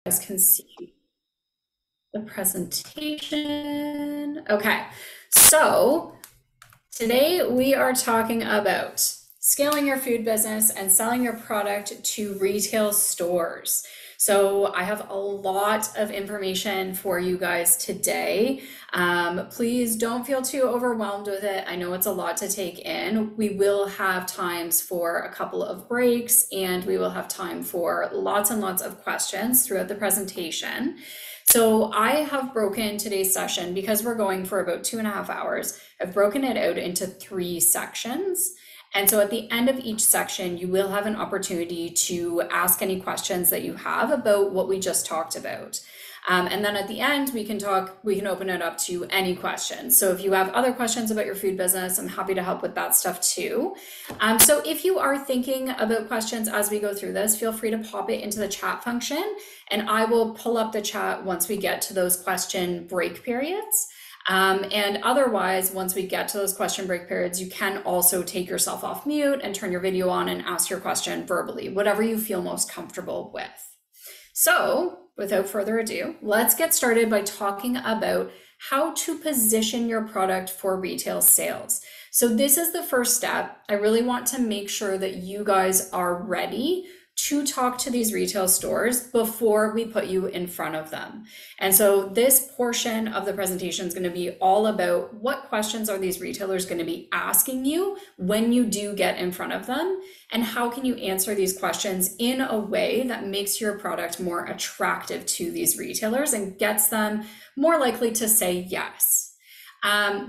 guys can see the presentation. Okay, so today we are talking about scaling your food business and selling your product to retail stores. So I have a lot of information for you guys today. Please don't feel too overwhelmed with it. I know it's a lot to take in. We will have times for a couple of breaks, and we will have time for lots and lots of questions throughout the presentation. So I have broken today's session, because we're going for about 2.5 hours, I've broken it out into 3 sections. And so at the end of each section, you will have an opportunity to ask any questions that you have about what we just talked about. And then at the end, we can open it up to any questions. So if you have other questions about your food business, I'm happy to help with that stuff too. So if you are thinking about questions as we go through this, feel free to pop it into the chat function, and I will pull up the chat once we get to those question break periods. And otherwise, once we get to those question break periods, you can also take yourself off mute and turn your video on and ask your question verbally, whatever you feel most comfortable with. So without further ado, let's get started by talking about how to position your product for retail sales. So this is the first step. I really want to make sure that you guys are ready to talk to these retail stores before we put you in front of them. And so this portion of the presentation is going to be all about what questions are these retailers going to be asking you when you do get in front of them, and how can you answer these questions in a way that makes your product more attractive to these retailers and gets them more likely to say yes.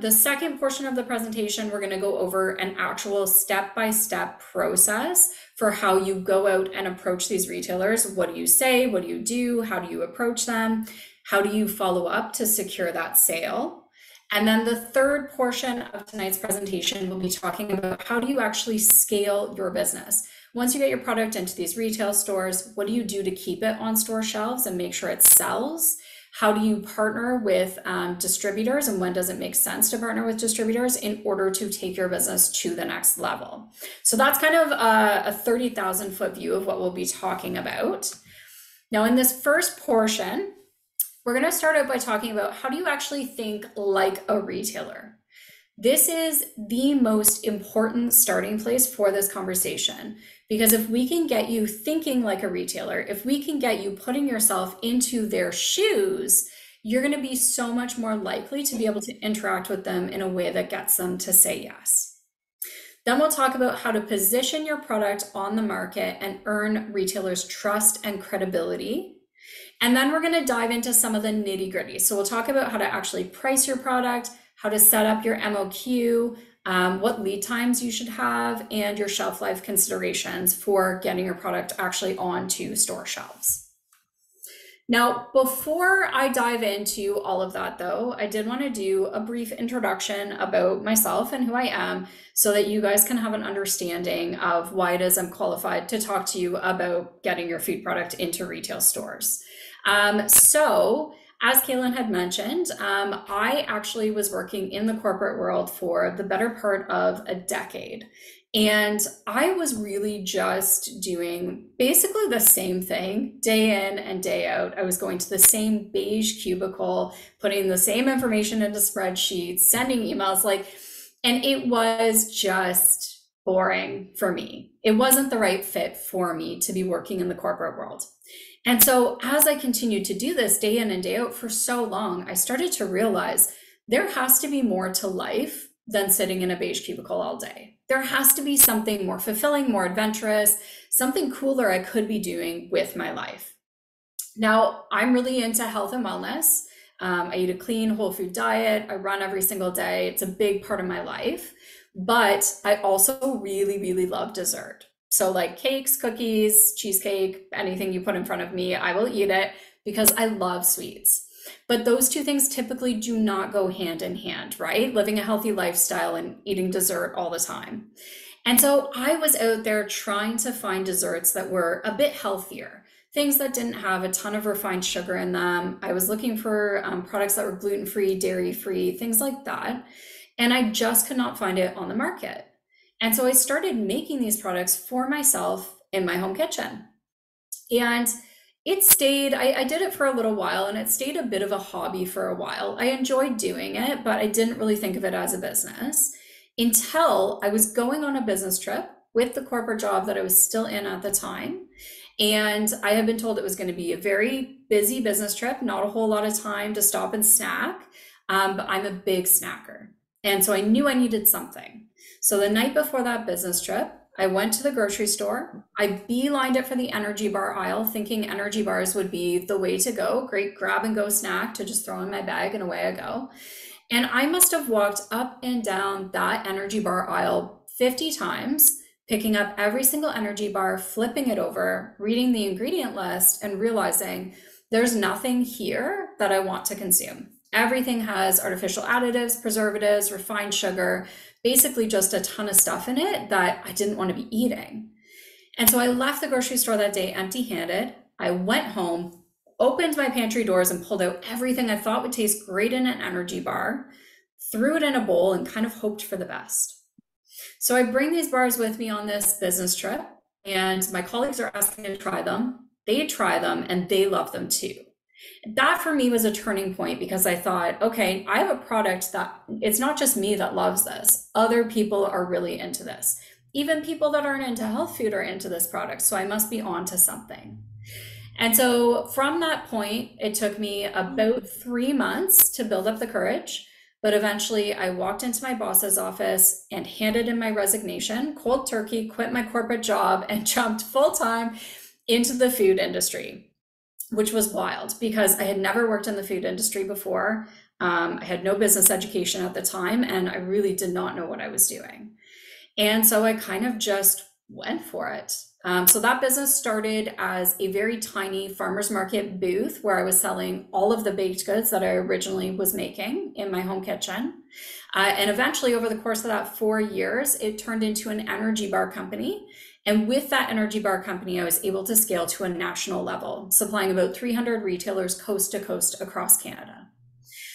The second portion of the presentation, we're going to go over an actual step-by-step process for how you go out and approach these retailers. What do you say? What do you do? How do you approach them? How do you follow up to secure that sale? And then the third portion of tonight's presentation will be talking about how do you actually scale your business. Once you get your product into these retail stores, what do you do to keep it on store shelves and make sure it sells? How do you partner with distributors, and when does it make sense to partner with distributors in order to take your business to the next level? So that's kind of a 30,000 foot view of what we'll be talking about. Now, in this first portion, we're going to start out by talking about how do you actually think like a retailer. This is the most important starting place for this conversation, because if we can get you thinking like a retailer, if we can get you putting yourself into their shoes, you're going to be so much more likely to be able to interact with them in a way that gets them to say yes. Then we'll talk about how to position your product on the market and earn retailers' trust and credibility. And then we're going to dive into some of the nitty-gritty. So we'll talk about how to actually price your product, how to set up your MOQ, what lead times you should have, and your shelf life considerations for getting your product actually onto store shelves. Now, before I dive into all of that though, I did want to do a brief introduction about myself and who I am, so that you guys can have an understanding of why it is I'm qualified to talk to you about getting your food product into retail stores. So as Kaylin had mentioned, I actually was working in the corporate world for the better part of a decade. And I was really just doing basically the same thing day in and day out. I was going to the same beige cubicle, putting the same information into spreadsheets, sending emails, and it was just boring for me. It wasn't the right fit for me to be working in the corporate world. And so as I continued to do this day in and day out for so long, I started to realize there has to be more to life than sitting in a beige cubicle all day. There has to be something more fulfilling, more adventurous, something cooler I could be doing with my life. Now, I'm really into health and wellness. I eat a clean, whole food diet. I run every single day. It's a big part of my life. But I also really, really love dessert. So like cakes, cookies, cheesecake, anything you put in front of me, I will eat it because I love sweets. But those two things typically do not go hand in hand, right? Living a healthy lifestyle and eating dessert all the time. And so I was out there trying to find desserts that were a bit healthier, things that didn't have a ton of refined sugar in them. I was looking for products that were gluten-free, dairy-free, things like that. And I just could not find it on the market. And so I started making these products for myself in my home kitchen. And It stayed, I did it for a little while and it stayed a bit of a hobby for a while. I enjoyed doing it, but I didn't really think of it as a business until I was going on a business trip with the corporate job that I was still in at the time. And I had been told it was going to be a very busy business trip, not a whole lot of time to stop and snack. But I'm a big snacker. And so I knew I needed something. So the night before that business trip, I went to the grocery store. I beelined it for the energy bar aisle, thinking energy bars would be the way to go. Great grab and go snack to just throw in my bag and away I go. And I must have walked up and down that energy bar aisle 50 times, picking up every single energy bar, flipping it over, reading the ingredient list, and realizing there's nothing here that I want to consume. Everything has artificial additives, preservatives, refined sugar, basically just a ton of stuff in it that I didn't want to be eating. And so I left the grocery store that day empty-handed. I went home, opened my pantry doors and pulled out everything I thought would taste great in an energy bar, threw it in a bowl and kind of hoped for the best. So I bring these bars with me on this business trip and my colleagues are asking me to try them. They try them and they love them too. That for me was a turning point because I thought, okay, I have a product that it's not just me that loves this. Other people are really into this. Even people that aren't into health food are into this product. So I must be on to something. And so from that point, it took me about 3 months to build up the courage. But eventually I walked into my boss's office and handed in my resignation, cold turkey, quit my corporate job and jumped full time into the food industry, which was wild because I had never worked in the food industry before. I had no business education at the time and I really did not know what I was doing. And so I kind of just went for it. So that business started as a very tiny farmer's market booth where I was selling all of the baked goods that I originally was making in my home kitchen. And eventually over the course of that 4 years, it turned into an energy bar company. And with that energy bar company, I was able to scale to a national level, supplying about 300 retailers coast to coast across Canada.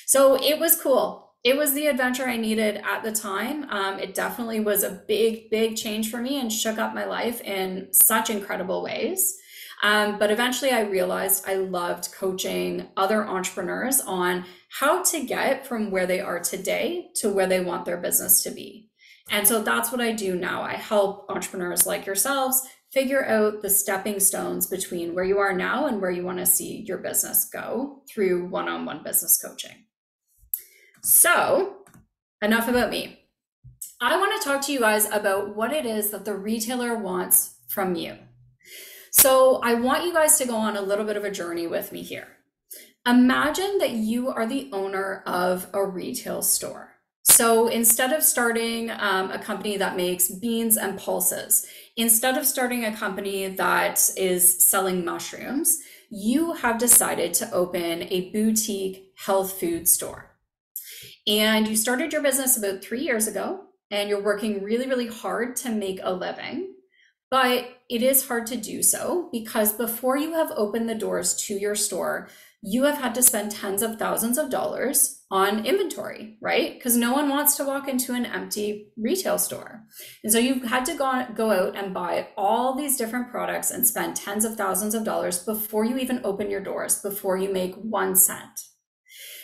So it was cool. It was the adventure I needed at the time. It definitely was a big, big change for me and shook up my life in such incredible ways. But eventually I realized I loved coaching other entrepreneurs on how to get from where they are today to where they want their business to be. And so that's what I do now. I help entrepreneurs like yourselves figure out the stepping stones between where you are now and where you want to see your business go through one-on-one business coaching. So enough about me. I want to talk to you guys about what it is that the retailer wants from you. So I want you guys to go on a little bit of a journey with me here. Imagine that you are the owner of a retail store. So instead of starting a company that makes beans and pulses, instead of starting a company that is selling mushrooms, you have decided to open a boutique health food store. And you started your business about 3 years ago and you're working really, really hard to make a living, but it is hard to do so because before you have opened the doors to your store, you have had to spend tens of thousands of dollars on inventory, right? Because no one wants to walk into an empty retail store. And so you've had to go out and buy all these different products and spend tens of thousands of dollars before you even open your doors, before you make 1 cent.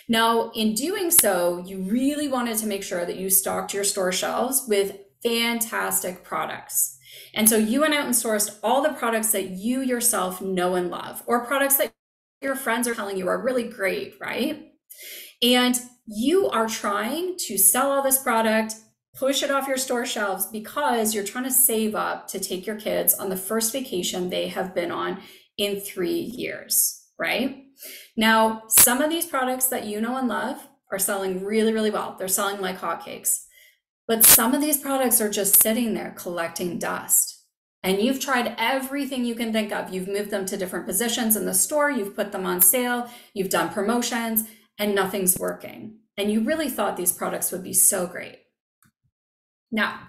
Now, in doing so, you really wanted to make sure that you stocked your store shelves with fantastic products. And so you went out and sourced all the products that you yourself know and love, or products that your friends are telling you are really great, right? And you are trying to sell all this product, push it off your store shelves because you're trying to save up to take your kids on the first vacation they have been on in 3 years, right? Now, some of these products that you know and love are selling really, really well. They're selling like hotcakes. But some of these products are just sitting there collecting dust. And you've tried everything you can think of. You've moved them to different positions in the store. You've put them on sale. You've done promotions and nothing's working. And you really thought these products would be so great. Now,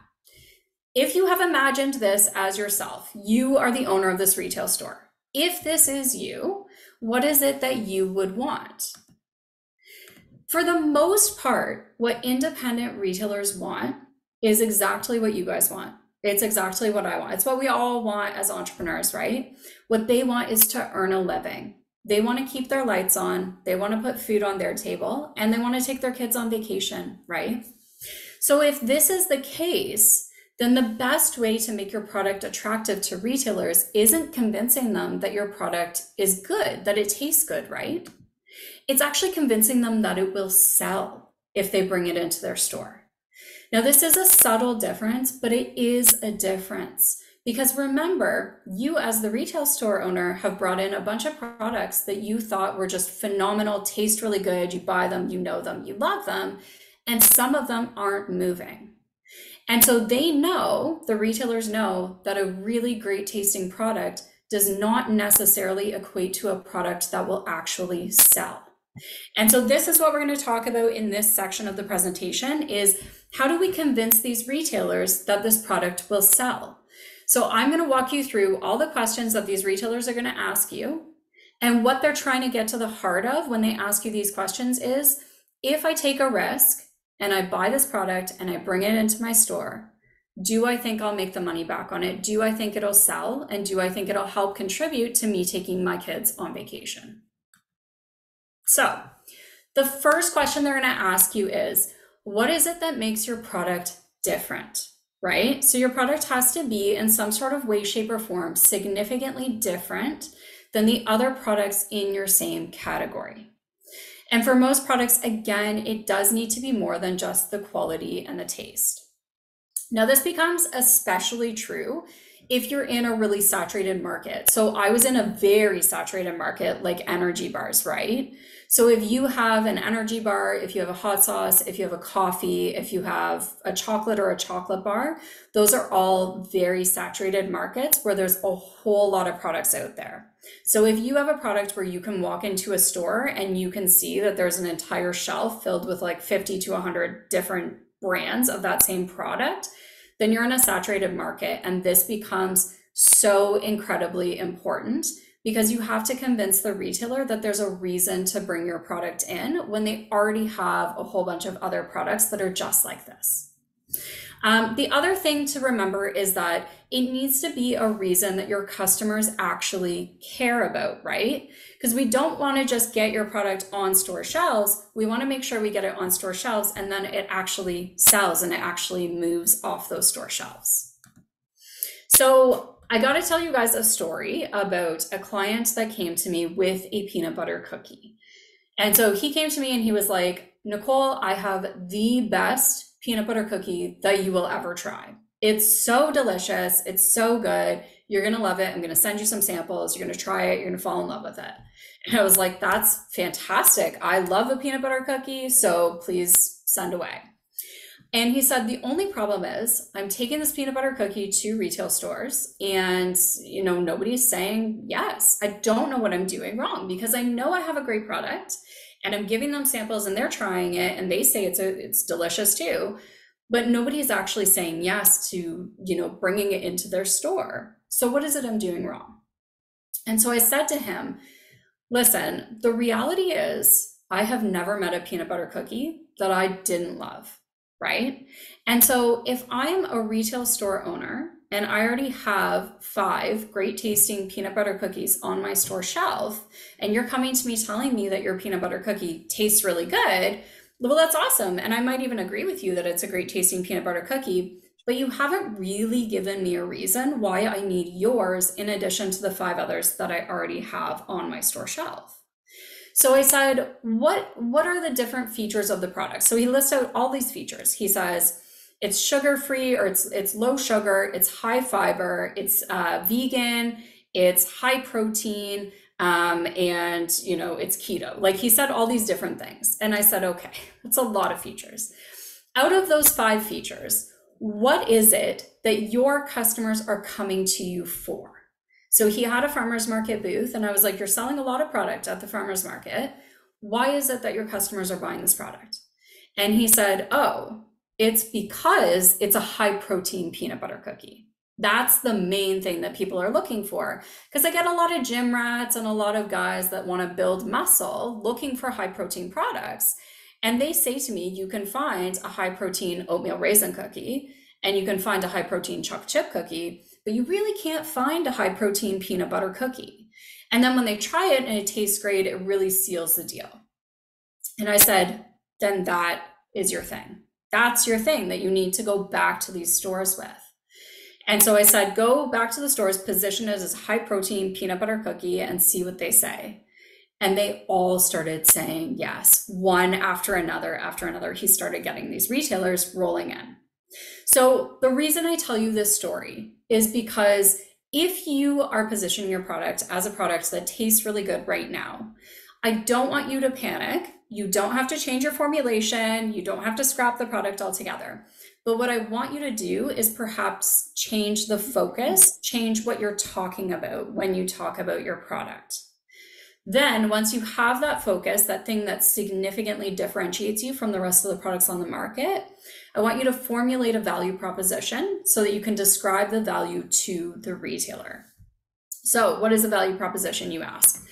if you have imagined this as yourself, you are the owner of this retail store. If this is you, what is it that you would want? For the most part, what independent retailers want is exactly what you guys want. It's exactly what I want. It's what we all want as entrepreneurs, right? What they want is to earn a living. They want to keep their lights on, they want to put food on their table, and they want to take their kids on vacation, right? So if this is the case, then the best way to make your product attractive to retailers isn't convincing them that your product is good, that it tastes good, right? It's actually convincing them that it will sell if they bring it into their store. Now, this is a subtle difference, but it is a difference. Because remember, you as the retail store owner have brought in a bunch of products that you thought were just phenomenal, taste really good, you buy them, you know them, you love them, and some of them aren't moving. And so they know, the retailers know, that a really great tasting product does not necessarily equate to a product that will actually sell. And so this is what we're going to talk about in this section of the presentation is how do we convince these retailers that this product will sell? So I'm going to walk you through all the questions that these retailers are going to ask you. And what they're trying to get to the heart of when they ask you these questions is, if I take a risk and I buy this product and I bring it into my store, do I think I'll make the money back on it? Do I think it'll sell? And do I think it'll help contribute to me taking my kids on vacation? So the first question they're going to ask you is, what is it that makes your product different, right? So your product has to be in some sort of way, shape, or form significantly different than the other products in your same category. And for most products, again, it does need to be more than just the quality and the taste. Now, this becomes especially true if you're in a really saturated market. So I was in a very saturated market like energy bars, right? So if you have an energy bar, if you have a hot sauce, if you have a coffee, if you have a chocolate or a chocolate bar, those are all very saturated markets where there's a whole lot of products out there. So if you have a product where you can walk into a store and you can see that there's an entire shelf filled with like 50 to 100 different brands of that same product, then you're in a saturated market. And this becomes so incredibly important because you have to convince the retailer that there's a reason to bring your product in when they already have a whole bunch of other products that are just like this. The other thing to remember is that it needs to be a reason that your customers actually care about, right? Because we don't want to just get your product on store shelves. We want to make sure we get it on store shelves and then it actually sells and it actually moves off those store shelves. So I got to tell you guys a story about a client that came to me with a peanut butter cookie. And so he came to me and he was like, Nicole, I have the best peanut butter cookie that you will ever try. It's so delicious. It's so good. You're going to love it. I'm going to send you some samples. You're going to try it. You're going to fall in love with it. And I was like, that's fantastic. I love a peanut butter cookie. So please send away. And he said, the only problem is I'm taking this peanut butter cookie to retail stores and, you know, nobody's saying yes. I don't know what I'm doing wrong because I know I have a great product and I'm giving them samples and they're trying it and they say it's delicious too, but nobody's actually saying yes to, you know, bringing it into their store. So what is it I'm doing wrong? And so I said to him, listen, the reality is I have never met a peanut butter cookie that I didn't love. Right? And so if I'm a retail store owner and I already have 5 great tasting peanut butter cookies on my store shelf, and you're coming to me telling me that your peanut butter cookie tastes really good, well, that's awesome. And I might even agree with you that it's a great tasting peanut butter cookie, but you haven't really given me a reason why I need yours in addition to the 5 others that I already have on my store shelf. So I said, what are the different features of the product? So he lists out all these features. He says it's sugar-free, or it's low sugar, it's high fiber, it's vegan, it's high protein, and you know, it's keto. Like he said all these different things. And I said, okay, that's a lot of features. Out of those 5 features, what is it that your customers are coming to you for? So he had a farmer's market booth and I was like, you're selling a lot of product at the farmer's market. Why is it that your customers are buying this product? And he said, oh, it's because it's a high protein peanut butter cookie. That's the main thing that people are looking for. Because I get a lot of gym rats and a lot of guys that want to build muscle looking for high protein products. And they say to me, you can find a high protein oatmeal raisin cookie. and you can find a high protein chocolate chip cookie, but you really can't find a high protein peanut butter cookie. And then when they try it and it tastes great, it really seals the deal. And I said, then that is your thing. That's your thing that you need to go back to these stores with. And so I said, go back to the stores, position it as high protein peanut butter cookie and see what they say. And they all started saying yes, one after another after another. He started getting these retailers rolling in. So the reason I tell you this story is because if you are positioning your product as a product that tastes really good right now, I don't want you to panic. You don't have to change your formulation. You don't have to scrap the product altogether. But what I want you to do is perhaps change the focus, change what you're talking about when you talk about your product. Then once you have that focus, that thing that significantly differentiates you from the rest of the products on the market, I want you to formulate a value proposition so that you can describe the value to the retailer. So what is a value proposition, you ask?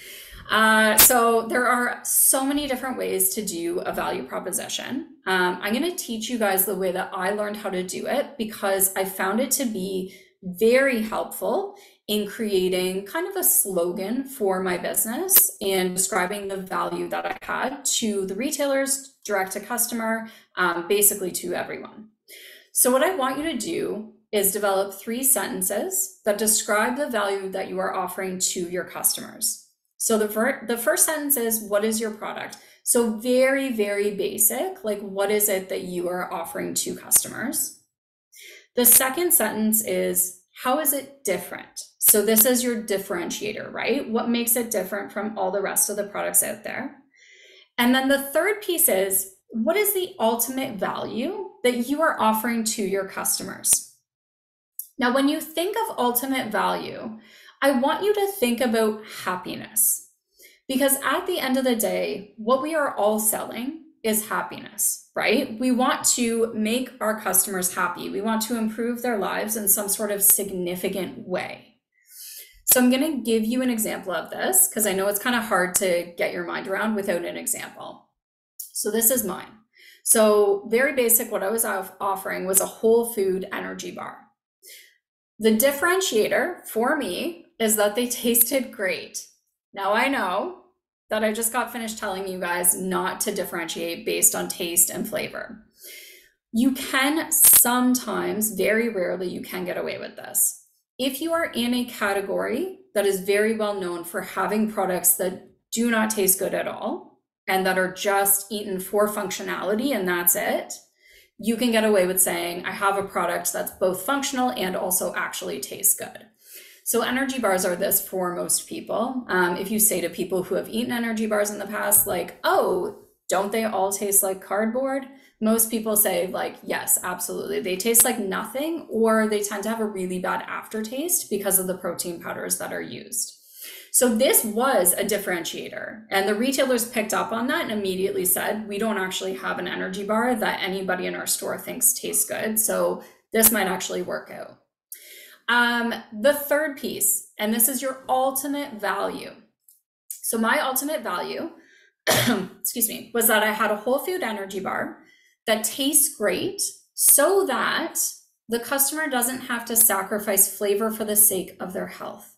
So there are so many different ways to do a value proposition. I'm going to teach you guys the way that I learned how to do it because I found it to be very helpful in creating kind of a slogan for my business and describing the value that I had to the retailers, direct to customer, basically to everyone. So what I want you to do is develop 3 sentences that describe the value that you are offering to your customers. So the first sentence is, what is your product? So very, very basic, like what is it that you are offering to customers? The second sentence is, how is it different? So this is your differentiator, right? What makes it different from all the rest of the products out there? And then the third piece is, what is the ultimate value that you are offering to your customers? Now, when you think of ultimate value, I want you to think about happiness, because at the end of the day, what we are all selling is happiness, right? We want to make our customers happy. We want to improve their lives in some sort of significant way. So I'm going to give you an example of this because I know it's kind of hard to get your mind around without an example. So this is mine. So very basic, what I was offering was a whole food energy bar. The differentiator for me is that they tasted great. Now I know that I just got finished telling you guys not to differentiate based on taste and flavor. You can sometimes, very rarely, you can get away with this. If you are in a category that is very well known for having products that do not taste good at all and that are just eaten for functionality and that's it, you can get away with saying, I have a product that's both functional and also actually tastes good. So energy bars are this for most people. If you say to people who have eaten energy bars in the past, like, oh, don't they all taste like cardboard? Most people say like, yes, absolutely. They taste like nothing, or they tend to have a really bad aftertaste because of the protein powders that are used. So this was a differentiator, and the retailers picked up on that and immediately said, we don't actually have an energy bar that anybody in our store thinks tastes good. So this might actually work out. The third piece, and this is your ultimate value. So my ultimate value, excuse me, was that I had a whole food energy bar that tastes great so that the customer doesn't have to sacrifice flavor for the sake of their health.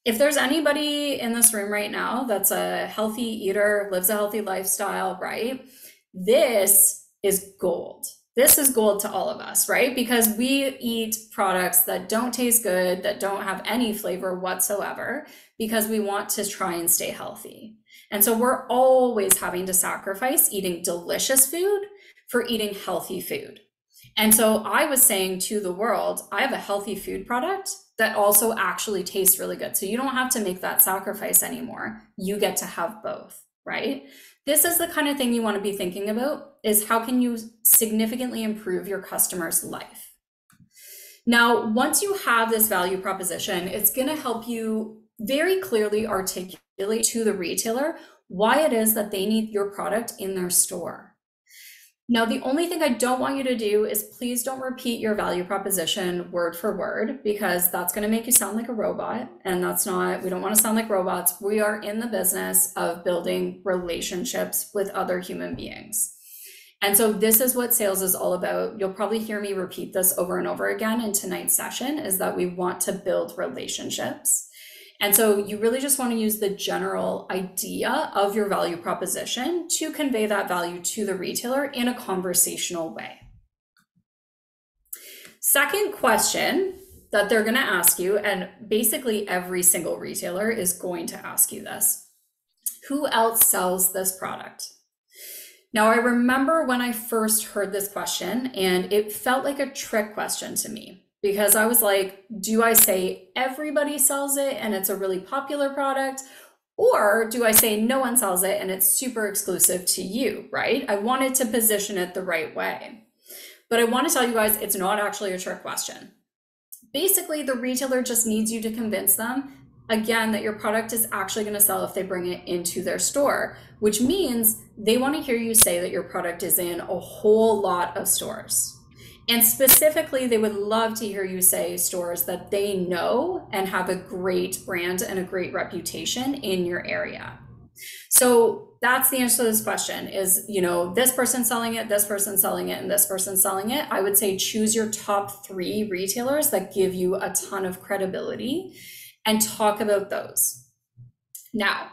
If there's anybody in this room right now that's a healthy eater, lives a healthy lifestyle, right? This is gold. This is gold to all of us, right? Because we eat products that don't taste good, that don't have any flavor whatsoever, because we want to try and stay healthy. And so we're always having to sacrifice eating delicious food for eating healthy food. And so I was saying to the world, I have a healthy food product that also actually tastes really good. So you don't have to make that sacrifice anymore. You get to have both, right? This is the kind of thing you want to be thinking about, is how can you significantly improve your customer's life? Now, once you have this value proposition, it's going to help you very clearly articulate to the retailer why it is that they need your product in their store. Now, the only thing I don't want you to do is please don't repeat your value proposition word for word, because that's going to make you sound like a robot. And that's not, we don't want to sound like robots. We are in the business of building relationships with other human beings. And so this is what sales is all about. You'll probably hear me repeat this over and over again in tonight's session, is that we want to build relationships. And so you really just want to use the general idea of your value proposition to convey that value to the retailer in a conversational way. Second question that they're going to ask you, and basically every single retailer is going to ask you this: who else sells this product? Now, I remember when I first heard this question, and it felt like a trick question to me, because I was like, do I say everybody sells it and it's a really popular product? Or do I say no one sells it and it's super exclusive to you, right? I wanted to position it the right way. But I want to tell you guys, it's not actually a trick question. Basically, the retailer just needs you to convince them, again, that your product is actually going to sell if they bring it into their store, which means they want to hear you say that your product is in a whole lot of stores. And specifically, they would love to hear you say stores that they know and have a great brand and a great reputation in your area. So that's the answer to this question is, this person's selling it, this person's selling it, and this person's selling it. I would say choose your top 3 retailers that give you a ton of credibility and talk about those. Now,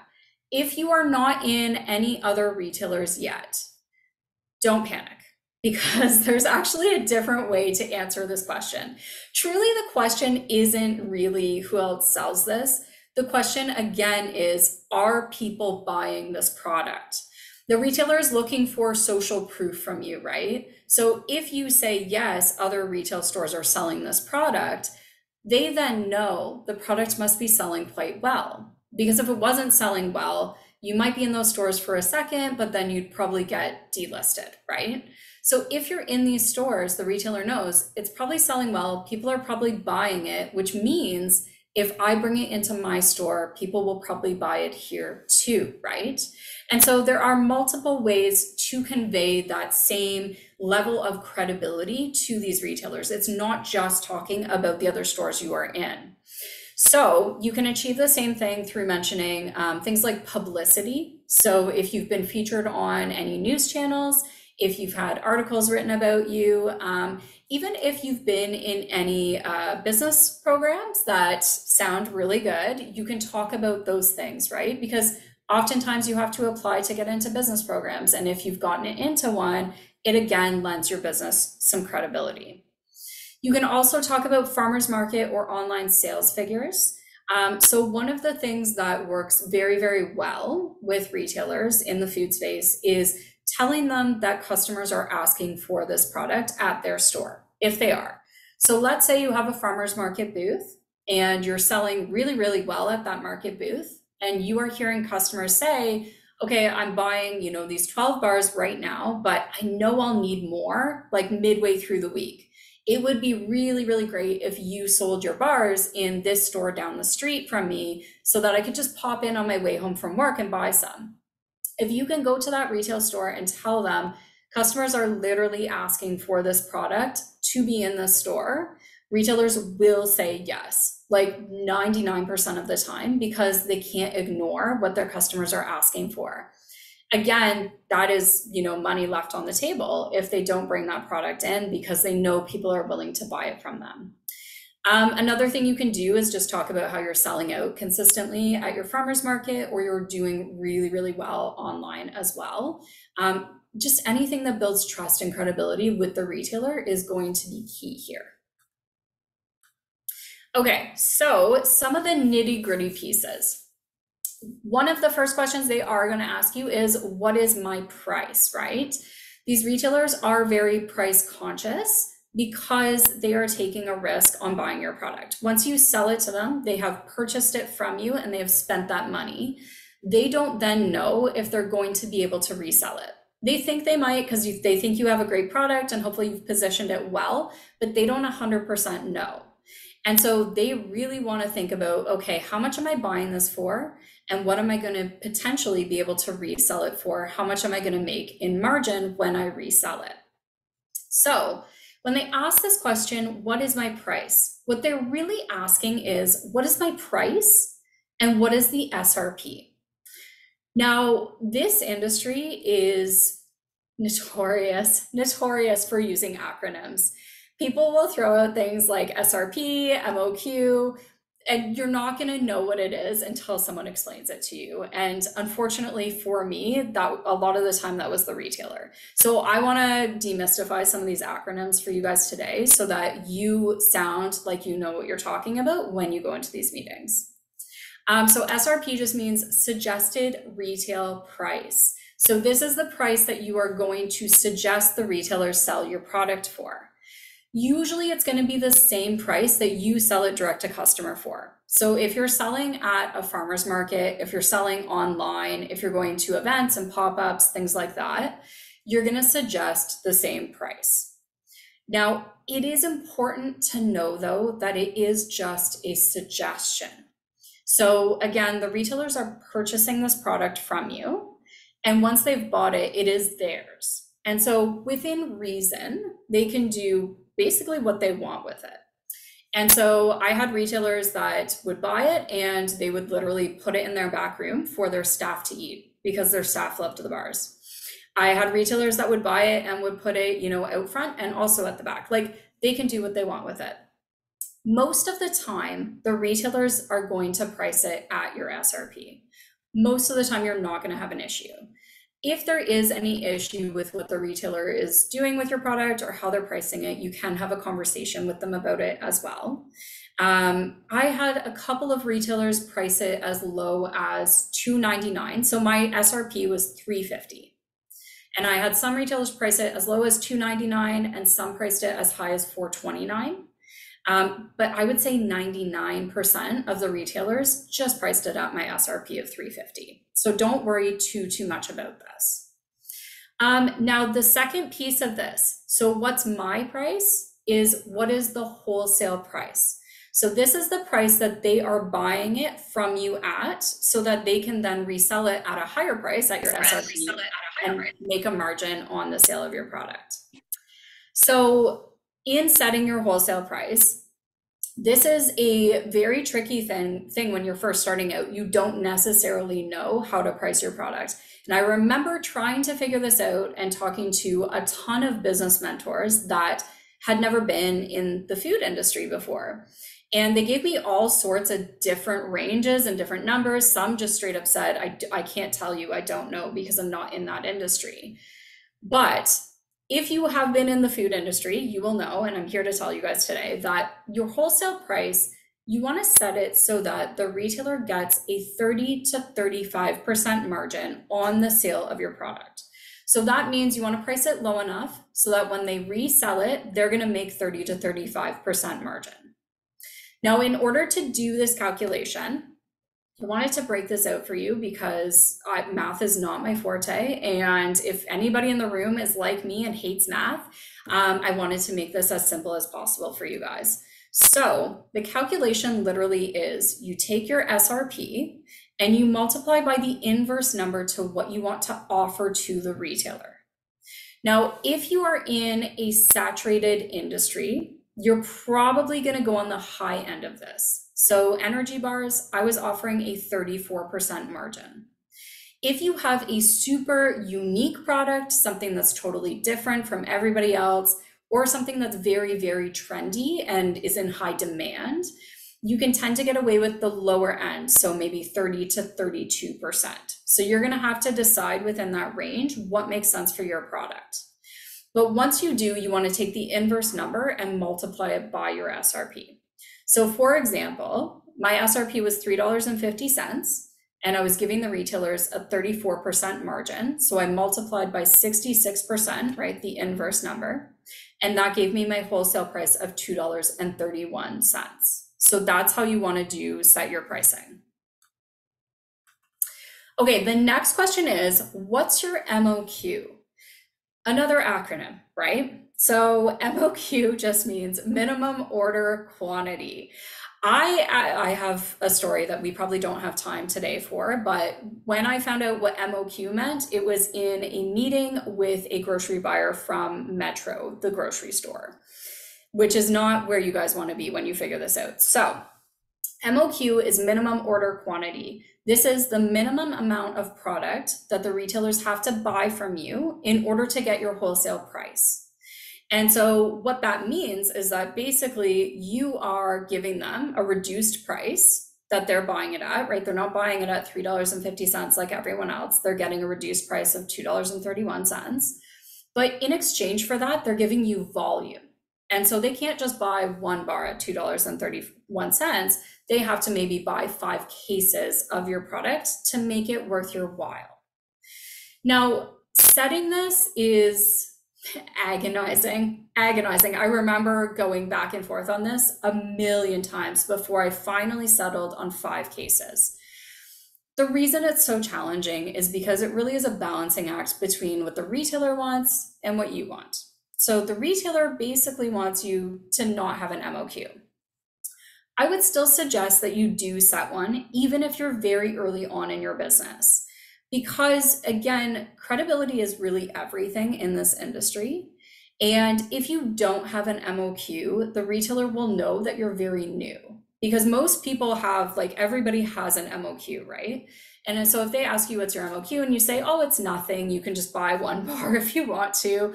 if you are not in any other retailers yet, don't panic, because there's actually a different way to answer this question. Truly, the question isn't really who else sells this. The question again is, are people buying this product? The retailer is looking for social proof from you, right? So if you say, yes, other retail stores are selling this product, they then know the product must be selling quite well. Because if it wasn't selling well, you might be in those stores for a second, but then you'd probably get delisted, right? So if you're in these stores, the retailer knows it's probably selling well, people are probably buying it, which means if I bring it into my store, people will probably buy it here too, right? And so there are multiple ways to convey that same level of credibility to these retailers. It's not just talking about the other stores you are in. So you can achieve the same thing through mentioning things like publicity. So if you've been featured on any news channels, if you've had articles written about you, even if you've been in any business programs that sound really good, you can talk about those things, right? Because oftentimes you have to apply to get into business programs. And if you've gotten into one, it again lends your business some credibility. You can also talk about farmers market or online sales figures. So one of the things that works very, very well with retailers in the food space is telling them that customers are asking for this product at their store, if they are. So let's say you have a farmers market booth and you're selling really, really well at that market booth, and you are hearing customers say, okay, I'm buying, these 12 bars right now, but I know I'll need more like midway through the week. It would be really, really great if you sold your bars in this store down the street from me so that I could just pop in on my way home from work and buy some. If you can go to that retail store and tell them customers are literally asking for this product to be in the store, retailers will say yes, like 99% of the time, because they can't ignore what their customers are asking for. Again, that is, money left on the table if they don't bring that product in because they know people are willing to buy it from them. Another thing you can do is just talk about how you're selling out consistently at your farmer's market, or you're doing really, really well online as well. Just anything that builds trust and credibility with the retailer is going to be key here. Okay, so some of the nitty-gritty pieces. One of the first questions they are going to ask you is, what is my price, right? These retailers are very price conscious because they are taking a risk on buying your product. Once you sell it to them, they have purchased it from you and they have spent that money. They don't then know if they're going to be able to resell it. They think they might because they think you have a great product and hopefully you've positioned it well, but they don't 100% know. And so they really want to think about, okay, how much am I buying this for? And what am I going to potentially be able to resell it for? How much am I going to make in margin when I resell it? So when they ask this question, what is my price? What they're really asking is, what is my price and what is the SRP? Now, this industry is Notorious for using acronyms. People will throw out things like SRP, MOQ, and you're not going to know what it is until someone explains it to you. And unfortunately for me, that a lot of the time that was the retailer. So I want to demystify some of these acronyms for you guys today so that you sound like you know what you're talking about when you go into these meetings. So SRP just means suggested retail price. So this is the price that you are going to suggest the retailer sell your product for. Usually it's going to be the same price that you sell it direct to customer for. So if you're selling at a farmer's market, if you're selling online, if you're going to events and pop-ups, things like that, you're going to suggest the same price. Now, it is important to know though that it is just a suggestion. So again, the retailers are purchasing this product from you, and once they've bought it, it is theirs. And so within reason, they can do basically what they want with it. And so I had retailers that would buy it and they would literally put it in their back room for their staff to eat because their staff loved the bars. I had retailers that would buy it and would put it, out front and also at the back. Like, they can do what they want with it. Most of the time, the retailers are going to price it at your SRP. Most of the time, you're not going to have an issue. If there is any issue with what the retailer is doing with your product or how they're pricing it, you can have a conversation with them about it as well. I had a couple of retailers price it as low as $2.99. So my SRP was $3.50. And I had some retailers price it as low as $2.99 and some priced it as high as $4.29. But I would say 99% of the retailers just priced it at my SRP of $3.50. So don't worry too much about this. Now the second piece of this, so what's my price is what is the wholesale price. So this is the price that they are buying it from you at so that they can then resell it at a higher price at your SRP and make a margin on the sale of your product. So in setting your wholesale price, this is a very tricky thing when you're first starting out. You don't necessarily know how to price your product. And I remember trying to figure this out and talking to a ton of business mentors that had never been in the food industry before. And they gave me all sorts of different ranges and different numbers. Some just straight up said, I can't tell you, I don't know because I'm not in that industry. But if you have been in the food industry, you will know, and I'm here to tell you guys today, that your wholesale price, you want to set it so that the retailer gets a 30 to 35% margin on the sale of your product. So that means you want to price it low enough so that when they resell it, they're going to make 30 to 35% margin. Now, in order to do this calculation, I wanted to break this out for you because math is not my forte. And if anybody in the room is like me and hates math, I wanted to make this as simple as possible for you guys. So the calculation literally is you take your SRP and you multiply by the inverse number to what you want to offer to the retailer. Now, if you are in a saturated industry, you're probably going to go on the high end of this. So energy bars, I was offering a 34% margin. If you have a super unique product, something that's totally different from everybody else, or something that's very, very trendy and is in high demand, you can tend to get away with the lower end, so maybe 30 to 32%. So you're going to have to decide within that range what makes sense for your product. But once you do, you want to take the inverse number and multiply it by your SRP. So for example, my SRP was $3.50 and I was giving the retailers a 34% margin. So I multiplied by 66%, right? The inverse number. And that gave me my wholesale price of $2.31. So that's how you want to set your pricing. Okay, the next question is, what's your MOQ? Another acronym, right? So MOQ just means minimum order quantity. I have a story that we probably don't have time today for, but when I found out what MOQ meant, it was in a meeting with a grocery buyer from Metro, the grocery store, which is not where you guys want to be when you figure this out. So MOQ is minimum order quantity. This is the minimum amount of product that the retailers have to buy from you in order to get your wholesale price. And so what that means is that basically you are giving them a reduced price that they're buying it at, right? They're not buying it at $3.50 like everyone else. They're getting a reduced price of $2.31. But in exchange for that, they're giving you volume. And so they can't just buy one bar at $2.31. They have to maybe buy 5 cases of your product to make it worth your while. Now, setting this is agonizing. I remember going back and forth on this a million times before I finally settled on 5 cases. The reason it's so challenging is because it really is a balancing act between what the retailer wants and what you want. So the retailer basically wants you to not have an MOQ. I would still suggest that you do set one, even if you're very early on in your business. Because again, credibility is really everything in this industry. And if you don't have an MOQ, the retailer will know that you're very new. Because most people have, like, everybody has an MOQ, right? And so if they ask you what's your MOQ and you say, oh, it's nothing, you can just buy 1 bar if you want to,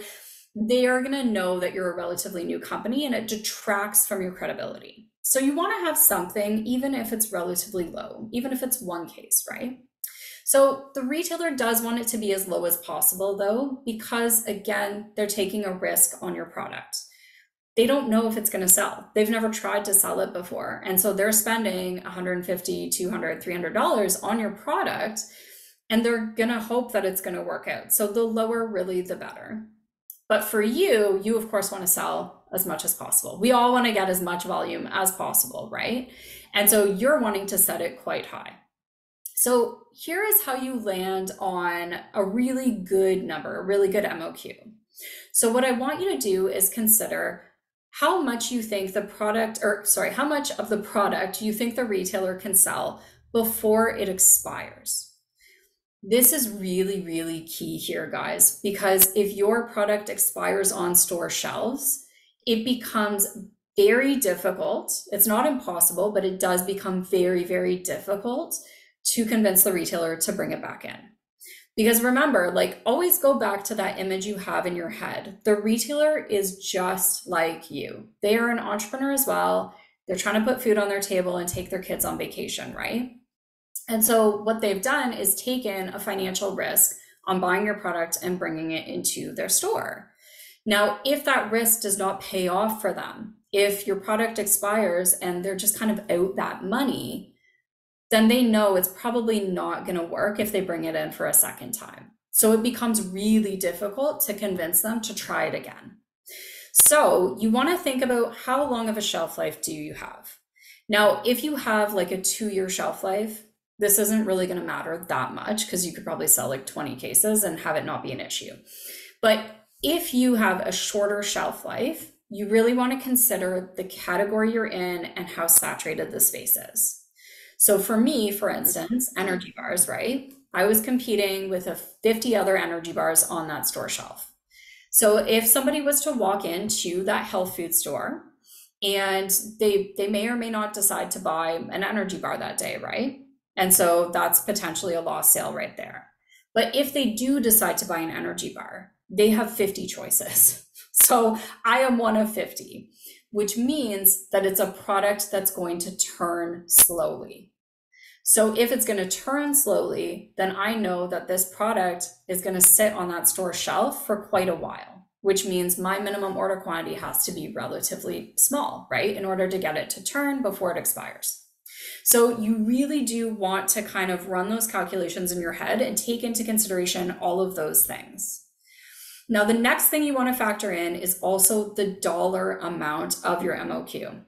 they are going to know that you're a relatively new company, and it detracts from your credibility. So you want to have something, even if it's relatively low, even if it's 1 case, right? So the retailer does want it to be as low as possible though, because again, they're taking a risk on your product. They don't know if it's going to sell. They've never tried to sell it before. And so they're spending $150, $200, $300 on your product, and they're going to hope that it's going to work out. So the lower, really, the better. But for you, you of course want to sell as much as possible. We all want to get as much volume as possible, right? And so you're wanting to set it quite high. So here is how you land on a really good number, a really good MOQ. So what I want you to do is consider how much you think how much of the product you think the retailer can sell before it expires. This is really, really key here, guys, because if your product expires on store shelves, it becomes very difficult. It's not impossible, but it does become very, very difficult to convince the retailer to bring it back in. Because remember, like, always go back to that image you have in your head. The retailer is just like you. They are an entrepreneur as well. They're trying to put food on their table and take their kids on vacation, right? And so what they've done is taken a financial risk on buying your product and bringing it into their store. Now, if that risk does not pay off for them, if your product expires and they're just kind of out that money, then they know it's probably not going to work if they bring it in for a second time. So it becomes really difficult to convince them to try it again. So you want to think about how long of a shelf life do you have? Now, if you have like a 2-year shelf life, this isn't really going to matter that much because you could probably sell like 20 cases and have it not be an issue. But if you have a shorter shelf life, you really want to consider the category you're in and how saturated the space is. So for me, for instance, energy bars, right? I was competing with 50 other energy bars on that store shelf. So if somebody was to walk into that health food store and they may or may not decide to buy an energy bar that day, right? And so that's potentially a lost sale right there. But if they do decide to buy an energy bar, they have 50 choices. So I am one of 50, which means that it's a product that's going to turn slowly. So if it's going to turn slowly, then I know that this product is going to sit on that store shelf for quite a while, which means my minimum order quantity has to be relatively small, right? In order to get it to turn before it expires. So you really do want to kind of run those calculations in your head and take into consideration all of those things. Now, the next thing you want to factor in is also the dollar amount of your MOQ.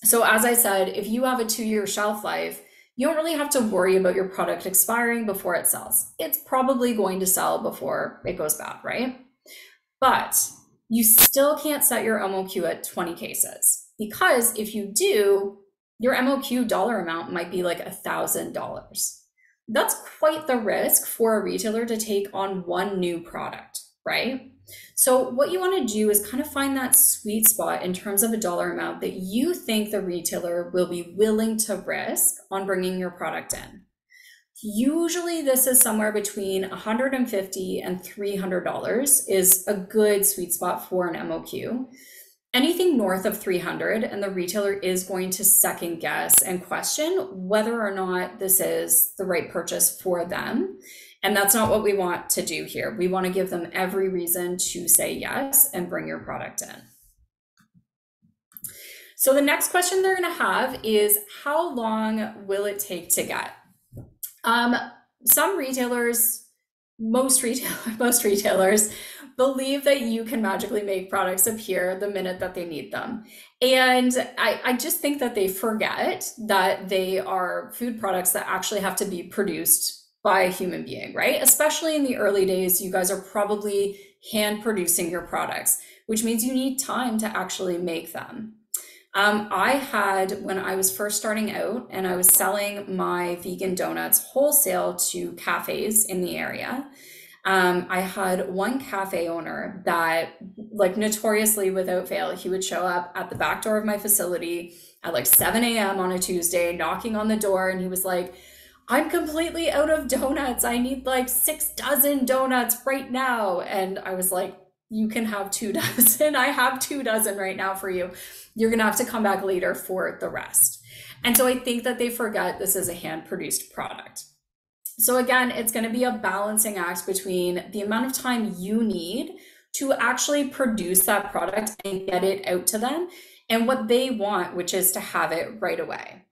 So as I said, if you have a 2-year shelf life, you don't really have to worry about your product expiring before it sells. It's probably going to sell before it goes bad, right? But you still can't set your MOQ at 20 cases, because if you do, your MOQ dollar amount might be like $1,000. That's quite the risk for a retailer to take on one new product. right? So what you want to do is kind of find that sweet spot in terms of a dollar amount that you think the retailer will be willing to risk on bringing your product in. Usually this is somewhere between $150 and $300 is a good sweet spot for an MOQ. Anything north of 300 and the retailer is going to second guess and question whether or not this is the right purchase for them. And that's not what we want to do here. We want to give them every reason to say yes and bring your product in. So the next question they're going to have is, how long will it take to get? Some retailers, most retailers believe that you can magically make products appear the minute that they need them. And I just think that they forget that they are food products that actually have to be produced by a human being, right? Especially in the early days, you guys are probably hand producing your products, which means you need time to actually make them. I had, when I was first starting out and I was selling my vegan donuts wholesale to cafes in the area, I had one cafe owner that, like, notoriously without fail, he would show up at the back door of my facility at like 7 a.m. on a Tuesday, knocking on the door, and he was like, I'm completely out of donuts. I need like 6 dozen donuts right now. And I was like, you can have 2 dozen. I have 2 dozen right now for you. You're going to have to come back later for the rest. And so I think that they forget this is a hand-produced product. So again, it's going to be a balancing act between the amount of time you need to actually produce that product and get it out to them and what they want, which is to have it right away.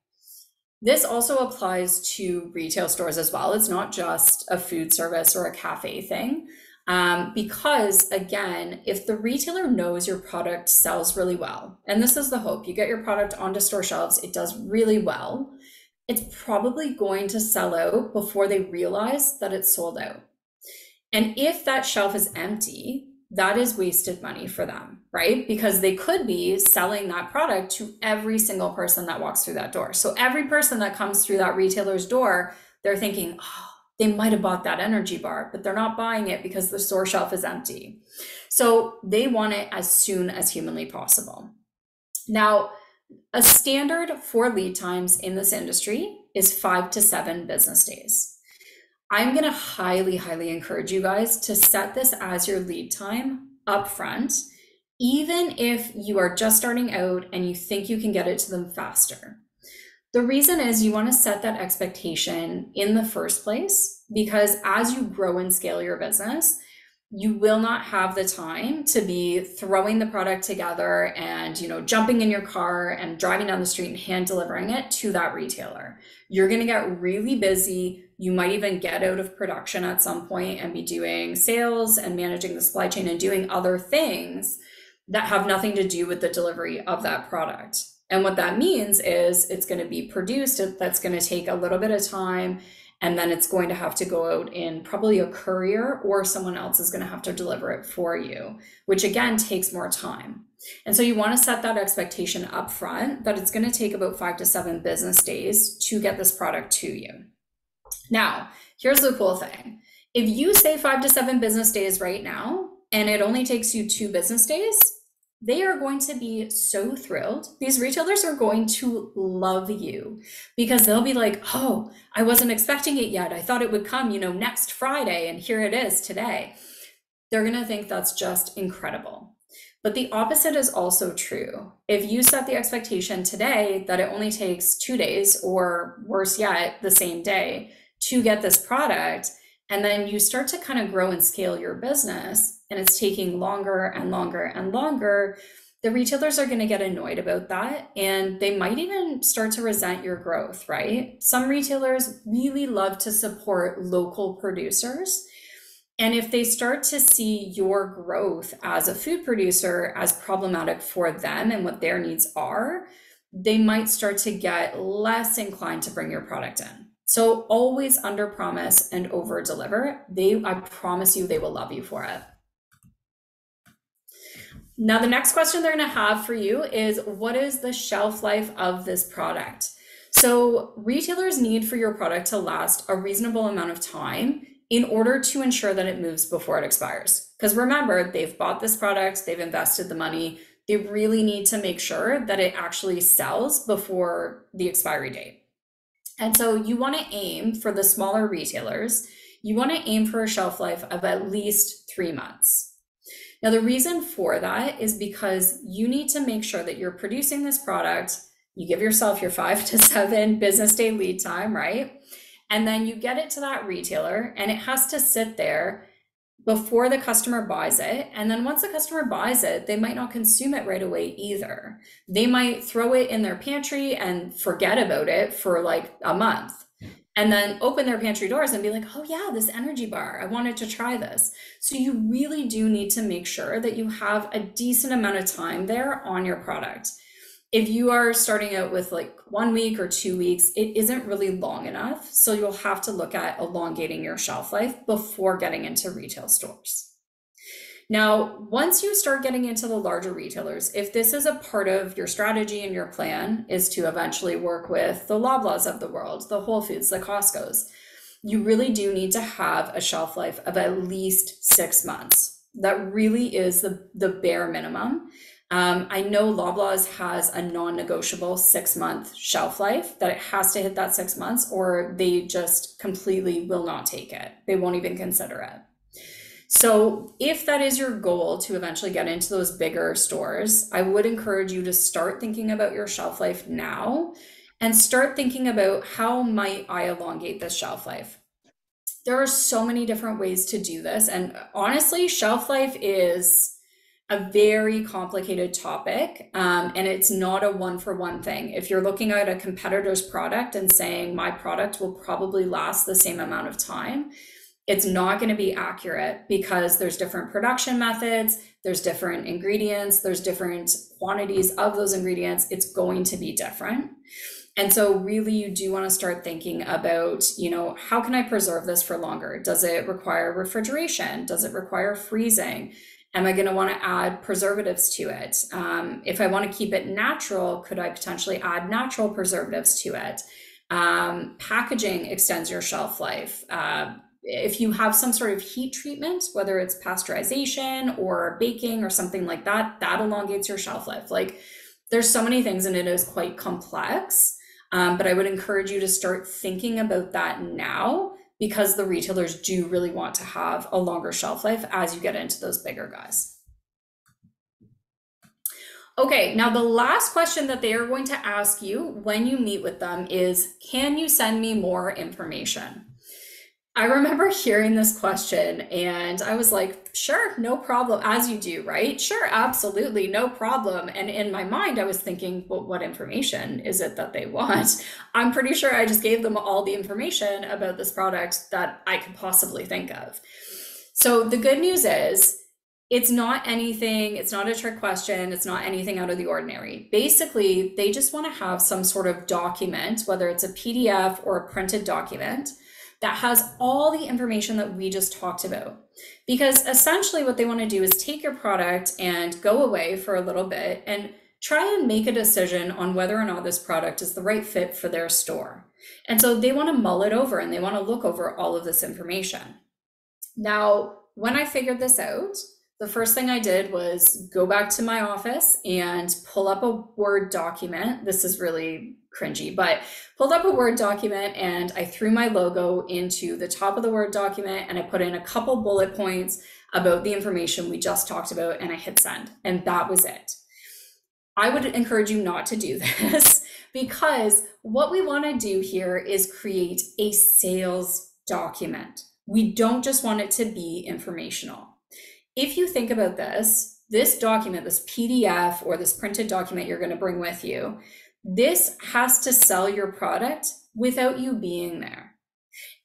This also applies to retail stores as well. It's not just a food service or a cafe thing. Because again, if the retailer knows your product sells really well, and this is the hope, you get your product onto store shelves, it does really well, it's probably going to sell out before they realize that it's sold out. And if that shelf is empty, that is wasted money for them, right? Because they could be selling that product to every single person that walks through that door. So every person that comes through that retailer's door, they're thinking, oh, they might have bought that energy bar, but they're not buying it because the store shelf is empty. So they want it as soon as humanly possible. Now, a standard for lead times in this industry is 5 to 7 business days. I'm going to highly, highly encourage you guys to set this as your lead time up front, even if you are just starting out and you think you can get it to them faster. The reason is you want to set that expectation in the first place, because as you grow and scale your business, you will not have the time to be throwing the product together and, jumping in your car and driving down the street and hand delivering it to that retailer. You're going to get really busy. You might even get out of production at some point and be doing sales and managing the supply chain and doing other things that have nothing to do with the delivery of that product. And what that means is it's going to be produced. That's going to take a little bit of time. And then it's going to have to go out in probably a courier, or someone else is going to have to deliver it for you, which again takes more time. And so you want to set that expectation up front that it's going to take about 5 to 7 business days to get this product to you. Now, here's the cool thing. If you say 5 to 7 business days right now, and it only takes you 2 business days, they are going to be so thrilled. These retailers are going to love you, because they'll be like, oh, I wasn't expecting it yet. I thought it would come, next Friday, and here it is today. They're going to think that's just incredible. But the opposite is also true. If you set the expectation today that it only takes 2 days, or worse yet, the same day, to get this product, and then you start to kind of grow and scale your business, and it's taking longer and longer and longer, the retailers are going to get annoyed about that, and they might even start to resent your growth, right? Some retailers really love to support local producers. And if they start to see your growth as a food producer as problematic for them and what their needs are, they might start to get less inclined to bring your product in. So always under promise and over deliver. I promise you, they will love you for it. Now, the next question they're going to have for you is, what is the shelf life of this product? So retailers need for your product to last a reasonable amount of time in order to ensure that it moves before it expires. Because remember, they've bought this product, they've invested the money, they really need to make sure that it actually sells before the expiry date. And so you want to aim for the smaller retailers, you want to aim for a shelf life of at least 3 months. Now, the reason for that is because you need to make sure that you're producing this product. You give yourself your 5 to 7 business day lead time, right? And then you get it to that retailer and it has to sit there before the customer buys it. And then once the customer buys it, they might not consume it right away either. They might throw it in their pantry and forget about it for like a month, and then open their pantry doors and be like, oh yeah, this energy bar, I wanted to try this. So you really do need to make sure that you have a decent amount of time there on your product. If you are starting out with like 1 week or 2 weeks, it isn't really long enough. So you'll have to look at elongating your shelf life before getting into retail stores. Now, once you start getting into the larger retailers, if this is a part of your strategy and your plan is to eventually work with the Loblaws of the world, the Whole Foods, the Costcos, you really do need to have a shelf life of at least 6 months. That really is the bare minimum. I know Loblaws has a non-negotiable 6-month shelf life, that it has to hit that 6 months or they just completely will not take it. They won't even consider it. So if that is your goal to eventually get into those bigger stores, I would encourage you to start thinking about your shelf life now and start thinking about how might I elongate this shelf life. There are so many different ways to do this. And honestly, shelf life is a very complicated topic, and it's not a one-for-one thing. If you're looking at a competitor's product and saying my product will probably last the same amount of time, it's not going to be accurate because there's different production methods, there's different ingredients, there's different quantities of those ingredients. It's going to be different. And so really you do want to start thinking about, how can I preserve this for longer? Does it require refrigeration? Does it require freezing? Am I going to want to add preservatives to it? If I want to keep it natural, could I potentially add natural preservatives to it? Packaging extends your shelf life. If you have some sort of heat treatment, whether it's pasteurization or baking or something like that, that elongates your shelf life. Like there's so many things and it is quite complex, but I would encourage you to start thinking about that now because the retailers do really want to have a longer shelf life as you get into those bigger guys. Okay, now the last question that they are going to ask you when you meet with them is, can you send me more information? I remember hearing this question and I was like, sure, no problem, as you do, right? Sure, absolutely, no problem. And in my mind, I was thinking, well, what information is it that they want? I'm pretty sure I just gave them all the information about this product that I could possibly think of. So the good news is, it's not anything, it's not a trick question, it's not anything out of the ordinary. Basically, they just want to have some sort of document, whether it's a PDF or a printed document, that has all the information that we just talked about. Because essentially what they want to do is take your product and go away for a little bit and try and make a decision on whether or not this product is the right fit for their store. And so they want to mull it over and they want to look over all of this information. Now, when I figured this out, the first thing I did was go back to my office and pull up a Word document. This is really cringy, but pulled up a Word document and I threw my logo into the top of the Word document and I put in a couple bullet points about the information we just talked about and I hit send, and that was it. I would encourage you not to do this because what we want to do here is create a sales document. We don't just want it to be informational. If you think about this document, this PDF or this printed document you're going to bring with you, this has to sell your product without you being there.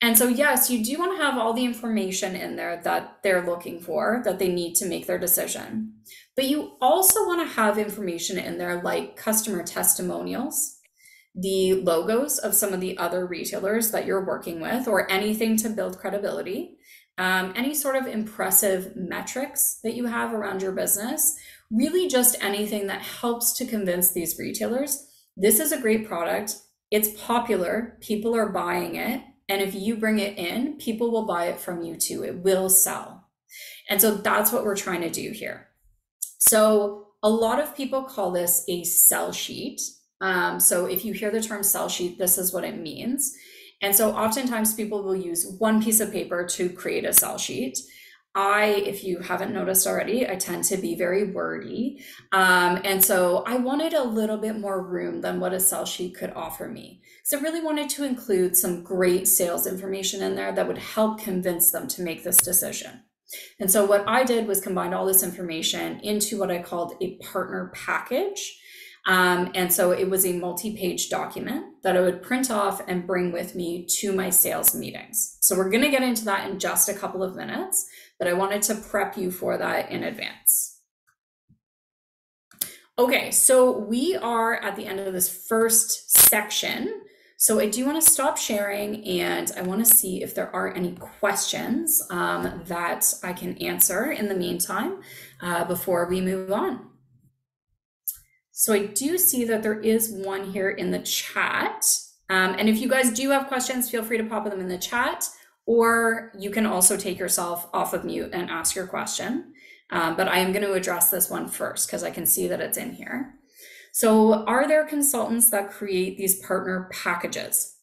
And so yes, you do want to have all the information in there that they're looking for, that they need to make their decision. But you also want to have information in there like customer testimonials, the logos of some of the other retailers that you're working with, or anything to build credibility, any sort of impressive metrics that you have around your business, really just anything that helps to convince these retailers, this is a great product, it's popular, people are buying it, And if you bring it in, people will buy it from you too. It will sell. And so that's what we're trying to do here. So a lot of people call this a sell sheet. So if you hear the term sell sheet, this is what it means. And so oftentimes people will use one piece of paper to create a sell sheet. If you haven't noticed already, I tend to be very wordy. And so I wanted a little bit more room than what a sell sheet could offer me. So I really wanted to include some great sales information in there that would help convince them to make this decision. And so what I did was combine all this information into what I called a partner package. And so it was a multi-page document that I would print off and bring with me to my sales meetings. So we're going to get into that in just a couple of minutes, but I wanted to prep you for that in advance. Okay, so we are at the end of this first section. So I do want to stop sharing and I want to see if there are any questions that I can answer in the meantime before we move on. So I do see that there is one here in the chat. And if you guys do have questions, feel free to pop them in the chat, or you can also take yourself off of mute and ask your question. But I am going to address this one first because I can see that it's in here. So are there consultants that create these partner packages?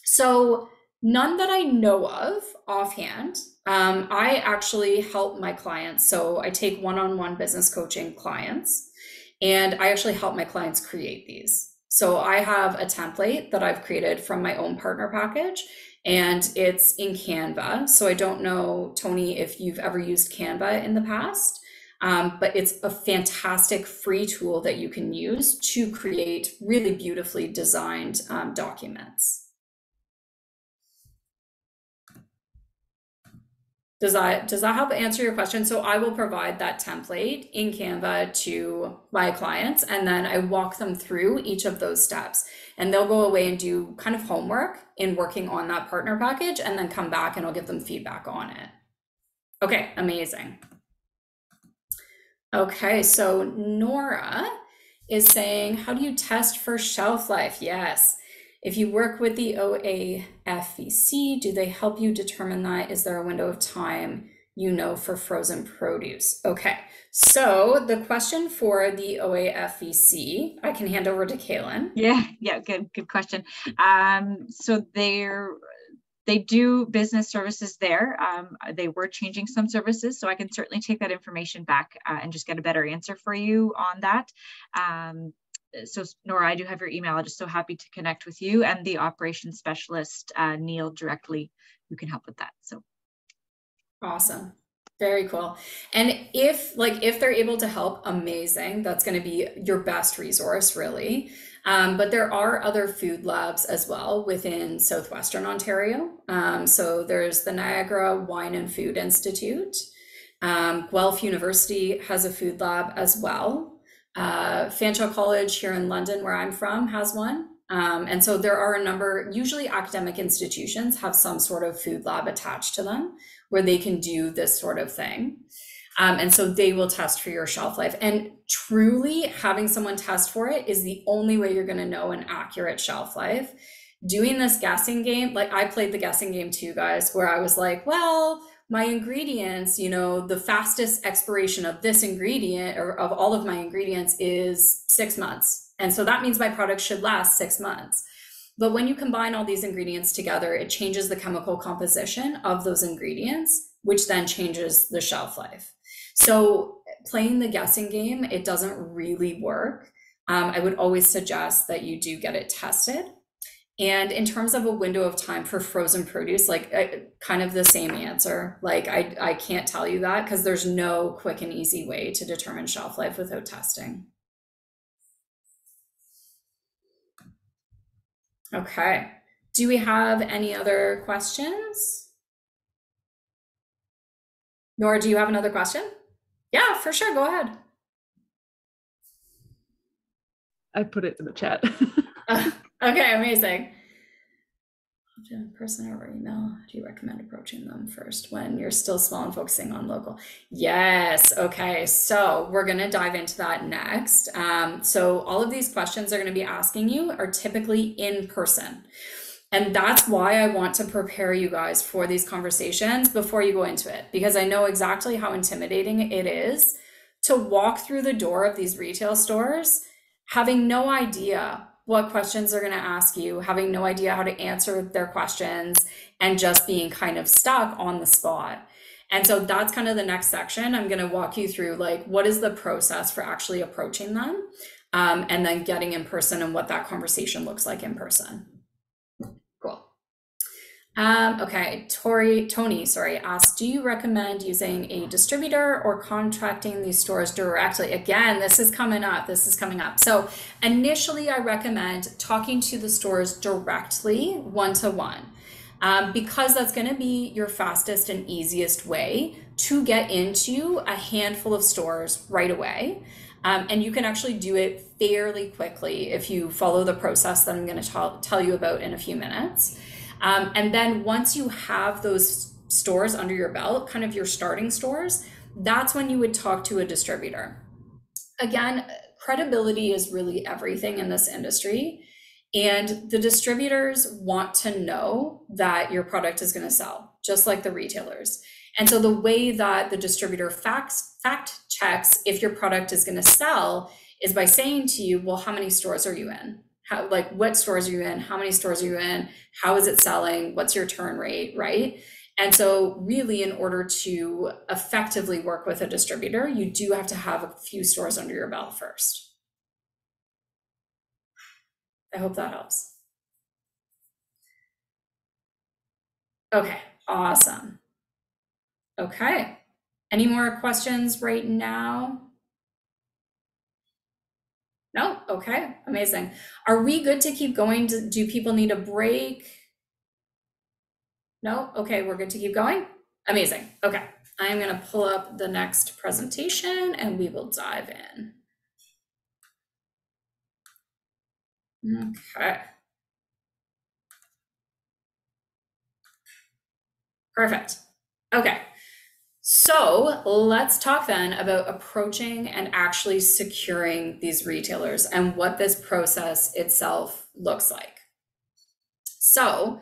So none that I know of offhand. I actually help my clients. So I take one-on-one business coaching clients. And I actually help my clients create these. So I have a template that I've created from my own partner package, and it's in Canva. So I don't know, Tony, if you've ever used Canva in the past, but it's a fantastic free tool that you can use to create really beautifully designed documents. Does that help answer your question? So I will provide that template in Canva to my clients, and then I walk them through each of those steps, and they'll go away and do kind of homework in working on that partner package, and then come back and I'll give them feedback on it. Okay, amazing. Okay, so Nora is saying, how do you test for shelf life? Yes. If you work with the OAFVC, do they help you determine that? Is there a window of time, for frozen produce? Okay, so the question for the OAFVC, I can hand over to Kaylin. Yeah, good question. So they do business services there. They were changing some services, so I can certainly take that information back and just get a better answer for you on that. So Nora, I do have your email. I'm just so happy to connect with you and the operations specialist, Neil, directly, who can help with that. So awesome. Very cool. And if they're able to help, amazing. That's going to be your best resource, really. But there are other food labs as well within Southwestern Ontario. So there's the Niagara Wine and Food Institute. Guelph University has a food lab as well. Fanshawe College here in London, where I'm from, has one. And so there are a number, usually academic institutions have some sort of food lab attached to them where they can do this sort of thing. And so they will test for your shelf life. And truly having someone test for it is the only way you're going to know an accurate shelf life. Doing this guessing game, like I played the guessing game too, guys, where I was like, well, my ingredients, the fastest expiration of this ingredient or of all of my ingredients is 6 months. And so that means my product should last 6 months. But when you combine all these ingredients together, it changes the chemical composition of those ingredients, which then changes the shelf life. So playing the guessing game, it doesn't really work. I would always suggest that you do get it tested. And in terms of a window of time for frozen produce, kind of the same answer. I can't tell you that because there's no quick and easy way to determine shelf life without testing. Okay. Do we have any other questions? Nora, do you have another question? Yeah, for sure. Go ahead. I put it in the chat. Okay, amazing. In person or email, do you recommend approaching them first when you're still small and focusing on local? Yes. Okay. So we're going to dive into that next. So all of these questions they're going to be asking you are typically in person. And that's why I want to prepare you guys for these conversations before you go into it, because I know exactly how intimidating it is to walk through the door of these retail stores, having no idea what questions they're going to ask you, having no idea how to answer their questions, and just being kind of stuck on the spot. And so that's kind of the next section. I'm going to walk you through, like, what is the process for actually approaching them, and then getting in person and what that conversation looks like in person. Cool. Okay, Tony, sorry, asked, do you recommend using a distributor or contracting these stores directly? Again, this is coming up. So initially, I recommend talking to the stores directly, one-to-one, because that's going to be your fastest and easiest way to get into a handful of stores right away. And you can actually do it fairly quickly if you follow the process that I'm going to tell you about in a few minutes. And then once you have those stores under your belt, kind of your starting stores, that's when you would talk to a distributor. Again, credibility is really everything in this industry. And the distributors want to know that your product is going to sell, just like the retailers. And so the way that the distributor fact checks if your product is going to sell is by saying to you, well, how many stores are you in? How, like, what stores are you in? How many stores are you in? How is it selling? What's your turn rate, right? And so really, in order to effectively work with a distributor, you do have to have a few stores under your belt first. I hope that helps. Okay, awesome. Okay, any more questions right now? No? Okay, amazing. Are we good to keep going? Do people need a break? No? Okay, we're good to keep going? Amazing. Okay, I'm gonna pull up the next presentation and we will dive in. Okay. Perfect. Okay. So let's talk then about approaching and actually securing these retailers and what this process itself looks like. So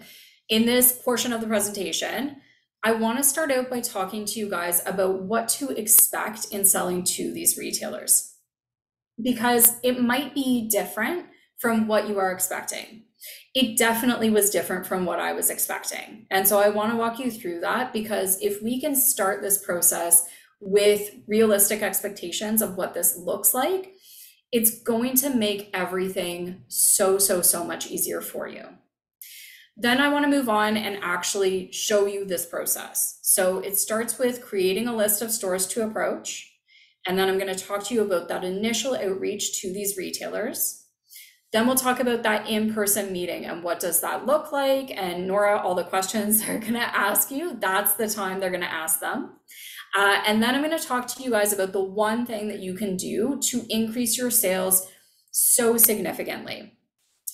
in this portion of the presentation, I want to start out by talking to you guys about what to expect in selling to these retailers, because it might be different from what you are expecting. It definitely was different from what I was expecting. And so I want to walk you through that, because if we can start this process with realistic expectations of what this looks like, it's going to make everything so much easier for you. Then I want to move on and actually show you this process. So it starts with creating a list of stores to approach. And then I'm going to talk to you about that initial outreach to these retailers. Then we'll talk about that in-person meeting and what does that look like. And Nora, all the questions they're going to ask you, that's the time they're going to ask them. And then I'm going to talk to you guys about the one thing that you can do to increase your sales so significantly.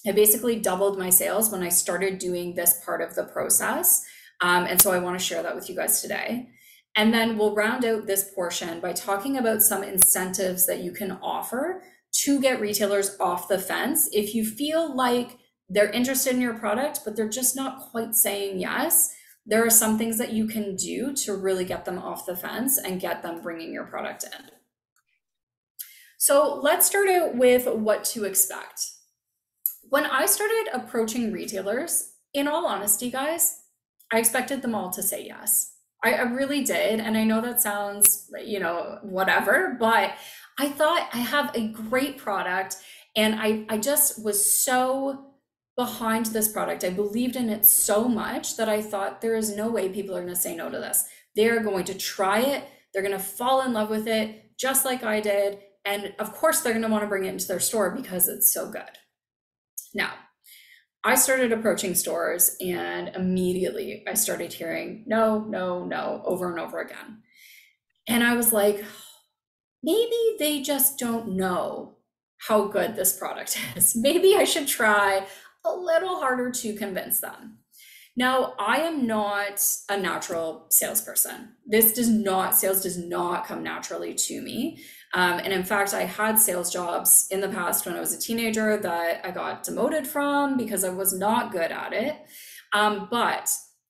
I basically doubled my sales when I started doing this part of the process. And so I want to share that with you guys today. And then we'll round out this portion by talking about some incentives that you can offer to get retailers off the fence if you feel like they're interested in your product, but they're just not quite saying yes. There are some things that you can do to really get them off the fence and get them bringing your product in. So let's start out with what to expect. When I started approaching retailers, in all honesty, guys, I expected them all to say yes. I really did. And I know that sounds, whatever, but I thought I have a great product, and I just was so behind this product. I believed in it so much that I thought there is no way people are going to say no to this. They're going to try it. They're going to fall in love with it, just like I did. And of course, they're going to want to bring it into their store because it's so good. Now, I started approaching stores, and immediately I started hearing no, over and over again. And I was like, maybe they just don't know how good this product is. Maybe I should try a little harder to convince them. Now, I am not a natural salesperson. Sales does not come naturally to me. And in fact, I had sales jobs in the past when I was a teenager that I got demoted from because I was not good at it. But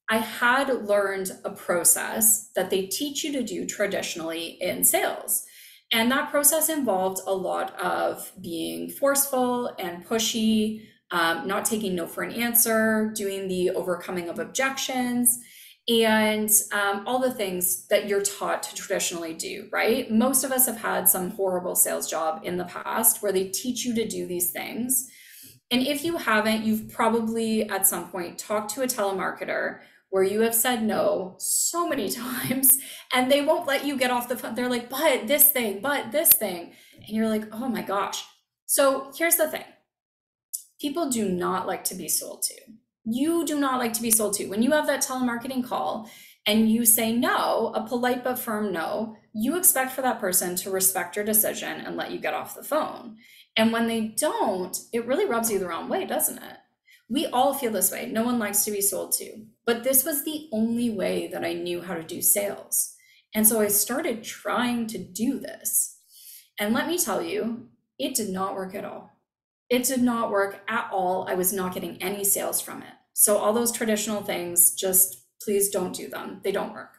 I had learned a process that they teach you to do traditionally in sales. And that process involved a lot of being forceful and pushy, not taking no for an answer, doing the overcoming of objections, and all the things that you're taught to traditionally do, right? Most of us have had some horrible sales job in the past where they teach you to do these things. And if you haven't, you've probably at some point talked to a telemarketer where you have said no so many times and they won't let you get off the phone. They're like, but this thing. And you're like, oh my gosh. So here's the thing. People do not like to be sold to. You do not like to be sold to. When you have that telemarketing call and you say no, a polite but firm no, you expect for that person to respect your decision and let you get off the phone. And when they don't, it really rubs you the wrong way, doesn't it? We all feel this way. No one likes to be sold to. But this was the only way that I knew how to do sales. And so I started trying to do this. And let me tell you, it did not work at all. It did not work at all. I was not getting any sales from it. So all those traditional things, just please don't do them. They don't work.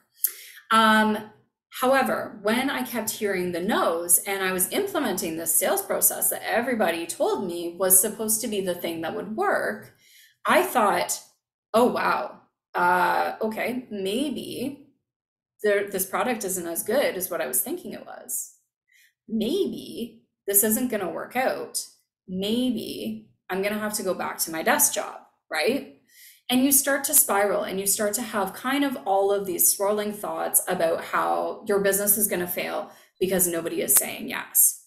However, when I kept hearing the no's and I was implementing this sales process that everybody told me was supposed to be the thing that would work, I thought, oh, wow, okay, maybe this product isn't as good as what I was thinking it was. Maybe this isn't going to work out. Maybe I'm going to have to go back to my desk job, right? And you start to spiral and you start to have kind of all of these swirling thoughts about how your business is going to fail because nobody is saying yes.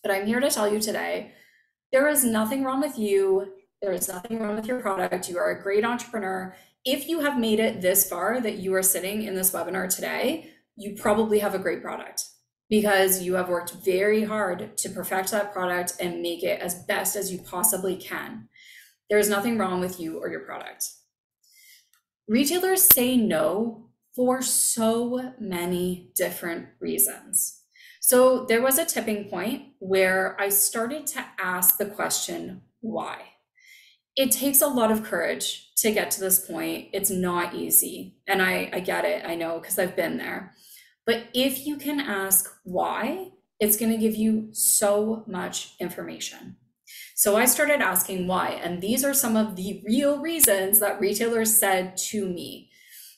But I'm here to tell you today, there is nothing wrong with you. There is nothing wrong with your product. You are a great entrepreneur. If you have made it this far that you are sitting in this webinar today, you probably have a great product because you have worked very hard to perfect that product and make it as best as you possibly can. There is nothing wrong with you or your product. Retailers say no for so many different reasons. So there was a tipping point where I started to ask the question, why? It takes a lot of courage to get to this point. It's not easy. And I get it, I know, because I've been there. But if you can ask why, it's going to give you so much information. So I started asking why, and these are some of the real reasons that retailers said to me.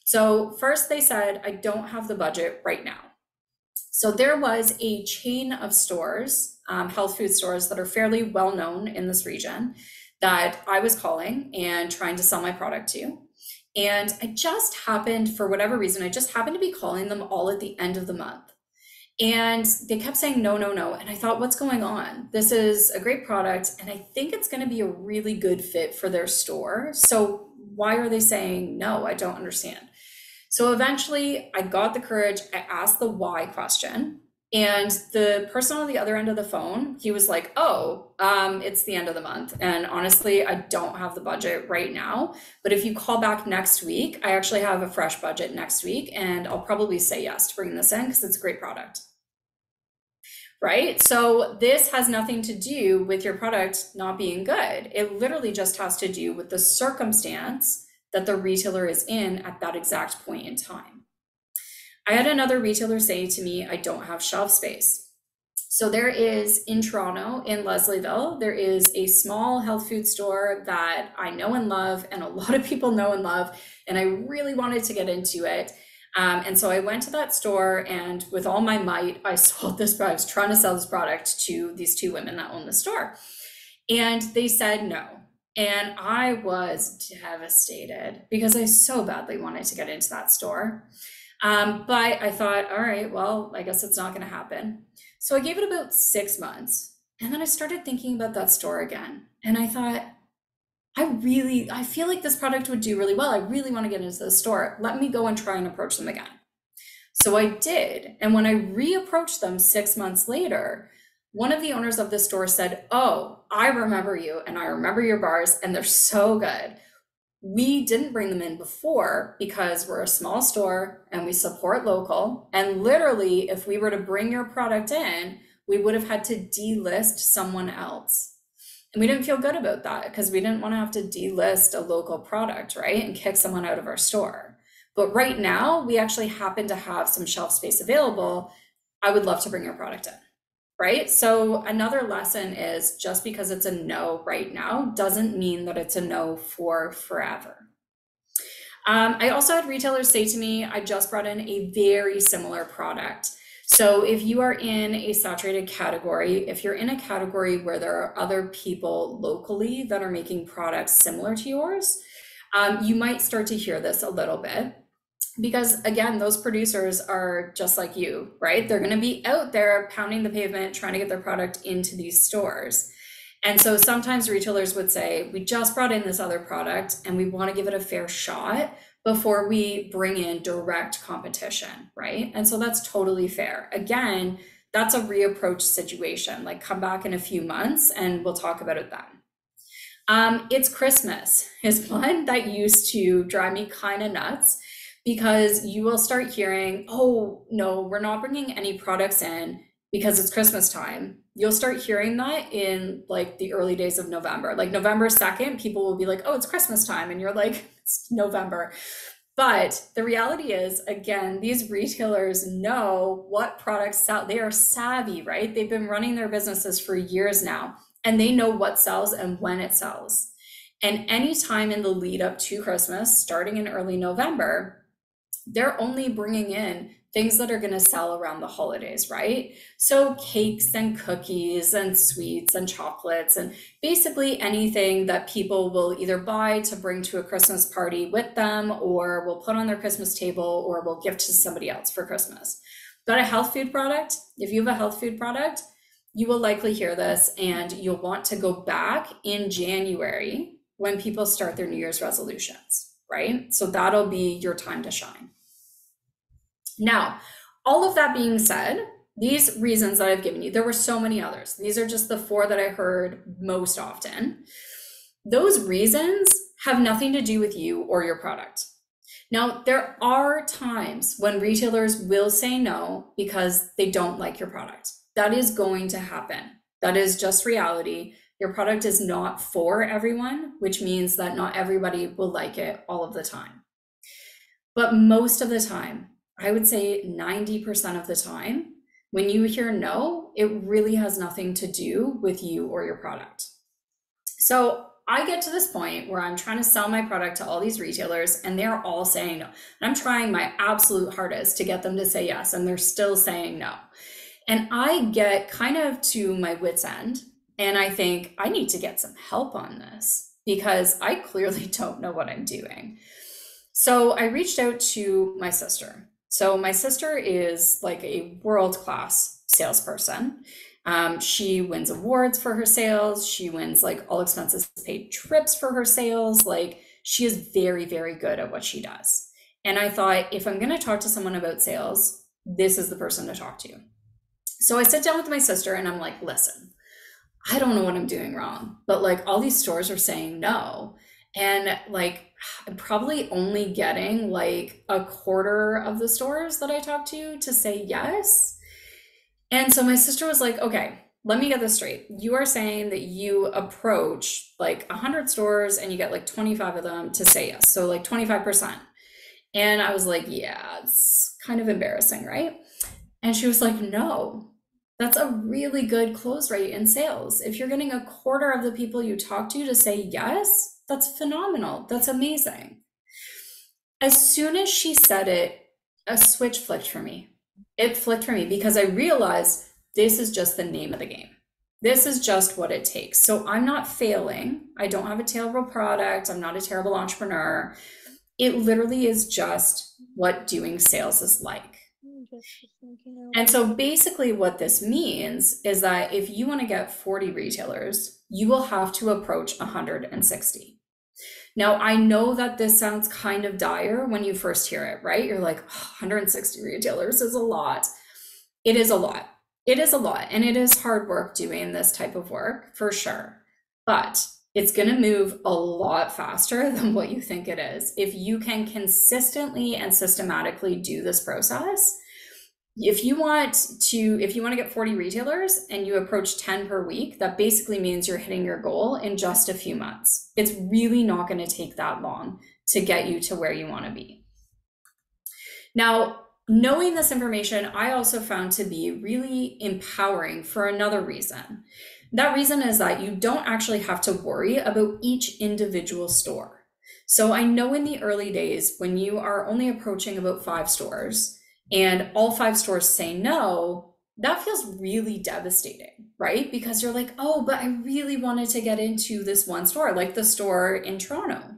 So first they said, I don't have the budget right now. So there was a chain of stores, health food stores that are fairly well known in this region that I was calling and trying to sell my product to. And I just happened, for whatever reason, I just happened to be calling them all at the end of the month. And they kept saying, no, no, no. And I thought, what's going on? This is a great product. And I think it's going to be a really good fit for their store. So why are they saying no? I don't understand. So eventually I got the courage. I asked the why question. And the person on the other end of the phone, he was like, oh, it's the end of the month. And honestly, I don't have the budget right now. But if you call back next week, I actually have a fresh budget next week. And I'll probably say yes to bring this in because it's a great product. Right? So this has nothing to do with your product not being good. It literally just has to do with the circumstance that the retailer is in at that exact point in time. I had another retailer say to me, I don't have shelf space. So there is in Toronto, in Leslieville, there is a small health food store that I know and love, and a lot of people know and love, and I really wanted to get into it. And so I went to that store, and with all my might, I sold this product. I was trying to sell this product to these two women that own the store. And they said no. And I was devastated because I so badly wanted to get into that store. But I thought, all right, well, I guess it's not going to happen. So I gave it about 6 months. And then I started thinking about that store again. And I thought, I feel like this product would do really well. I really want to get into the store. Let me go and try and approach them again. So I did. And when I reapproached them 6 months later, one of the owners of the store said, oh, I remember you and I remember your bars and they're so good. We didn't bring them in before because we're a small store and we support local. And literally, if we were to bring your product in, we would have had to delist someone else. And we didn't feel good about that because we didn't want to have to delist a local product, right? And kick someone out of our store. But right now, we actually happen to have some shelf space available. I would love to bring your product in, right? So another lesson is just because it's a no right now doesn't mean that it's a no for forever. I also had retailers say to me, I just brought in a very similar product. So if you are in a saturated category, if you're in a category where there are other people locally that are making products similar to yours, you might start to hear this a little bit. Because again, those producers are just like you, right? They're going to be out there pounding the pavement, trying to get their product into these stores. And so sometimes retailers would say, we just brought in this other product and we want to give it a fair shot before we bring in direct competition, right? And so that's totally fair. Again, that's a reapproach situation. Like, come back in a few months and we'll talk about it then. It's Christmas is one that used to drive me kind of nuts, because you will start hearing, oh, no, we're not bringing any products in because it's Christmas time. You'll start hearing that in like the early days of November. Like November 2nd, people will be like, oh, it's Christmas time. And you're like, it's November. But the reality is, again, these retailers know what products sell. They are savvy, right? They've been running their businesses for years now, and they know what sells and when it sells. And anytime in the lead up to Christmas, starting in early November, they're only bringing in things that are going to sell around the holidays, right? So cakes and cookies and sweets and chocolates and basically anything that people will either buy to bring to a Christmas party with them, or will put on their Christmas table, or will gift to somebody else for Christmas. But a health food product, if you have a health food product, you will likely hear this and you'll want to go back in January when people start their New Year's resolutions, right? So that'll be your time to shine. Now, all of that being said, these reasons that I've given you, there were so many others. These are just the 4 that I heard most often. Those reasons have nothing to do with you or your product. Now, there are times when retailers will say no because they don't like your product. That is going to happen. That is just reality. Your product is not for everyone, which means that not everybody will like it all of the time. But most of the time, I would say 90% of the time, when you hear no, it really has nothing to do with you or your product. So I get to this point where I'm trying to sell my product to all these retailers and they're all saying no. And I'm trying my absolute hardest to get them to say yes, and they're still saying no. And I get kind of to my wit's end, and I think I need to get some help on this because I clearly don't know what I'm doing. So I reached out to my sister. So my sister is like a world-class salesperson. She wins awards for her sales. She wins like all expenses paid trips for her sales. Like, she is very, very good at what she does. And I thought, if I'm going to talk to someone about sales, this is the person to talk to. So I sit down with my sister and I'm like, listen, I don't know what I'm doing wrong, but like all these stores are saying no. And like, I'm probably only getting like a quarter of the stores that I talk to say yes. And so my sister was like, okay, let me get this straight. You are saying that you approach like 100 stores and you get like 25 of them to say yes. So like 25%. And I was like, yeah, it's kind of embarrassing, right? And she was like, no, that's a really good close rate in sales. If you're getting a quarter of the people you talk to say yes, that's phenomenal. That's amazing. As soon as she said it, a switch flicked for me. It flicked for me because I realized this is just the name of the game. This is just what it takes. So I'm not failing. I don't have a terrible product. I'm not a terrible entrepreneur. It literally is just what doing sales is like. And so basically what this means is that if you want to get 40 retailers, you will have to approach 160. Now, I know that this sounds kind of dire when you first hear it, right? You're like, oh, 160 retailers is a lot. It is a lot. It is a lot. And it is hard work doing this type of work for sure. But It's going to move a lot faster than what you think it is. If you can consistently and systematically do this process, if you want to get 40 retailers and you approach 10 per week, that basically means you're hitting your goal in just a few months. It's really not going to take that long to get you to where you want to be. Now, knowing this information, I also found to be really empowering for another reason. That reason is that you don't actually have to worry about each individual store. So I know in the early days when you are only approaching about 5 stores and all 5 stores say no, that feels really devastating, right? Because you're like, oh, but I really wanted to get into this one store, like the store in Toronto.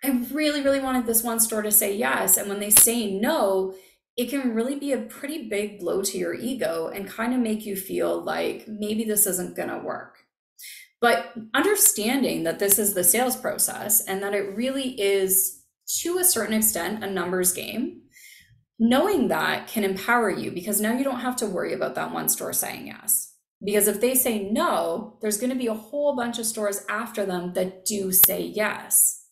I really, really wanted this one store to say yes. And when they say no, it can really be a pretty big blow to your ego and kind of make you feel like maybe this isn't going to work. But understanding that this is the sales process and that it really is, to a certain extent, a numbers game, knowing that can empower you, because now you don't have to worry about that one store saying yes. Because if they say no, there's going to be a whole bunch of stores after them that do say yes.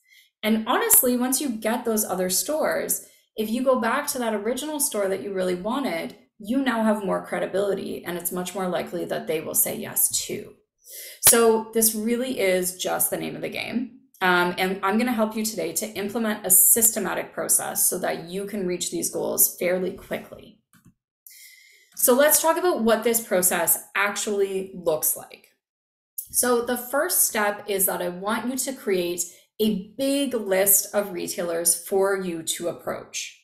And honestly, once you get those other stores, if you go back to that original store that you really wanted, you now have more credibility, and it's much more likely that they will say yes too. So this really is just the name of the game. And I'm going to help you today to implement a systematic process so that you can reach these goals fairly quickly. So let's talk about what this process actually looks like. So the first step is that I want you to create a big list of retailers for you to approach.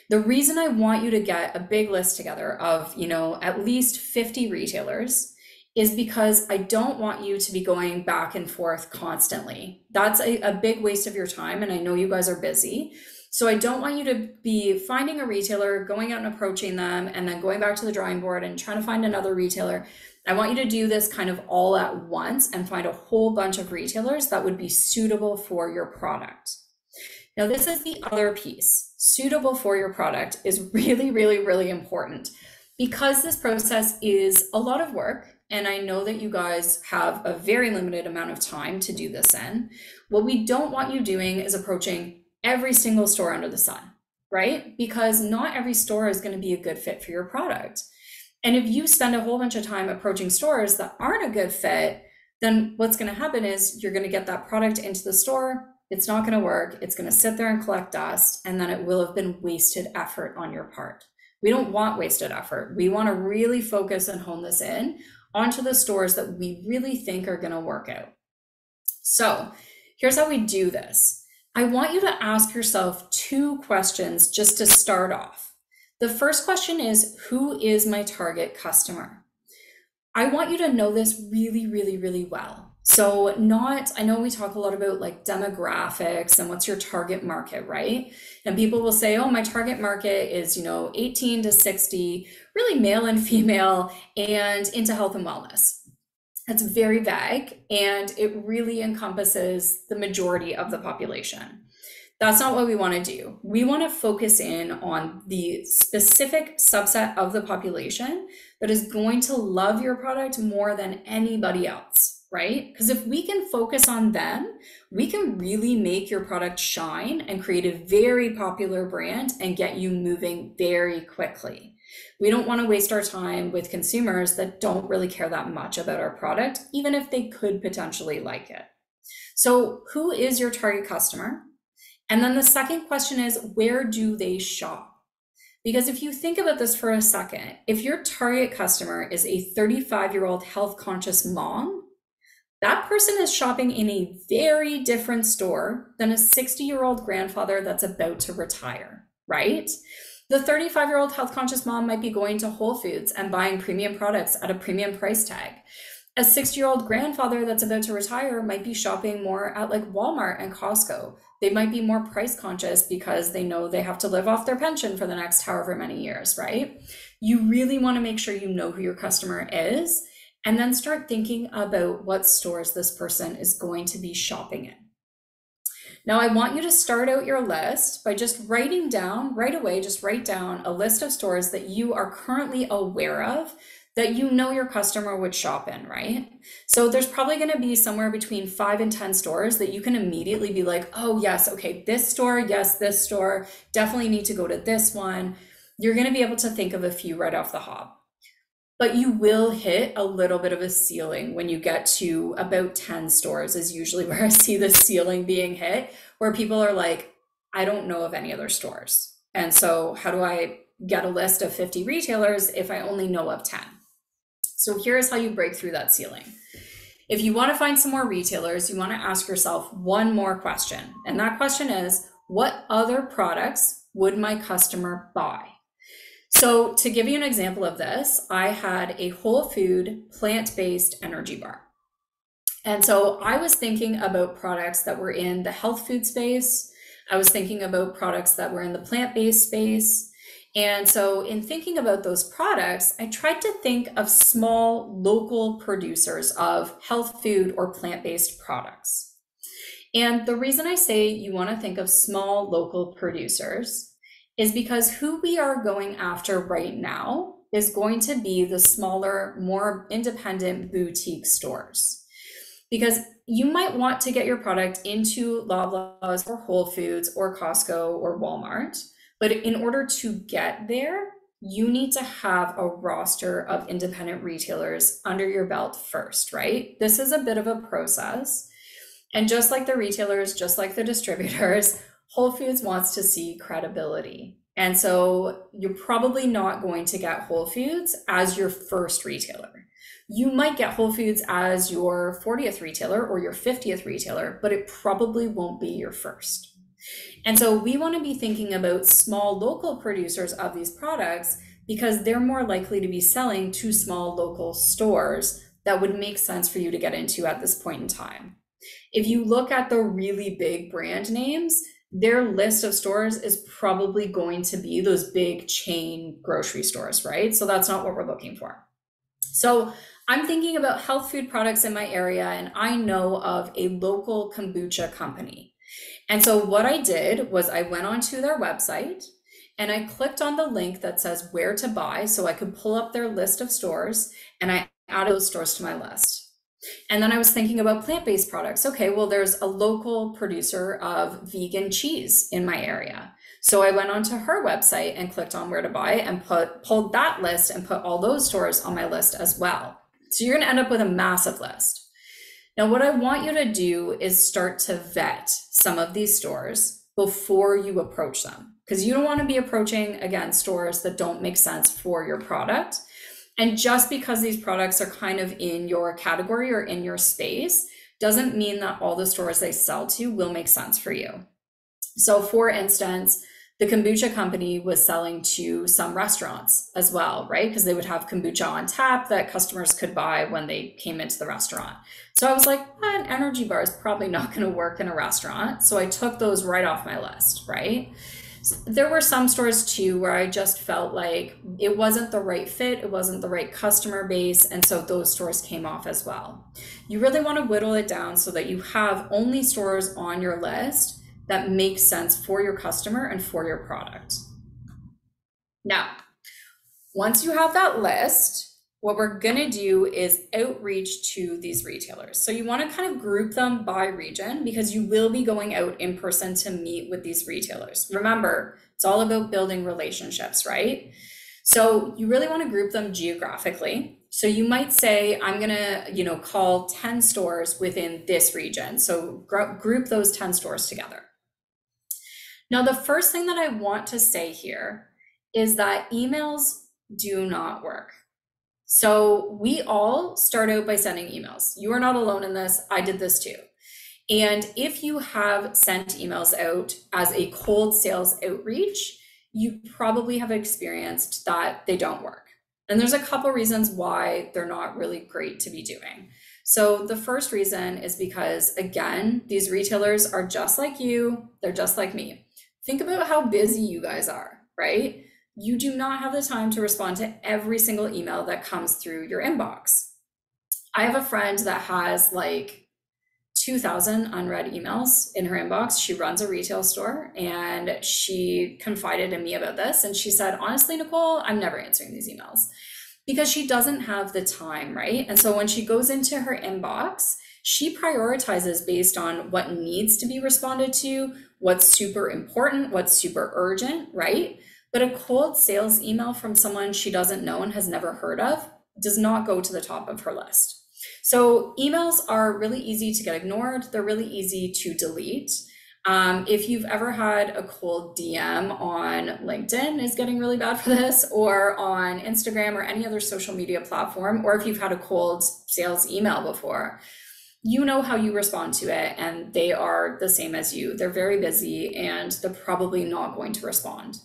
The reason I want you to get a big list together of, at least 50 retailers is because I don't want you to be going back and forth constantly. That's a big waste of your time, and I know you guys are busy. So I don't want you to be finding a retailer, going out and approaching them, and then going back to the drawing board and trying to find another retailer. I want you to do this kind of all at once and find a whole bunch of retailers that would be suitable for your product. Now, this is the other piece. Suitable for your product is really, really, really important, because this process is a lot of work. And I know that you guys have a very limited amount of time to do this in. What we don't want you doing is approaching every single store under the sun, right? Because not every store is going to be a good fit for your product. And if you spend a whole bunch of time approaching stores that aren't a good fit, then what's going to happen is you're going to get that product into the store. It's not going to work. It's going to sit there and collect dust, and then it will have been wasted effort on your part. We don't want wasted effort. We want to really focus and hone this in onto the stores that we really think are going to work out. So here's how we do this. I want you to ask yourself 2 questions just to start off. The first question is, who is my target customer? I want you to know this really, really, really well. So I know we talk a lot about like demographics and what's your target market, right? And people will say, oh, my target market is, 18 to 60, really male and female, and into health and wellness. It's very vague, and it really encompasses the majority of the population. That's not what we want to do. We want to focus in on the specific subset of the population that is going to love your product more than anybody else, right? Because if we can focus on them, we can really make your product shine and create a very popular brand and get you moving very quickly. We don't want to waste our time with consumers that don't really care that much about our product, even if they could potentially like it. So who is your target customer? And then the second question is, where do they shop? Because if you think about this for a second, if your target customer is a 35-year-old health conscious mom, that person is shopping in a very different store than a 60-year-old grandfather that's about to retire, right? The 35-year-old health conscious mom might be going to Whole Foods and buying premium products at a premium price tag. A 60-year-old grandfather that's about to retire might be shopping more at like Walmart and Costco. They might be more price conscious because they know they have to live off their pension for the next however many years, right? You really want to make sure you know who your customer is, and then start thinking about what stores this person is going to be shopping in. Now I want you to start out your list by just writing down right away, just write down a list of stores that you are currently aware of that you know your customer would shop in, right? So there's probably going to be somewhere between 5 and 10 stores that you can immediately be like, oh yes, okay, this store, yes, this store, definitely need to go to this one. You're going to be able to think of a few right off the hop. But you will hit a little bit of a ceiling when you get to about 10 stores is usually where I see the ceiling being hit, where people are like, I don't know of any other stores. And so how do I get a list of 50 retailers if I only know of 10? So here's how you break through that ceiling. If you want to find some more retailers, you want to ask yourself one more question. And that question is, what other products would my customer buy? So to give you an example of this, I had a whole food plant-based energy bar. And so I was thinking about products that were in the health food space. I was thinking about products that were in the plant-based space. And so in thinking about those products, I tried to think of small local producers of health food or plant-based products. And the reason I say you want to think of small local producers is because who we are going after right now is going to be the smaller, more independent boutique stores. Because you might want to get your product into Loblaws or Whole Foods or Costco or Walmart, but in order to get there, you need to have a roster of independent retailers under your belt first, right? This is a bit of a process. And just like the retailers, just like the distributors, Whole Foods wants to see credibility. And so you're probably not going to get Whole Foods as your first retailer. You might get Whole Foods as your 40th retailer or your 50th retailer, but it probably won't be your first. And so we want to be thinking about small local producers of these products because they're more likely to be selling to small local stores that would make sense for you to get into at this point in time. If you look at the really big brand names, their list of stores is probably going to be those big chain grocery stores, right? So that's not what we're looking for. So I'm thinking about health food products in my area, and I know of a local kombucha company. And so what I did was I went onto their website and I clicked on the link that says where to buy so I could pull up their list of stores, and I added those stores to my list. And then I was thinking about plant-based products. Okay, well, there's a local producer of vegan cheese in my area. So I went onto her website and clicked on where to buy and pulled that list and put all those stores on my list as well. So you're gonna end up with a massive list. Now, what I want you to do is start to vet some of these stores before you approach them, because you don't want to be approaching, again, stores that don't make sense for your product. And just because these products are kind of in your category or in your space doesn't mean that all the stores they sell to will make sense for you. So for instance, the kombucha company was selling to some restaurants as well, right? Because they would have kombucha on tap that customers could buy when they came into the restaurant. So I was like, an energy bar is probably not going to work in a restaurant. So I took those right off my list, right? There were some stores too where I just felt like it wasn't the right fit, it wasn't the right customer base, and so those stores came off as well. You really want to whittle it down so that you have only stores on your list that make sense for your customer and for your product. Now, once you have that list, what we're going to do is outreach to these retailers. So you want to kind of group them by region because you will be going out in person to meet with these retailers. Remember, it's all about building relationships, right? So you really want to group them geographically. So you might say, I'm going to, call 10 stores within this region. So group those 10 stores together. Now, the first thing that I want to say here is that emails do not work. So we all start out by sending emails. You are not alone in this. I did this too. And if you have sent emails out as a cold sales outreach, you probably have experienced that they don't work. And there's a couple reasons why they're not really great to be doing. So the first reason is because, again, these retailers are just like you. They're just like me. Think about how busy you guys are, right? You do not have the time to respond to every single email that comes through your inbox. I have a friend that has like 2,000 unread emails in her inbox. She runs a retail store, and she confided in me about this. And she said, honestly, Nicole, I'm never answering these emails because she doesn't have the time, right? And so when she goes into her inbox, she prioritizes based on what needs to be responded to, what's super important, what's super urgent, right? But a cold sales email from someone she doesn't know and has never heard of does not go to the top of her list. So emails are really easy to get ignored. They're really easy to delete. If you've ever had a cold DM on LinkedIn is getting really bad for this, or on Instagram or any other social media platform, or if you've had a cold sales email before, you know how you respond to it, and they are the same as you. They're very busy and they're probably not going to respond.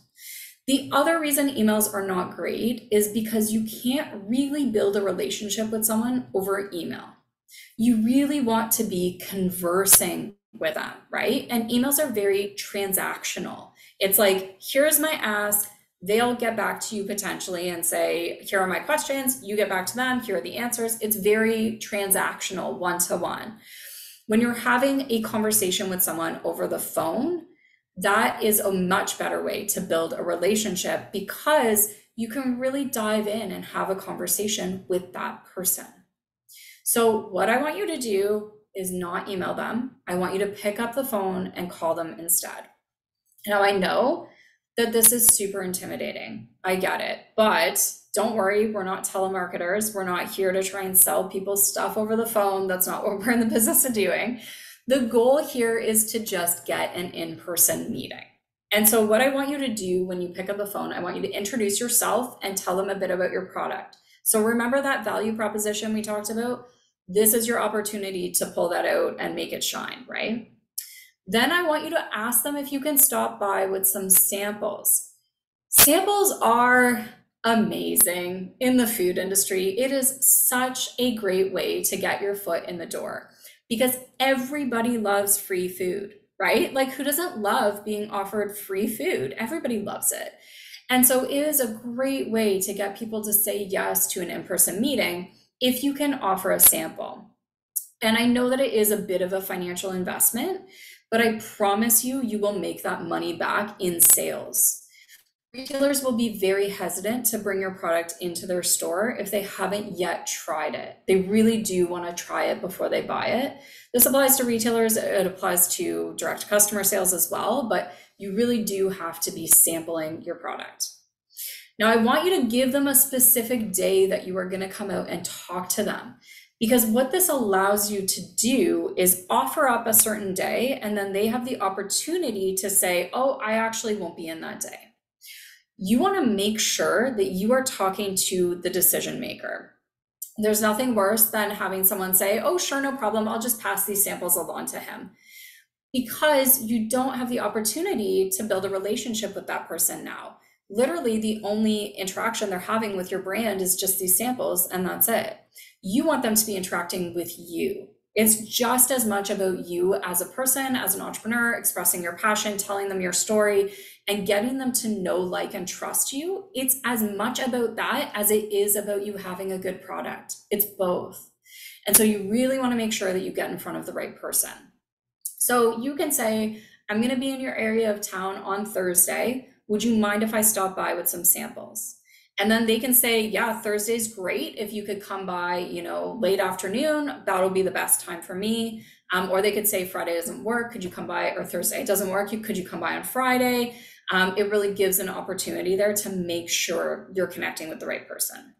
The other reason emails are not great is because you can't really build a relationship with someone over email. You really want to be conversing with them, right? And emails are very transactional. It's like, here's my ask, they'll get back to you potentially and say, here are my questions, you get back to them, here are the answers. It's very transactional, one-to-one. When you're having a conversation with someone over the phone, that is a much better way to build a relationship because you can really dive in and have a conversation with that person. So what I want you to do is not email them. I want you to pick up the phone and call them instead. Now, I know that this is super intimidating. I get it, but don't worry, we're not telemarketers. We're not here to try and sell people stuff over the phone. That's not what we're in the business of doing. The goal here is to just get an in-person meeting. And so what I want you to do when you pick up the phone, I want you to introduce yourself and tell them a bit about your product. So remember that value proposition we talked about? This is your opportunity to pull that out and make it shine, right? Then I want you to ask them if you can stop by with some samples. Samples are amazing in the food industry. It is such a great way to get your foot in the door because everybody loves free food, right? Like, who doesn't love being offered free food? Everybody loves it. And so it is a great way to get people to say yes to an in-person meeting if you can offer a sample. And I know that it is a bit of a financial investment, but I promise you, you will make that money back in sales. Retailers will be very hesitant to bring your product into their store if they haven't yet tried it. They really do want to try it before they buy it. This applies to retailers, it applies to direct customer sales as well, but you really do have to be sampling your product. Now, I want you to give them a specific day that you are going to come out and talk to them. Because what this allows you to do is offer up a certain day, and then they have the opportunity to say, oh, I actually won't be in that day. You want to make sure that you are talking to the decision maker. There's nothing worse than having someone say, oh, sure, no problem, I'll just pass these samples along to him. Because you don't have the opportunity to build a relationship with that person now. Literally, the only interaction they're having with your brand is just these samples, and that's it. You want them to be interacting with you. It's just as much about you as a person, as an entrepreneur, expressing your passion, telling them your story, and getting them to know, like, and trust you. It's as much about that as it is about you having a good product. It's both. And so you really want to make sure that you get in front of the right person. So you can say, I'm going to be in your area of town on Thursday. Would you mind if I stop by with some samples? And then they can say, yeah, Thursday's great. If you could come by, late afternoon, that'll be the best time for me. Or they could say Friday doesn't work. Could you come by? Or Thursday doesn't work. Could you come by on Friday? It really gives an opportunity there to make sure you're connecting with the right person.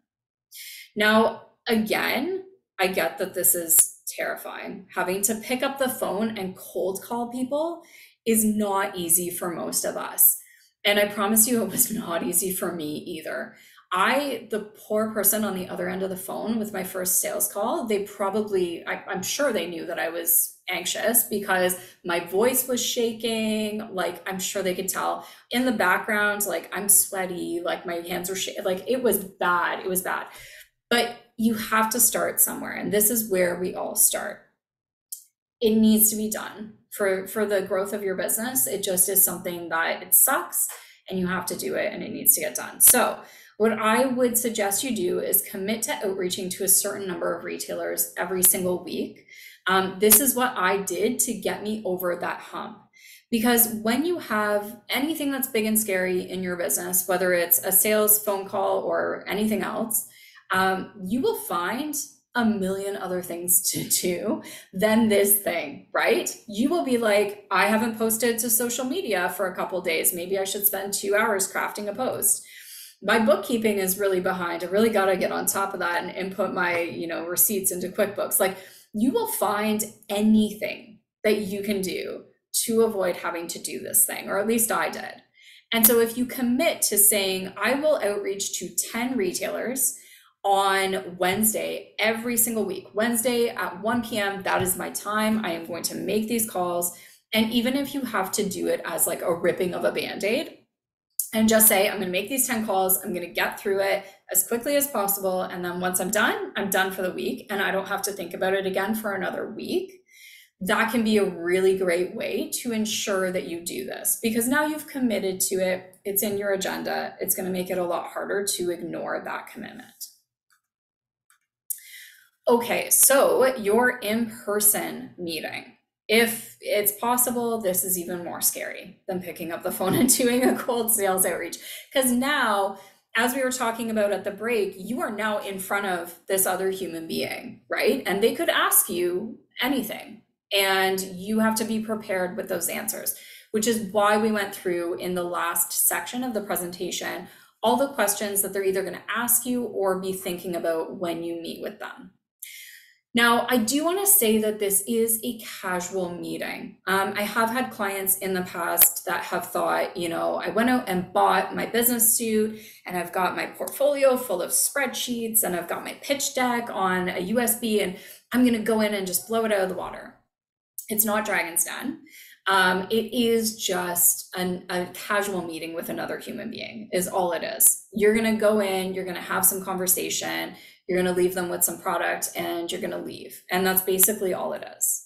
Now, again, I get that this is terrifying. Having to pick up the phone and cold call people is not easy for most of us. And I promise you, it was not easy for me either. The poor person on the other end of the phone with my first sales call, I'm sure they knew that I was anxious because my voice was shaking. Like, I'm sure they could tell in the background, like, I'm sweaty, like my hands were shaking, like it was bad. It was bad. But you have to start somewhere. And this is where we all start. It needs to be done for the growth of your business. It just is something that it sucks and you have to do it and it needs to get done. So What I would suggest you do is commit to outreaching to a certain number of retailers every single week. This is what I did to get me over that hump. Because when you have anything that's big and scary in your business, whether it's a sales phone call or anything else, you will find a million other things to do than this thing, right? You will be like, I haven't posted to social media for a couple days. Maybe I should spend 2 hours crafting a post. My bookkeeping is really behind. I really got to get on top of that and input my, receipts into QuickBooks. Like, you will find anything that you can do to avoid having to do this thing, or at least I did. And so if you commit to saying, I will outreach to 10 retailers on Wednesday every single week, Wednesday at 1 p.m., that is my time. I am going to make these calls. And even if you have to do it as like a ripping of a Band-Aid, and just say, I'm going to make these 10 calls. I'm going to get through it as quickly as possible. And then once I'm done for the week, and I don't have to think about it again for another week. That can be a really great way to ensure that you do this, because now you've committed to it. It's in your agenda. It's going to make it a lot harder to ignore that commitment. Okay, so your in-person meeting. If it's possible, this is even more scary than picking up the phone and doing a cold sales outreach. Because now, as we were talking about at the break, you are now in front of this other human being, right? And they could ask you anything, and you have to be prepared with those answers, which is why we went through in the last section of the presentation all the questions that they're either going to ask you or be thinking about when you meet with them. Now, I do want to say that this is a casual meeting. I have had clients in the past that have thought, I went out and bought my business suit, and I've got my portfolio full of spreadsheets, and I've got my pitch deck on a USB, and I'm going to go in and just blow it out of the water. It's not Dragon's Den. It is just a casual meeting with another human being is all it is. You're going to go in, you're going to have some conversation, you're going to leave them with some product, and you're going to leave. And that's basically all it is.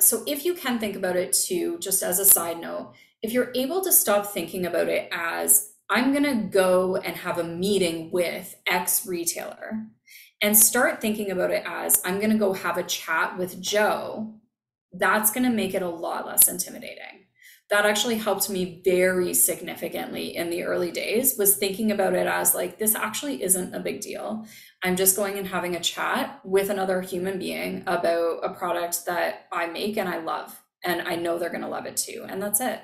So if you can think about it too, just as a side note, if you're able to stop thinking about it as, I'm going to go and have a meeting with X retailer, and start thinking about it as, I'm going to go have a chat with Joe, that's going to make it a lot less intimidating. That actually helped me very significantly in the early days, was thinking about it as like, this actually isn't a big deal. I'm just going and having a chat with another human being about a product that I make and I love, and I know they're going to love it too. And that's it.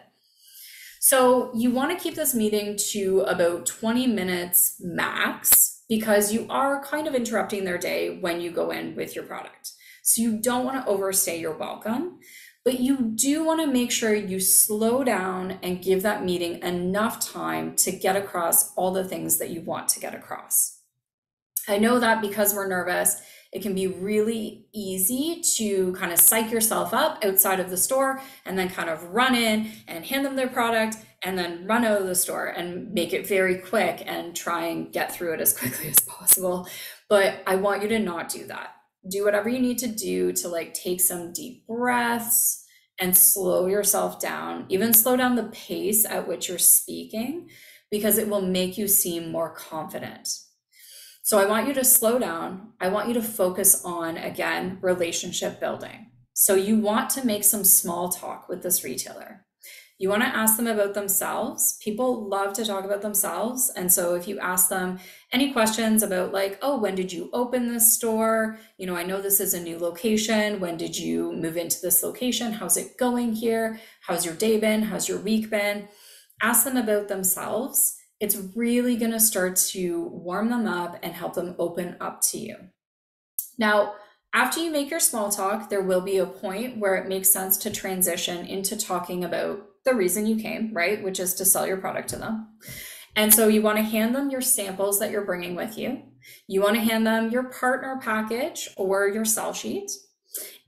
So you want to keep this meeting to about 20 minutes max, because you are kind of interrupting their day when you go in with your product. So you don't want to overstay your welcome. But you do want to make sure you slow down and give that meeting enough time to get across all the things that you want to get across. I know that because we're nervous, it can be really easy to kind of psych yourself up outside of the store and then kind of run in and hand them their product and then run out of the store and make it very quick and try and get through it as quickly as possible. But I want you to not do that. Do whatever you need to do to like take some deep breaths and slow yourself down, even slow down the pace at which you're speaking, because it will make you seem more confident. So I want you to slow down. I want you to focus on, again, relationship building. So you want to make some small talk with this retailer. You want to ask them about themselves. People love to talk about themselves. And so if you ask them any questions about like, oh, when did you open this store? I know this is a new location. When did you move into this location? How's it going here? How's your day been? How's your week been? Ask them about themselves. It's really going to start to warm them up and help them open up to you. Now, after you make your small talk, there will be a point where it makes sense to transition into talking about the reason you came, right? Which is to sell your product to them. And so you want to hand them your samples that you're bringing with you. You want to hand them your partner package or your sell sheet.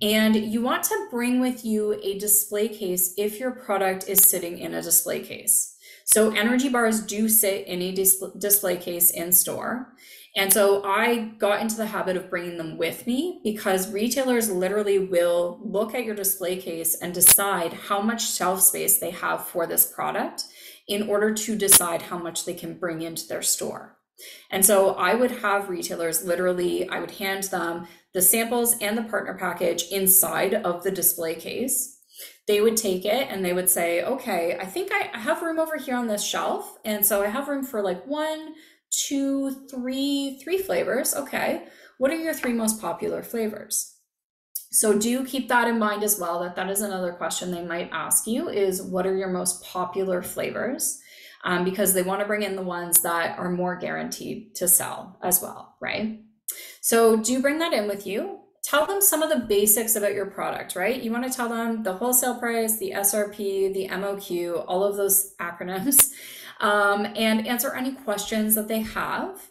And you want to bring with you a display case if your product is sitting in a display case. So energy bars do sit in a display case in store. And so I got into the habit of bringing them with me, because retailers literally will look at your display case and decide how much shelf space they have for this product in order to decide how much they can bring into their store. And so I would have retailers literally, I would hand them the samples and the partner package inside of the display case. They would take it and they would say, okay, I think I have room over here on this shelf. And so I have room for like 1, 2, 3 flavors. Okay. What are your 3 most popular flavors? So do keep that in mind as well, that is another question they might ask you, is what are your most popular flavors? Because they want to bring in the ones that are more guaranteed to sell as well, right? So do bring that in with you. Tell them some of the basics about your product, right? You want to tell them the wholesale price, the SRP, the MOQ, all of those acronyms, and answer any questions that they have.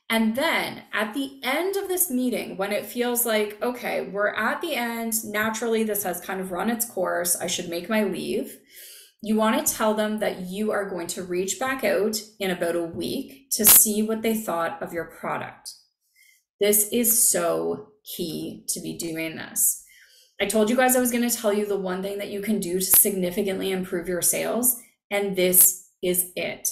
And then at the end of this meeting, when it feels like, okay, we're at the end, naturally, this has kind of run its course, I should make my leave. You want to tell them that you are going to reach back out in about a week to see what they thought of your product. This is so key to be doing this. I told you guys I was going to tell you the one thing that you can do to significantly improve your sales, and this is it.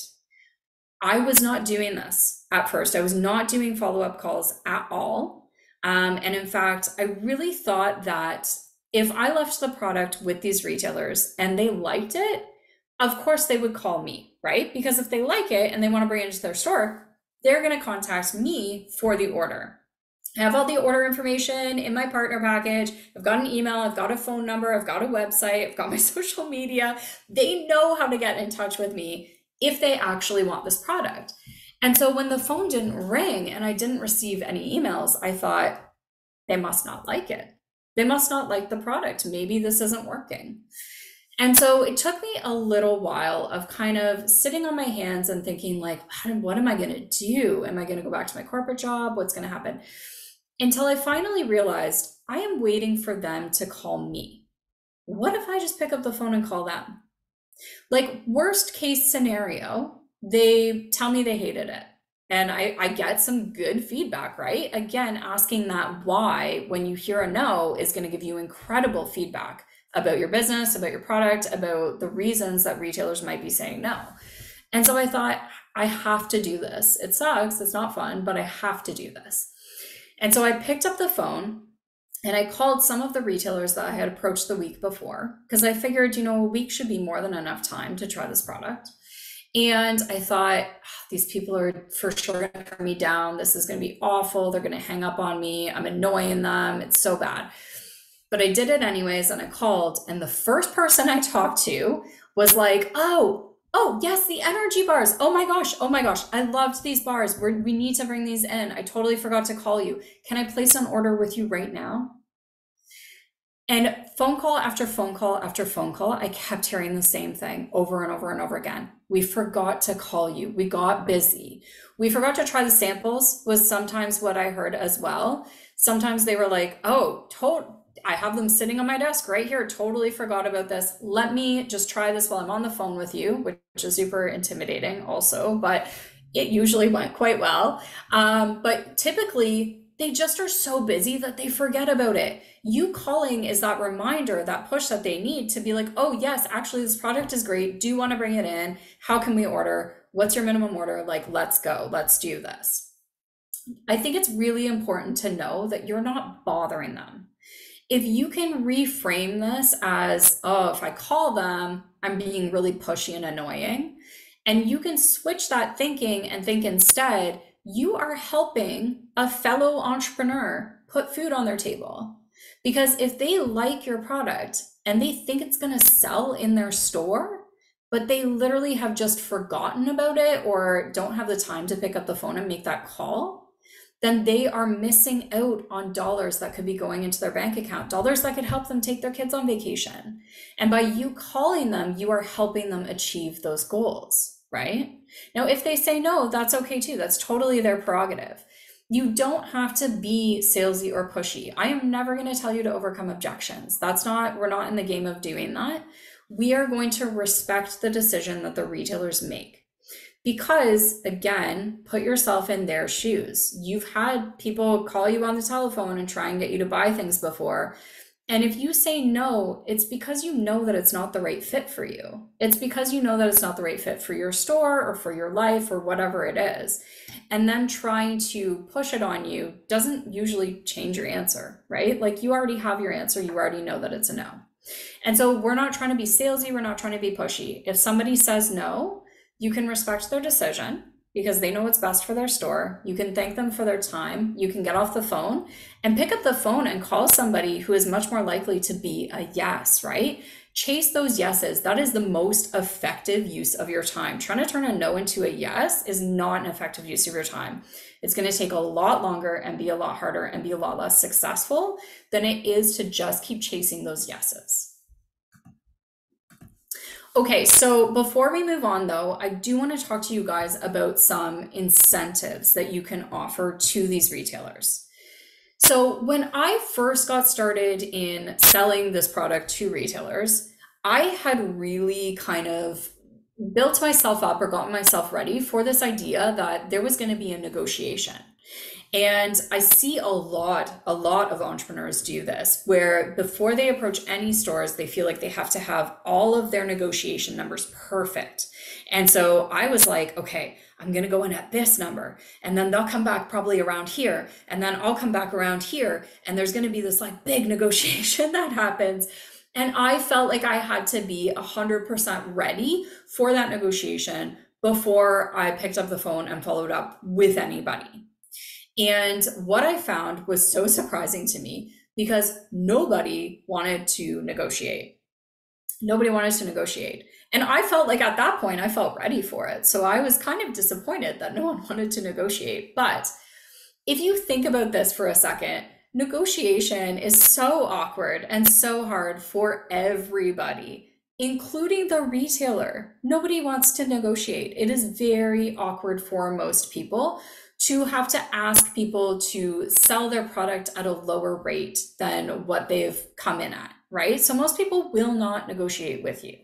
I was not doing this at first. I was not doing follow-up calls at all. And in fact, I really thought that if I left the product with these retailers and they liked it, of course they would call me, right? Because if they like it and they want to bring it into their store, they're going to contact me for the order. I have all the order information in my partner package. I've got an email, I've got a phone number, I've got a website, I've got my social media. They know how to get in touch with me if they actually want this product. And so when the phone didn't ring and I didn't receive any emails, I thought, they must not like it. They must not like the product. Maybe this isn't working. And so it took me a little while of kind of sitting on my hands and thinking like, what am I going to do? Am I going to go back to my corporate job? What's going to happen? Until I finally realized I am waiting for them to call me. What if I just pick up the phone and call them? Like, worst case scenario, they tell me they hated it. And I get some good feedback, right? Again, asking that why when you hear a no is going to give you incredible feedback about your business, about your product, about the reasons that retailers might be saying no. And so I thought, I have to do this. It sucks, it's not fun, but I have to do this. And so I picked up the phone and I called some of the retailers that I had approached the week before, because I figured, a week should be more than enough time to try this product. And I thought, these people are for sure going to turn me down. This is going to be awful. They're going to hang up on me. I'm annoying them. It's so bad. But I did it anyways. And I called. And the first person I talked to was like, oh, yes, the energy bars. Oh my gosh. I loved these bars. We need to bring these in. I totally forgot to call you. Can I place an order with you right now? And phone call after phone call after phone call, I kept hearing the same thing over and over and over again. We forgot to call you. We got busy. We forgot to try the samples was sometimes what I heard as well. Sometimes they were like, oh, I have them sitting on my desk right here. Totally forgot about this. Let me just try this while I'm on the phone with you, which is super intimidating also, but it usually went quite well. But typically, they just are so busy that they forget about it. You calling is that reminder, that push that they need to be like, oh yes, actually this product is great. Do you want to bring it in? How can we order? What's your minimum order? Like, let's go, let's do this. I think it's really important to know that you're not bothering them. If you can reframe this as, oh, if I call them, I'm being really pushy and annoying, and you can switch that thinking and think instead, you are helping a fellow entrepreneur put food on their table. Because if they like your product and they think it's going to sell in their store, but they literally have just forgotten about it or don't have the time to pick up the phone and make that call, then they are missing out on dollars that could be going into their bank account, dollars that could help them take their kids on vacation. And by you calling them, you are helping them achieve those goals, right? Now, if they say no, that's okay too. That's totally their prerogative. You don't have to be salesy or pushy. I am never going to tell you to overcome objections. We're not in the game of doing that. We are going to respect the decision that the retailers make. Because again, put yourself in their shoes. You've had people call you on the telephone and try and get you to buy things before. And if you say no, it's because you know that it's not the right fit for you. It's because you know that it's not the right fit for your store or for your life or whatever it is. And then trying to push it on you doesn't usually change your answer, right? Like you already have your answer. You already know that it's a no. And so we're not trying to be salesy. We're not trying to be pushy. If somebody says no, you can respect their decision because they know what's best for their store. You can thank them for their time. You can get off the phone and pick up the phone and call somebody who is much more likely to be a yes, right? Chase those yeses. That is the most effective use of your time. Trying to turn a no into a yes is not an effective use of your time. It's going to take a lot longer and be a lot harder and be a lot less successful than it is to just keep chasing those yeses. Okay, so before we move on though, I do want to talk to you guys about some incentives that you can offer to these retailers. So when I first got started in selling this product to retailers, I had really kind of built myself up or gotten myself ready for this idea that there was going to be a negotiation. And I see a lot of entrepreneurs do this, where before they approach any stores, they feel like they have to have all of their negotiation numbers perfect. And so I was like, okay, I'm going to go in at this number, and then they'll come back probably around here, and then I'll come back around here, and there's going to be this like big negotiation that happens. And I felt like I had to be 100% ready for that negotiation before I picked up the phone and followed up with anybody. And what I found was so surprising to me because nobody wanted to negotiate. Nobody wanted to negotiate. And I felt like at that point, I felt ready for it. So I was kind of disappointed that no one wanted to negotiate. But if you think about this for a second, negotiation is so awkward and so hard for everybody, including the retailer. Nobody wants to negotiate. It is very awkward for most people to have to ask people to sell their product at a lower rate than what they've come in at, right? So most people will not negotiate with you.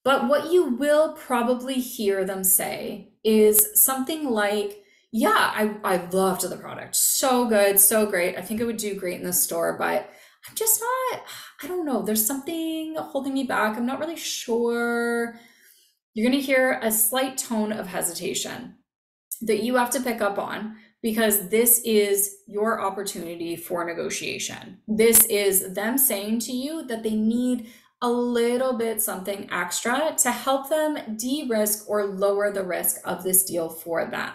But what you will probably hear them say is something like, yeah, I loved the product. So good, so great. I think it would do great in the store, but I'm just not, I don't know. There's something holding me back. I'm not really sure. You're going to hear a slight tone of hesitation that you have to pick up on, because this is your opportunity for negotiation. This is them saying to you that they need a little bit something extra to help them de-risk or lower the risk of this deal for them.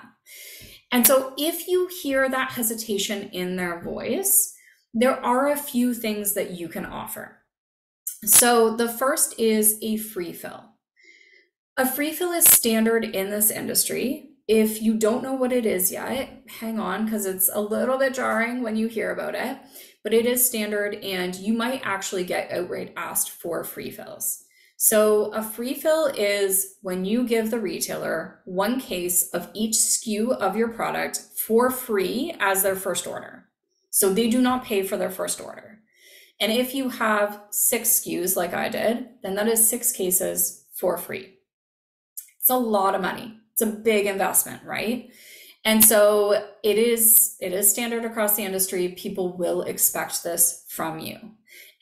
And so if you hear that hesitation in their voice, there are a few things that you can offer. So the first is a free fill. A free fill is standard in this industry. If you don't know what it is yet, hang on, because it's a little bit jarring when you hear about it, but it is standard and you might actually get outright asked for free fills. So a free fill is when you give the retailer one case of each SKU of your product for free as their first order. So they do not pay for their first order. And if you have 6 SKUs like I did, then that is 6 cases for free. It's a lot of money. It's a big investment, right? And so it is standard across the industry. People will expect this from you.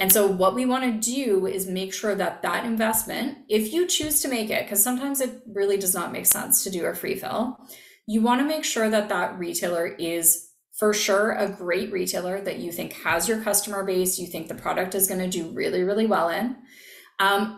And so what we want to do is make sure that that investment, if you choose to make it, because sometimes it really does not make sense to do a free fill, you want to make sure that that retailer is for sure a great retailer that you think has your customer base, you think the product is going to do really, really well in.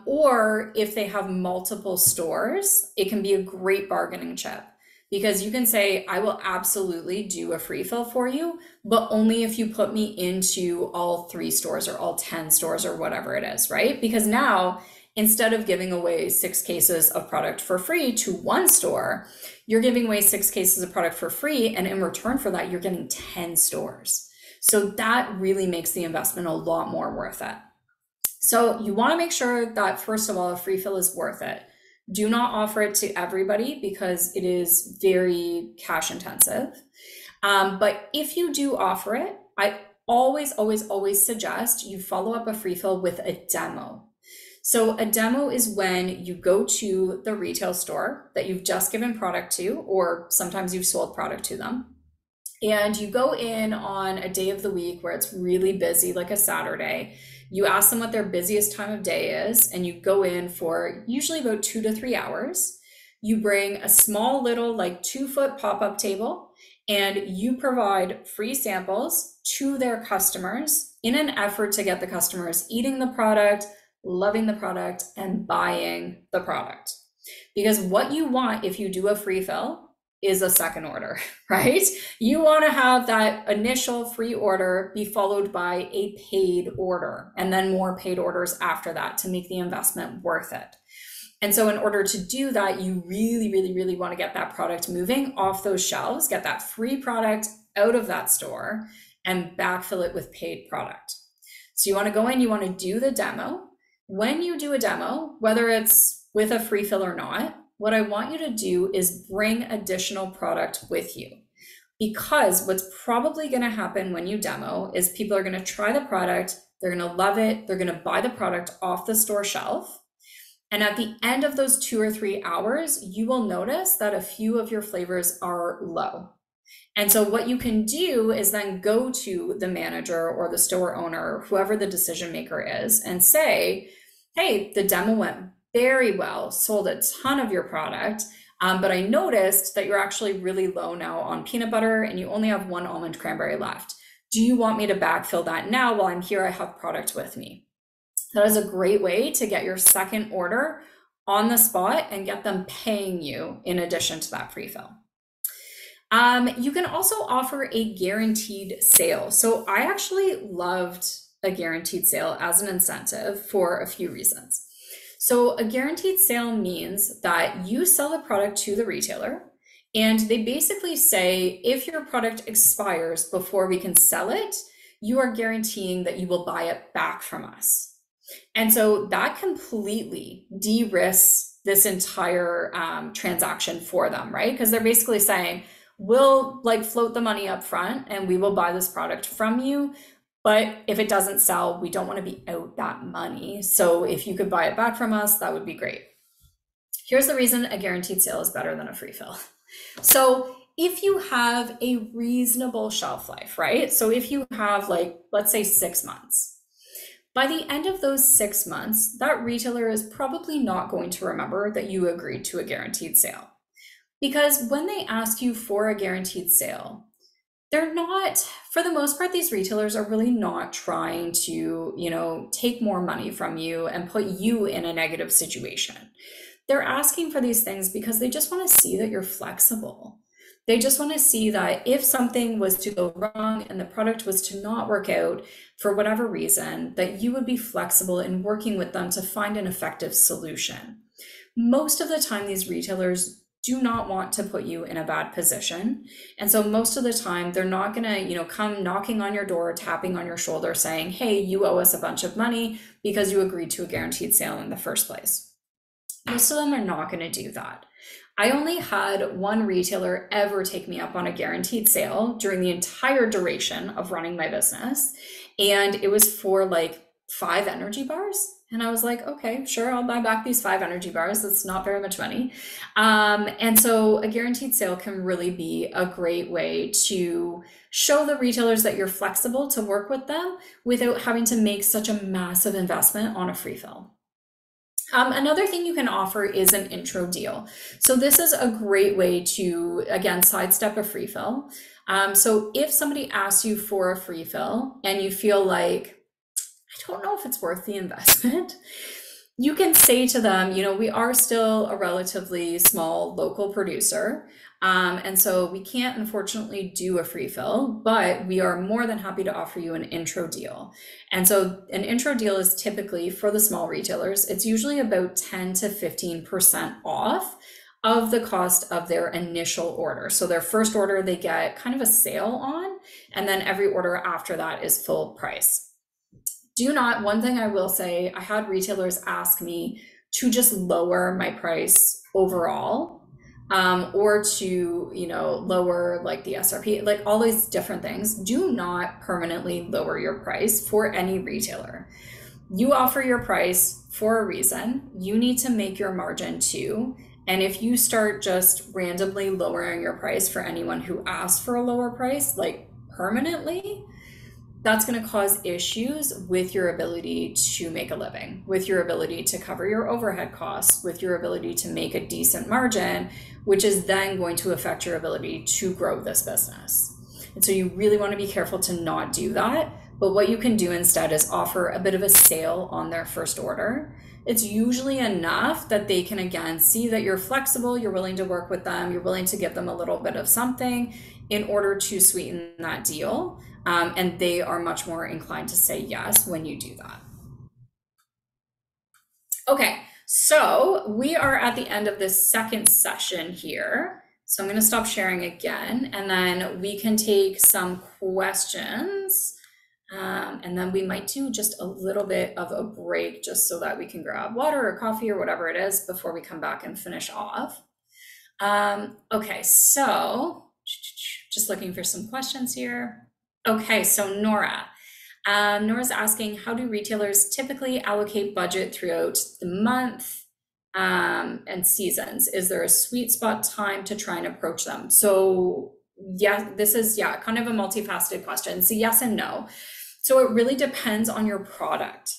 Or if they have multiple stores, it can be a great bargaining chip, because you can say, I will absolutely do a free fill for you, but only if you put me into all 3 stores or all 10 stores or whatever it is, right? Because now, instead of giving away 6 cases of product for free to 1 store, you're giving away 6 cases of product for free. And in return for that, you're getting 10 stores. So that really makes the investment a lot more worth it. So you want to make sure that, first of all, a free fill is worth it. Do not offer it to everybody because it is very cash intensive. But if you do offer it, I always suggest you follow up a free fill with a demo. So a demo is when you go to the retail store that you've just given product to, or sometimes you've sold product to them, And you go in on a day of the week where it's really busy, like a Saturday. You ask them what their busiest time of day is, and you go in for usually about 2 to 3 hours. You bring a small little, like 2-foot pop-up table, and you provide free samples to their customers in an effort to get the customers eating the product, loving the product, and buying the product. Because what you want if you do a free fill is a second order, right? You want to have that initial free order be followed by a paid order, and then more paid orders after that to make the investment worth it. And so in order to do that, you really, really, really want to get that product moving off those shelves, get that free product out of that store, and backfill it with paid product. So you want to go in, you want to do the demo. When you do a demo, whether it's with a free fill or not, what I want you to do is bring additional product with you. Because what's probably going to happen when you demo is people are going to try the product, they're going to love it, they're going to buy the product off the store shelf. And at the end of those 2 or 3 hours, you will notice that a few of your flavors are low. And so what you can do is then go to the manager or the store owner, whoever the decision maker is, and say, hey, the demo went very well, sold a ton of your product, but I noticed that you're actually really low now on peanut butter and you only have 1 almond cranberry left. Do you want me to backfill that now while I'm here? I have product with me. That is a great way to get your second order on the spot and get them paying you in addition to that free fill. You can also offer a guaranteed sale. So I actually loved a guaranteed sale as an incentive for a few reasons. So a guaranteed sale means that you sell the product to the retailer, and they basically say, if your product expires before we can sell it, you are guaranteeing that you will buy it back from us. And so that completely de-risks this entire transaction for them, right? Because they're basically saying, we'll like float the money up front and we will buy this product from you. But if it doesn't sell, we don't want to be out that money. So if you could buy it back from us, that would be great. Here's the reason a guaranteed sale is better than a free fill. So if you have a reasonable shelf life, right? So if you have like, let's say 6 months, by the end of those 6 months, that retailer is probably not going to remember that you agreed to a guaranteed sale. Because when they ask you for a guaranteed sale, they're not, for the most part, these retailers are really not trying to, take more money from you and put you in a negative situation. They're asking for these things because they just want to see that you're flexible. They just want to see that if something was to go wrong and the product was to not work out for whatever reason, that you would be flexible in working with them to find an effective solution. Most of the time, these retailers do not want to put you in a bad position. And so most of the time, they're not going to, come knocking on your door, tapping on your shoulder saying, hey, you owe us a bunch of money because you agreed to a guaranteed sale in the first place. Most of them are not going to do that. I only had one retailer ever take me up on a guaranteed sale during the entire duration of running my business. And it was for like 5 energy bars. And I was like, okay, sure, I'll buy back these 5 energy bars. That's not very much money. And so a guaranteed sale can really be a great way to show the retailers that you're flexible to work with them without having to make such a massive investment on a free fill. Another thing you can offer is an intro deal. So this is a great way to, again, sidestep a free fill. So if somebody asks you for a free fill and you feel like, I don't know if it's worth the investment, you can say to them, we are still a relatively small local producer. And so we can't unfortunately do a free fill, but we are more than happy to offer you an intro deal. And so an intro deal is typically for the small retailers, it's usually about 10 to 15% off of the cost of their initial order. So their first order, they get kind of a sale on, and then every order after that is full price. One thing I will say, I had retailers ask me to just lower my price overall, or to, lower like the SRP, like all these different things. Do not permanently lower your price for any retailer. You offer your price for a reason. You need to make your margin too. And if you start just randomly lowering your price for anyone who asks for a lower price, like permanently, that's going to cause issues with your ability to make a living, with your ability to cover your overhead costs, with your ability to make a decent margin, which is then going to affect your ability to grow this business. And so you really want to be careful to not do that. But what you can do instead is offer a bit of a sale on their first order. It's usually enough that they can, again, see that you're flexible, you're willing to work with them, you're willing to give them a little bit of something in order to sweeten that deal. And they are much more inclined to say yes when you do that. Okay, so we are at the end of this second session here. So I'm going to stop sharing again, and then we can take some questions. And then we might do just a little bit of a break just so that we can grab water or coffee or whatever it is before we come back and finish off. Okay, so just looking for some questions here. Okay, so Nora's asking, how do retailers typically allocate budget throughout the month and seasons? Is there a sweet spot time to try and approach them? So yeah, this is kind of a multifaceted question. So yes and no. So it really depends on your product,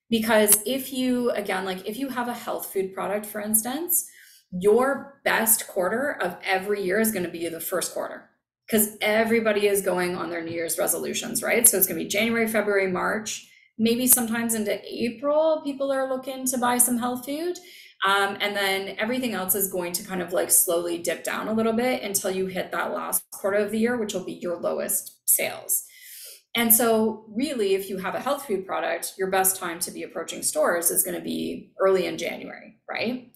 because if you, again, like if you have a health food product, for instance, your best quarter of every year is going to be the first quarter, because everybody is going on their New Year's resolutions, right? So it's going to be January, February, March, maybe sometimes into April, people are looking to buy some health food. And then everything else is going to kind of like slowly dip down a little bit until you hit that last quarter of the year, which will be your lowest sales. And so really, if you have a health food product, your best time to be approaching stores is going to be early in January, right?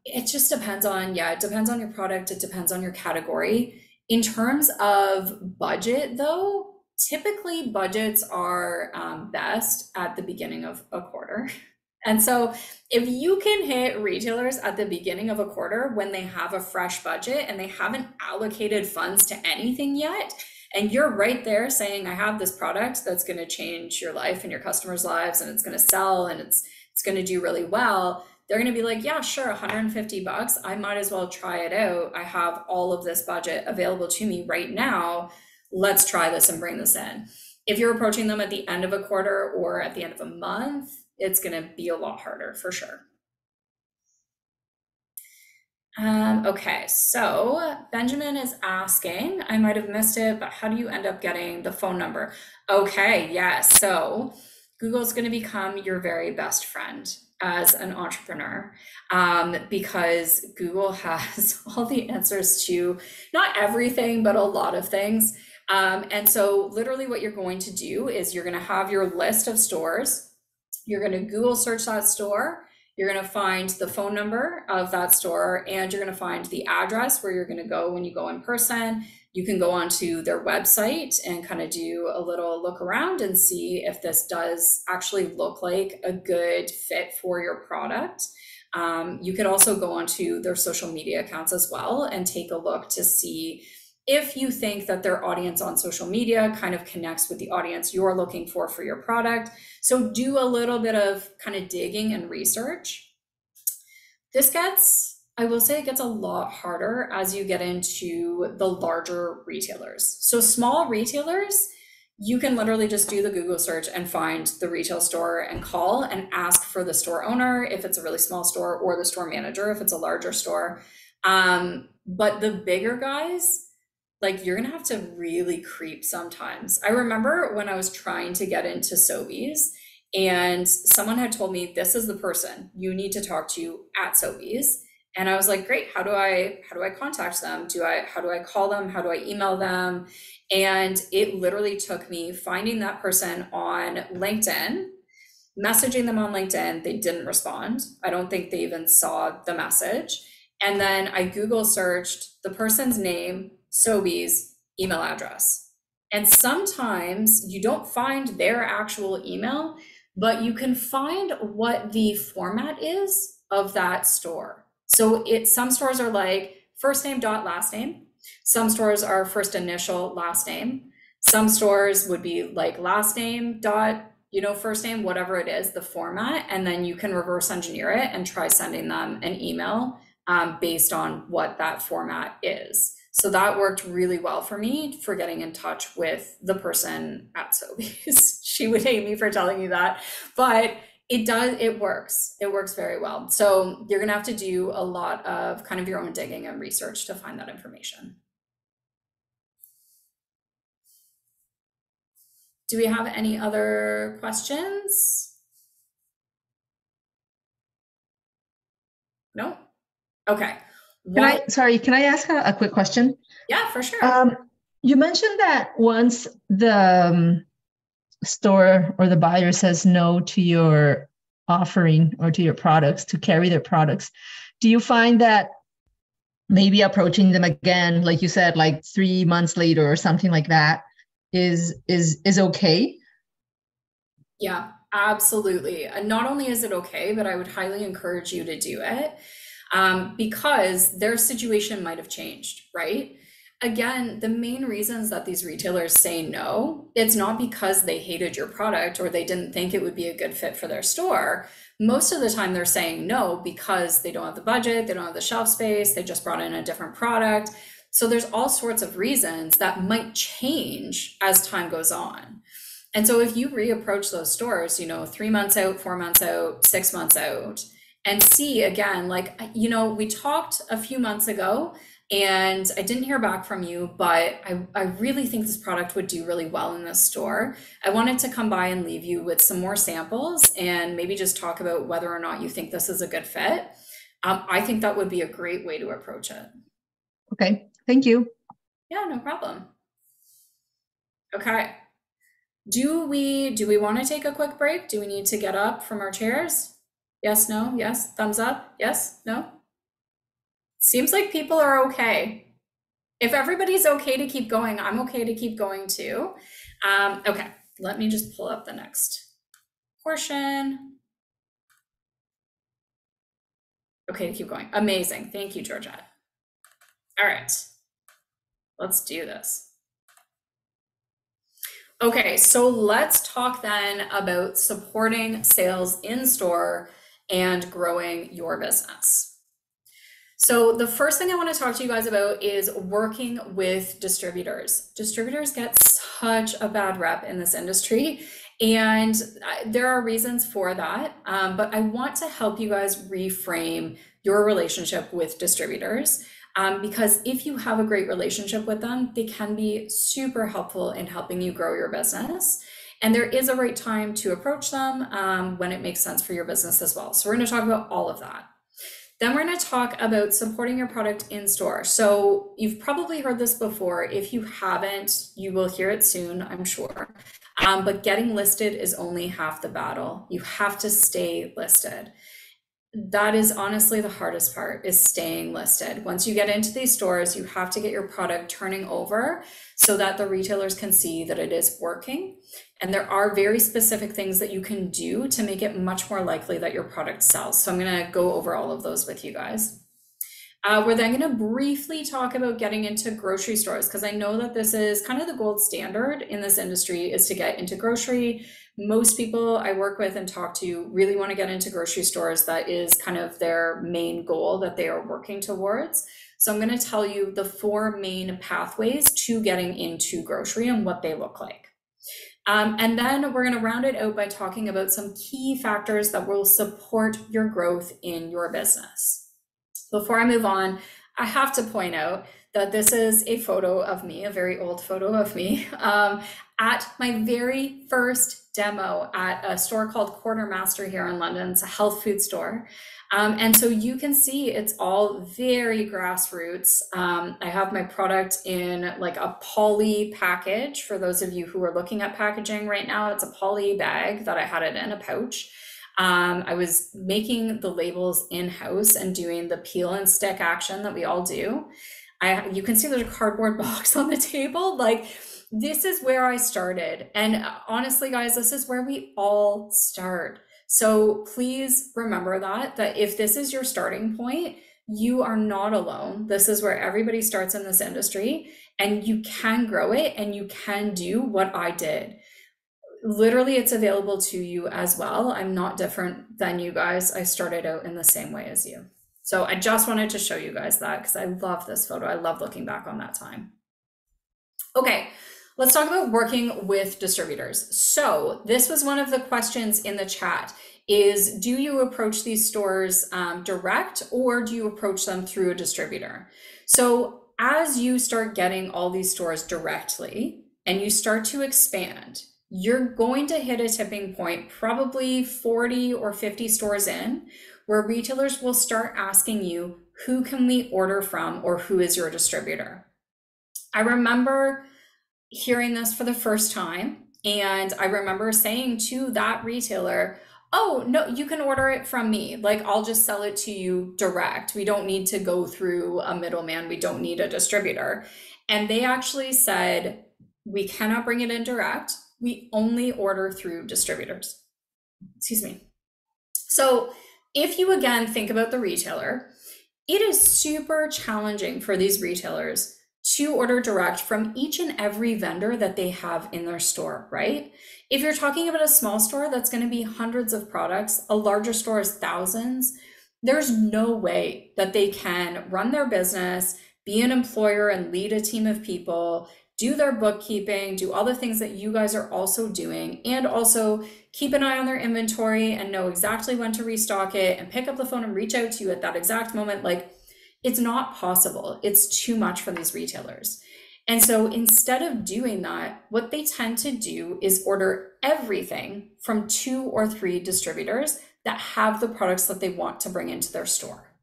It just depends on, it depends on your product. It depends on your category. In terms of budget though, typically budgets are best at the beginning of a quarter. And so if you can hit retailers at the beginning of a quarter when they have a fresh budget and they haven't allocated funds to anything yet, and you're right there saying, I have this product that's going to change your life and your customers' lives, and it's going to sell and it's going to do really well, they're going to be like, yeah, sure, $150. I might as well try it out. I have all of this budget available to me right now. Let's try this and bring this in. If you're approaching them at the end of a quarter or at the end of a month, it's going to be a lot harder for sure. Okay, so Benjamin is asking, I might have missed it, but how do you end up getting the phone number? Okay, yes. So Google's going to become your very best friend as an entrepreneur, because Google has all the answers to not everything, but a lot of things. And so literally what you're going to do is you're going to have your list of stores. You're going to Google search that store. You're going to find the phone number of that store, and you're going to find the address where you're going to go when you go in person. You can go onto their website and kind of do a little look around and see if this does actually look like a good fit for your product. You could also go onto their social media accounts as well and take a look to see if you think that their audience on social media kind of connects with the audience you're looking for your product. So do a little bit of kind of digging and research. This gets, I will say, it gets a lot harder as you get into the larger retailers. So small retailers, you can literally just do the Google search and find the retail store and call and ask for the store owner if it's a really small store, or the store manager if it's a larger store. But the bigger guys, like, you're gonna have to really creep sometimes. I remember when I was trying to get into Sobeys, and someone had told me, this is the person you need to talk to at Sobeys. And I was like, great, how do I contact them? How do I call them? How do I email them? And it literally took me finding that person on LinkedIn, messaging them on LinkedIn. They didn't respond. I don't think they even saw the message. And then I Google searched the person's name, Sobeys, email address. And sometimes you don't find their actual email, but you can find what the format is of that store. So some stores are like first name dot last name. Some stores are first initial last name. Some stores would be like last name dot, first name, whatever it is, the format, and then you can reverse engineer it and try sending them an email based on what that format is. So that worked really well for me for getting in touch with the person at Sobeys. She would hate me for telling you that, but it works. It works very well. So you're gonna have to do a lot of kind of your own digging and research to find that information. Do we have any other questions? No? Okay. Can I ask a quick question? Yeah, for sure. You mentioned that once the store or the buyer says no to your offering or to your products, to carry their products, do you find that maybe approaching them again, like you said, like 3 months later or something like that, is okay? Yeah, absolutely. And not only is it okay, but I would highly encourage you to do it because their situation might have changed, right? Again, the main reasons that these retailers say no, it's not because they hated your product or they didn't think it would be a good fit for their store. Most of the time they're saying no because they don't have the budget, they don't have the shelf space, they just brought in a different product. So there's all sorts of reasons that might change as time goes on. And so if you reapproach those stores, 3 months out, 4 months out, 6 months out, and see again, like, we talked a few months ago and I didn't hear back from you, but I really think this product would do really well in this store. I wanted to come by and leave you with some more samples and maybe just talk about whether or not you think this is a good fit. I think that would be a great way to approach it. Okay, thank you. Yeah, no problem. Okay. Do we want to take a quick break? Do we need to get up from our chairs? Yes, no, yes, thumbs up, yes, no? Seems like people are okay. If everybody's okay to keep going, I'm okay to keep going too. Okay, let me just pull up the next portion. Okay, to keep going. Amazing. Thank you, Georgette. All right, let's do this. Okay, so let's talk then about supporting sales in store and growing your business. So the first thing I want to talk to you guys about is working with distributors. Distributors get such a bad rep in this industry, and there are reasons for that, but I want to help you guys reframe your relationship with distributors. Because if you have a great relationship with them, they can be super helpful in helping you grow your business. And there is a right time to approach them when it makes sense for your business as well. So we're going to talk about all of that. Then we're going to talk about supporting your product in store. So you've probably heard this before. If you haven't, you will hear it soon, I'm sure. But getting listed is only half the battle. You have to stay listed. That is honestly the hardest part, is staying listed. Once you get into these stores, you have to get your product turning over so that the retailers can see that it is working. And there are very specific things that you can do to make it much more likely that your product sells. So I'm going to go over all of those with you guys. We're then going to briefly talk about getting into grocery stores, because I know that this is kind of the gold standard in this industry, is to get into grocery. Most people I work with and talk to really want to get into grocery stores. That is kind of their main goal that they are working towards. So I'm going to tell you the 4 main pathways to getting into grocery and what they look like. And then we're going to round it out by talking about some key factors that will support your growth in your business. Before I move on, I have to point out that this is a photo of me, a very old photo of me, at my very first demo at a store called Quartermaster here in London. It's a health food store. And so you can see it's all very grassroots. I have my product in like a poly package. For those of you who are looking at packaging right now, it's a poly bag that I had it in a pouch. I was making the labels in-house and doing the peel and stick action that we all do. You can see there's a cardboard box on the table. Like, this is where I started. And honestly, guys, this is where we all start. So please remember that if this is your starting point, you are not alone. This is where everybody starts in this industry, and you can grow it and you can do what I did. literally it's available to you as well. I'm not different than you guys. I started out in the same way as you. So I just wanted to show you guys that because I love this photo. I love looking back on that time. Okay, let's talk about working with distributors. So this was one of the questions in the chat is, do you approach these stores direct, or do you approach them through a distributor? So as you start getting all these stores directly and you start to expand, you're going to hit a tipping point, probably 40 or 50 stores in, where retailers will start asking you, who can we order from, or who is your distributor? I remember hearing this for the first time, and I remember saying to that retailer, oh, no, you can order it from me. Like, I'll just sell it to you direct. We don't need to go through a middleman. We don't need a distributor. And they actually said, we cannot bring it in direct. We only order through distributors. Excuse me. So if you again think about the retailer, it is super challenging for these retailers to order direct from each and every vendor that they have in their store, right? If you're talking about a small store, that's going to be hundreds of products. A larger store is thousands. There's no way that they can run their business, be an employer and lead a team of people, do their bookkeeping, do all the things that you guys are also doing, and also keep an eye on their inventory and know exactly when to restock it and pick up the phone and reach out to you at that exact moment. Like, it's not possible. It's too much for these retailers. And so instead of doing that, what they tend to do is order everything from 2 or 3 distributors that have the products that they want to bring into their store.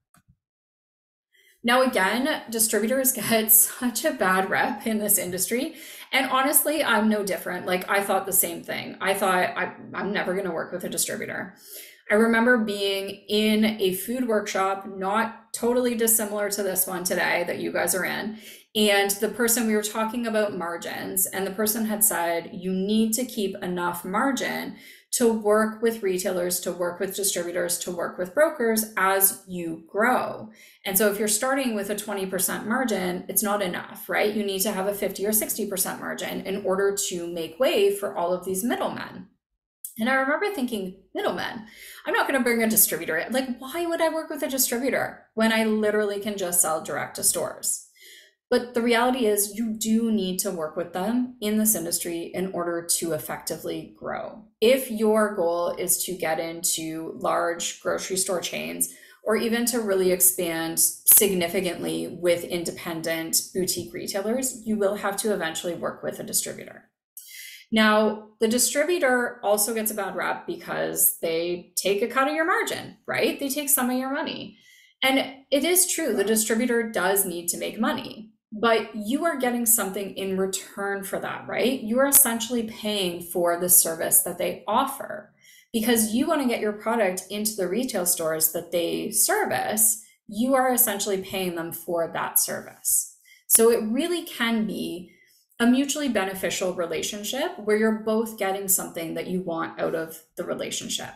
Now, again, distributors get such a bad rep in this industry. And honestly, I'm no different. Like, I thought the same thing. I thought I'm never going to work with a distributor. I remember being in a food workshop, not totally dissimilar to this one today that you guys are in. And the person, we were talking about margins, and the person had said, you need to keep enough margin to work with retailers, to work with distributors, to work with brokers as you grow. And so if you're starting with a 20% margin, it's not enough, right? You need to have a 50 or 60% margin in order to make way for all of these middlemen. And I remember thinking, middlemen, I'm not going to bring a distributor in. Like, why would I work with a distributor when I literally can just sell direct to stores? But the reality is, you do need to work with them in this industry in order to effectively grow. If your goal is to get into large grocery store chains, or even to really expand significantly with independent boutique retailers, you will have to eventually work with a distributor. Now, the distributor also gets a bad rap because they take a cut of your margin, right? They take some of your money. And it is true, the distributor does need to make money, but you are getting something in return for that, right? You are essentially paying for the service that they offer because you want to get your product into the retail stores that they service. You are essentially paying them for that service. So it really can be a mutually beneficial relationship where you're both getting something that you want out of the relationship.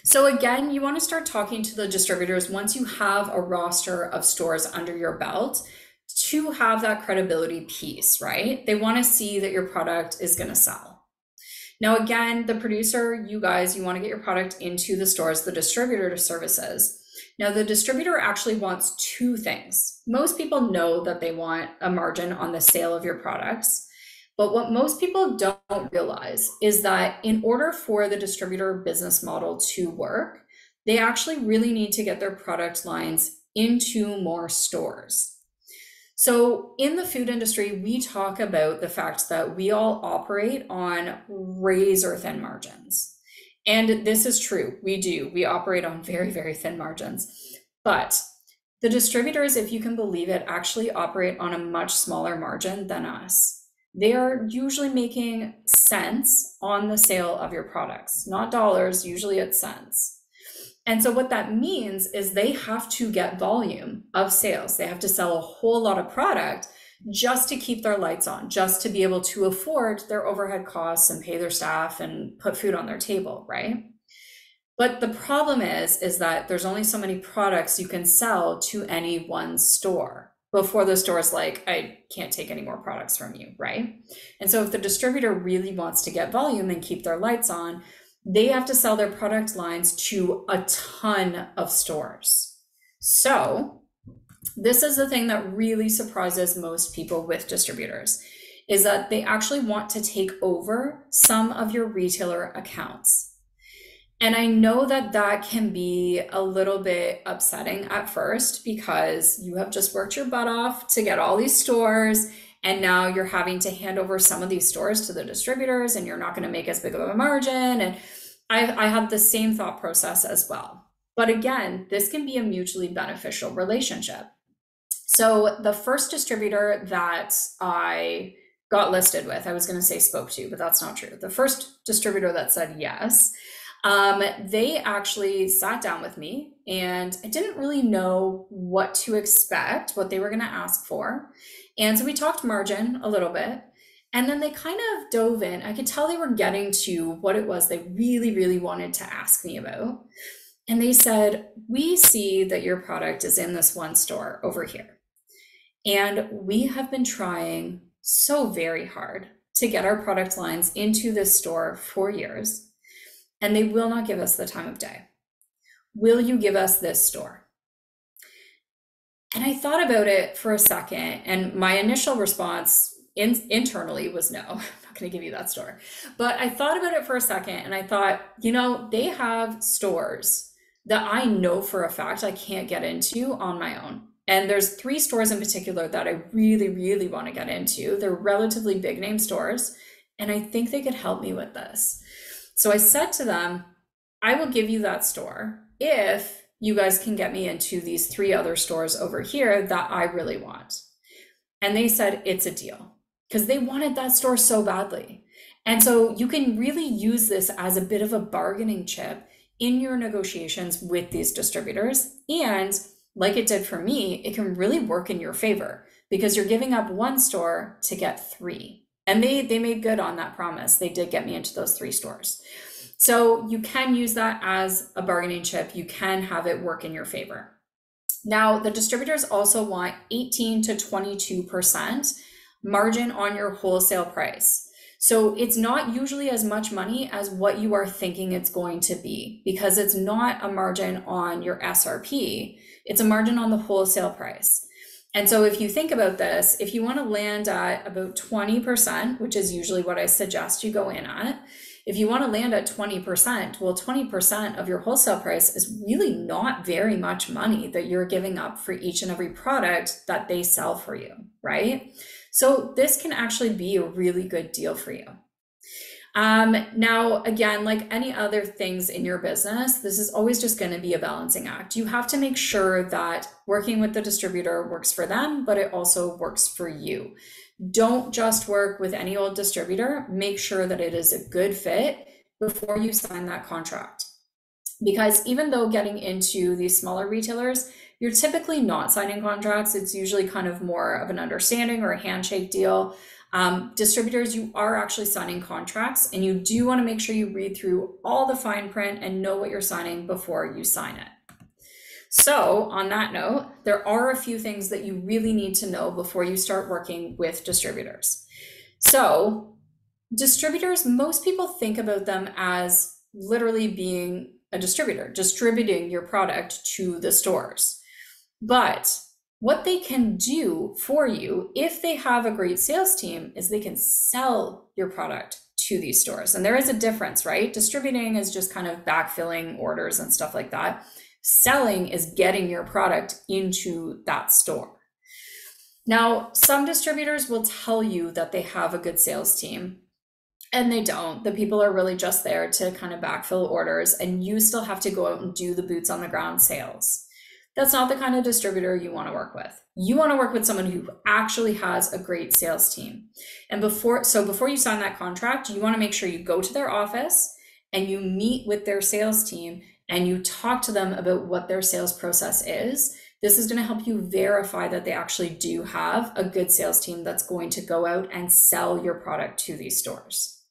So again, you want to start talking to the distributors once you have a roster of stores under your belt to have that credibility piece, right? They want to see that your product is going to sell. Now, again, the producer, you guys, you want to get your product into the stores, the distributor services. Now, the distributor actually wants 2 things. Most people know that they want a margin on the sale of your products, but what most people don't realize is that in order for the distributor business model to work, they actually really need to get their product lines into more stores. So in the food industry, we talk about the fact that we all operate on razor thin margins. And this is true. We do. We operate on very, very thin margins. But the distributors, if you can believe it, actually operate on a much smaller margin than us. They are usually making cents on the sale of your products, not dollars. Usually it's cents. And so what that means is they have to get volume of sales. They have to sell a whole lot of product just to keep their lights on, just to be able to afford their overhead costs and pay their staff and put food on their table, right? But the problem is that there's only so many products you can sell to any one store. before the store's like, I can't take any more products from you, right? And so if the distributor really wants to get volume and keep their lights on, they have to sell their product lines to a ton of stores. So this is the thing that really surprises most people with distributors, is that they actually want to take over some of your retailer accounts. And I know that that can be a little bit upsetting at first, because you have just worked your butt off to get all these stores, and now you're having to hand over some of these stores to the distributors, and you're not going to make as big of a margin. And I had the same thought process as well. But again, this can be a mutually beneficial relationship. So the first distributor that I got listed with, I was going to say spoke to, but that's not true. The first distributor that said yes, they actually sat down with me, and I didn't really know what to expect, what they were going to ask for. And so we talked margin a little bit, and then they kind of dove in. I could tell they were getting to what it was they really, really wanted to ask me about. And they said, we see that your product is in this one store over here, and we have been trying so very hard to get our product lines into this store for years, and they will not give us the time of day. Will you give us this store? And I thought about it for a second, and my initial response internally was no, I'm not going to give you that store. But I thought about it for a second, and I thought, you know, they have stores that I know for a fact I can't get into on my own. And there's 3 stores in particular that I really, really want to get into. They're relatively big name stores, and I think they could help me with this. So I said to them, I will give you that store if you guys can get me into these 3 other stores over here that I really want. And they said, it's a deal, because they wanted that store so badly. And so you can really use this as a bit of a bargaining chip in your negotiations with these distributors. And like it did for me, it can really work in your favor, because you're giving up 1 store to get 3. And they made good on that promise. They did get me into those 3 stores. So you can use that as a bargaining chip. You can have it work in your favor. Now, the distributors also want 18 to 22% margin on your wholesale price. So it's not usually as much money as what you are thinking it's going to be, because it's not a margin on your SRP. It's a margin on the wholesale price. And so if you think about this, if you want to land at about 20%, which is usually what I suggest you go in at, if you want to land at 20%, well, 20% of your wholesale price is really not very much money that you're giving up for each and every product that they sell for you, right? So this can actually be a really good deal for you. Now, again, like any other things in your business, this is always just going to be a balancing act. You have to make sure that working with the distributor works for them, but it also works for you. Don't just work with any old distributor. Make sure that it is a good fit before you sign that contract. Because even though getting into these smaller retailers, you're typically not signing contracts. It's usually kind of more of an understanding or a handshake deal. Distributors, you are actually signing contracts, and you do want to make sure you read through all the fine print and know what you're signing before you sign it. So on that note, there are a few things that you really need to know before you start working with distributors. So distributors, most people think about them as literally being a distributor, distributing your product to the stores. But what they can do for you, if they have a great sales team, is they can sell your product to these stores. And there is a difference, right? Distributing is just kind of backfilling orders and stuff like that. Selling is getting your product into that store. Now, some distributors will tell you that they have a good sales team, and they don't. The people are really just there to kind of backfill orders, and you still have to go out and do the boots on the ground sales. That's not the kind of distributor you want to work with. You want to work with someone who actually has a great sales team. And before you sign that contract, you want to make sure you go to their office and you meet with their sales team and you talk to them about what their sales process is. This is going to help you verify that they actually do have a good sales team that's going to go out and sell your product to these stores.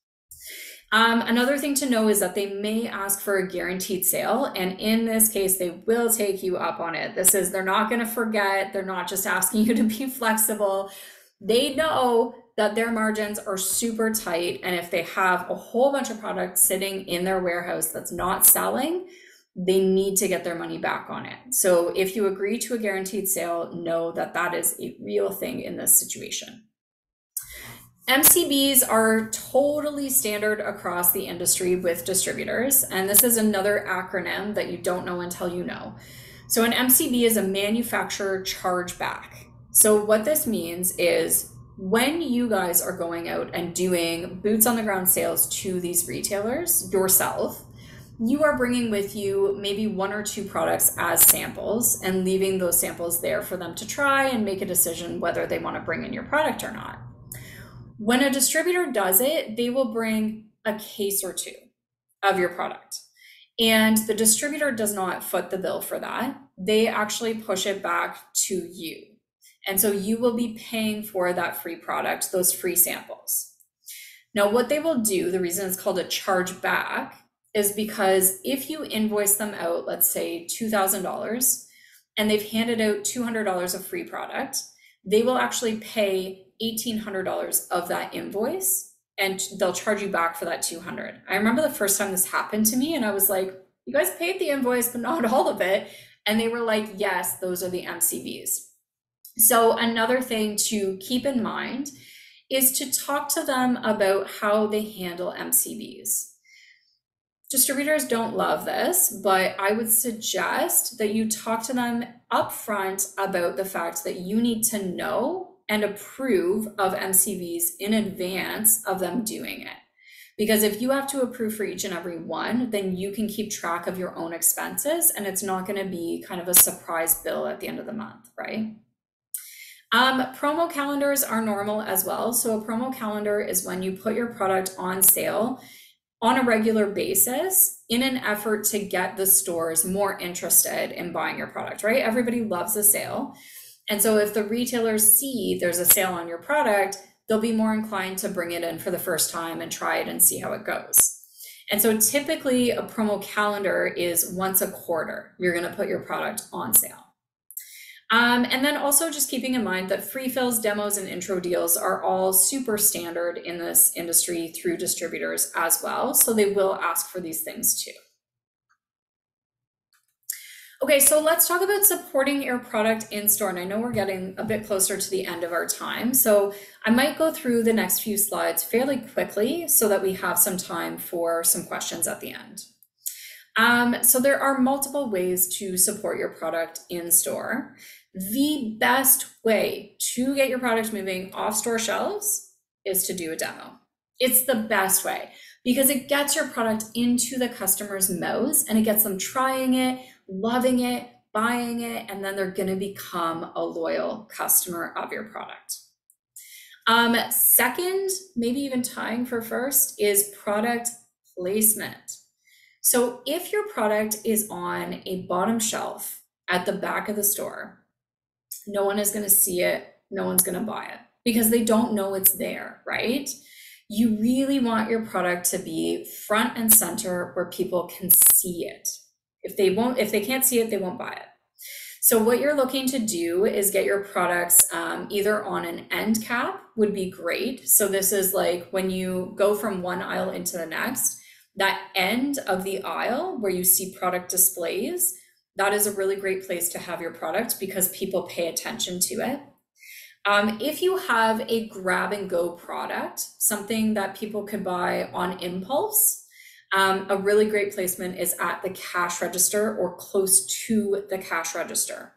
Another thing to know is that they may ask for a guaranteed sale, and in this case, they will take you up on it. They're not going to forget. They're not just asking you to be flexible. They know that their margins are super tight, and if they have a whole bunch of products sitting in their warehouse that's not selling, they need to get their money back on it. So if you agree to a guaranteed sale, know that that is a real thing in this situation. MCBs are totally standard across the industry with distributors, and this is another acronym that you don't know until you know. So an MCB is a manufacturer chargeback. So what this means is when you guys are going out and doing boots on the ground sales to these retailers yourself, you are bringing with you maybe 1 or 2 products as samples and leaving those samples there for them to try and make a decision whether they want to bring in your product or not. When a distributor does it, they will bring a case or 2 of your product. And the distributor does not foot the bill for that. They actually push it back to you. And so you will be paying for that free product, those free samples. Now, what they will do, the reason it's called a charge back, is because if you invoice them out, let's say $2,000, and they've handed out $200 of free product, they will actually pay $1,800 of that invoice, and they'll charge you back for that $200. I remember the first time this happened to me, and I was like, you guys paid the invoice, but not all of it. And they were like, yes, those are the MCBs. So another thing to keep in mind is to talk to them about how they handle MCBs. Distributors don't love this, but I would suggest that you talk to them upfront about the fact that you need to know and approve of MCBs in advance of them doing it. Because if you have to approve for each and every one, then you can keep track of your own expenses, and it's not going to be kind of a surprise bill at the end of the month, right? Promo calendars are normal as well. So a promo calendar is when you put your product on sale on a regular basis in an effort to get the stores more interested in buying your product, right? Everybody loves a sale. And so if the retailers see there's a sale on your product, they'll be more inclined to bring it in for the first time and try it and see how it goes. And so typically a promo calendar is once a quarter, you're going to put your product on sale. And then also just keeping in mind that free fills, demos, and intro deals are all super standard in this industry through distributors as well. So they will ask for these things too. Okay, so let's talk about supporting your product in store. And I know we're getting a bit closer to the end of our time. So I might go through the next few slides fairly quickly so that we have some time for some questions at the end. So there are multiple ways to support your product in store. The best way to get your product moving off store shelves is to do a demo. It's the best way because it gets your product into the customer's mouths and it gets them trying it, loving it, buying it, and then they're going to become a loyal customer of your product. Second, maybe even tying for first, is product placement. So if your product is on a bottom shelf at the back of the store, no one is going to see it, no one's going to buy it because they don't know it's there, right? You really want your product to be front and center where people can see it. If they can't see it, they won't buy it. So what you're looking to do is get your products either on an end cap would be great. So this is like when you go from one aisle into the next, that end of the aisle where you see product displays, that is a really great place to have your product because people pay attention to it. If you have a grab and go product, something that people could buy on impulse, a really great placement is at the cash register or close to the cash register.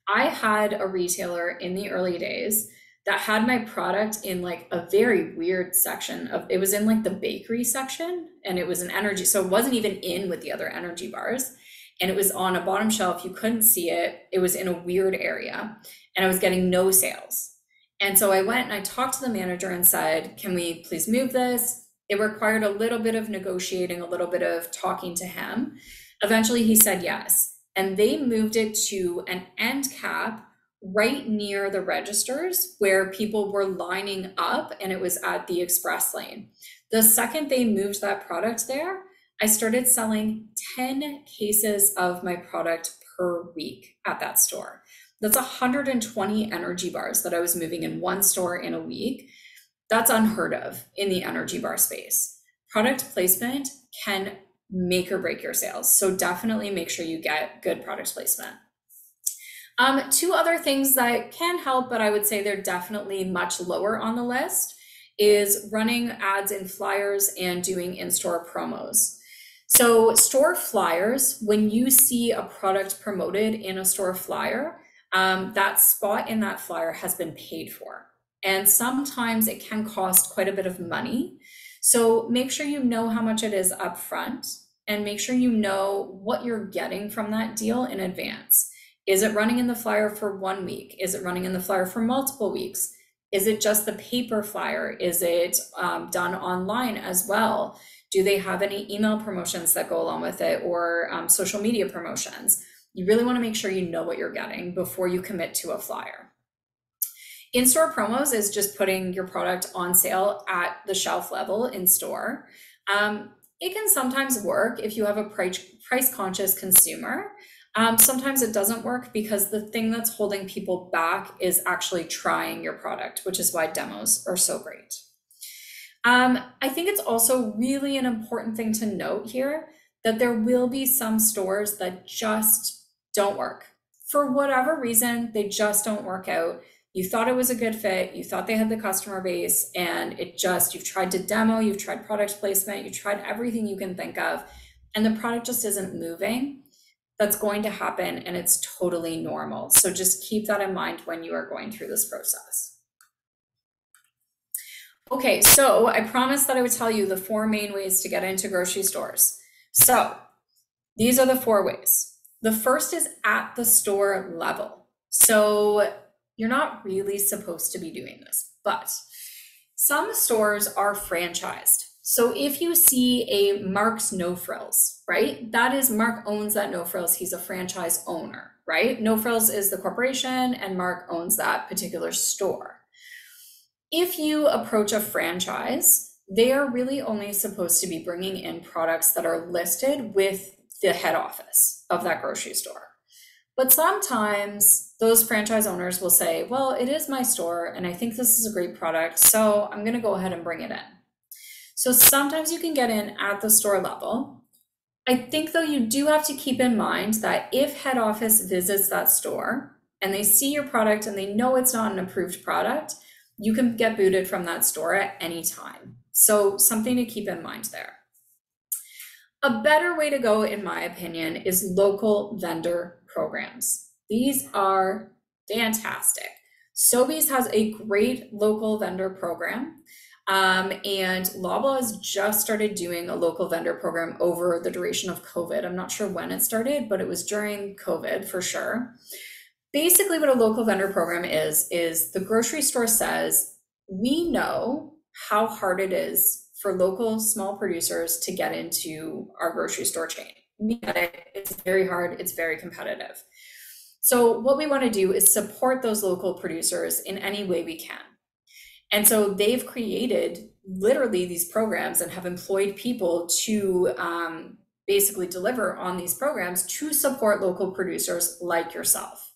I had a retailer in the early days that had my product in like a very weird section of, it was in like the bakery section and it was an energy. So it wasn't even in with the other energy bars and it was on a bottom shelf. You couldn't see it. It was in a weird area and I was getting no sales. And so I went and I talked to the manager and said, can we please move this? It required a little bit of negotiating, a little bit of talking to him. Eventually he said yes. And they moved it to an end cap right near the registers where people were lining up and it was at the express lane. The second they moved that product there, I started selling 10 cases of my product per week at that store. That's 120 energy bars that I was moving in one store in a week. That's unheard of in the energy bar space. Product placement can make or break your sales. So definitely make sure you get good product placement. Two other things that can help, but I would say they're definitely much lower on the list, is running ads in flyers and doing in-store promos. So store flyers, when you see a product promoted in a store flyer, that spot in that flyer has been paid for. And sometimes it can cost quite a bit of money. So make sure you know how much it is up front, and make sure you know what you're getting from that deal in advance. Is it running in the flyer for 1 week? Is it running in the flyer for multiple weeks? Is it just the paper flyer? Is it done online as well? Do they have any email promotions that go along with it, or social media promotions? You really want to make sure you know what you're getting before you commit to a flyer. In-store promos is just putting your product on sale at the shelf level in store. It can sometimes work if you have a price-conscious consumer. Sometimes it doesn't work because the thing that's holding people back is actually trying your product, which is why demos are so great. I think it's also really an important thing to note here that there will be some stores that just don't work. For whatever reason, they just don't work out. You thought it was a good fit, you thought they had the customer base, and you've tried to demo, you've tried product placement, you tried everything you can think of, and the product just isn't moving. That's going to happen, and it's totally normal. So just keep that in mind when you are going through this process. Okay, so I promised that I would tell you the 4 main ways to get into grocery stores. So these are the 4 ways. The first is at the store level. So you're not really supposed to be doing this, but some stores are franchised. So if you see a Mark's No Frills, right? That is, Mark owns that No Frills. He's a franchise owner, right? No Frills is the corporation and Mark owns that particular store. If you approach a franchise, they are really only supposed to be bringing in products that are listed with the head office of that grocery store. But sometimes those franchise owners will say, well, it is my store and I think this is a great product, so I'm going to go ahead and bring it in. So sometimes you can get in at the store level. I think though you do have to keep in mind that if head office visits that store and they see your product and they know it's not an approved product, you can get booted from that store at any time. So something to keep in mind there. A better way to go, in my opinion, is local vendor programs. These are fantastic. Sobeys has a great local vendor program. And Loblaw has just started doing a local vendor program over the duration of COVID. I'm not sure when it started, but it was during COVID for sure. Basically what a local vendor program is the grocery store says, we know how hard it is for local small producers to get into our grocery store chain. We get it, it's very hard, it's very competitive. So what we want to do is support those local producers in any way we can. And so they've created literally these programs and have employed people to basically deliver on these programs to support local producers like yourself.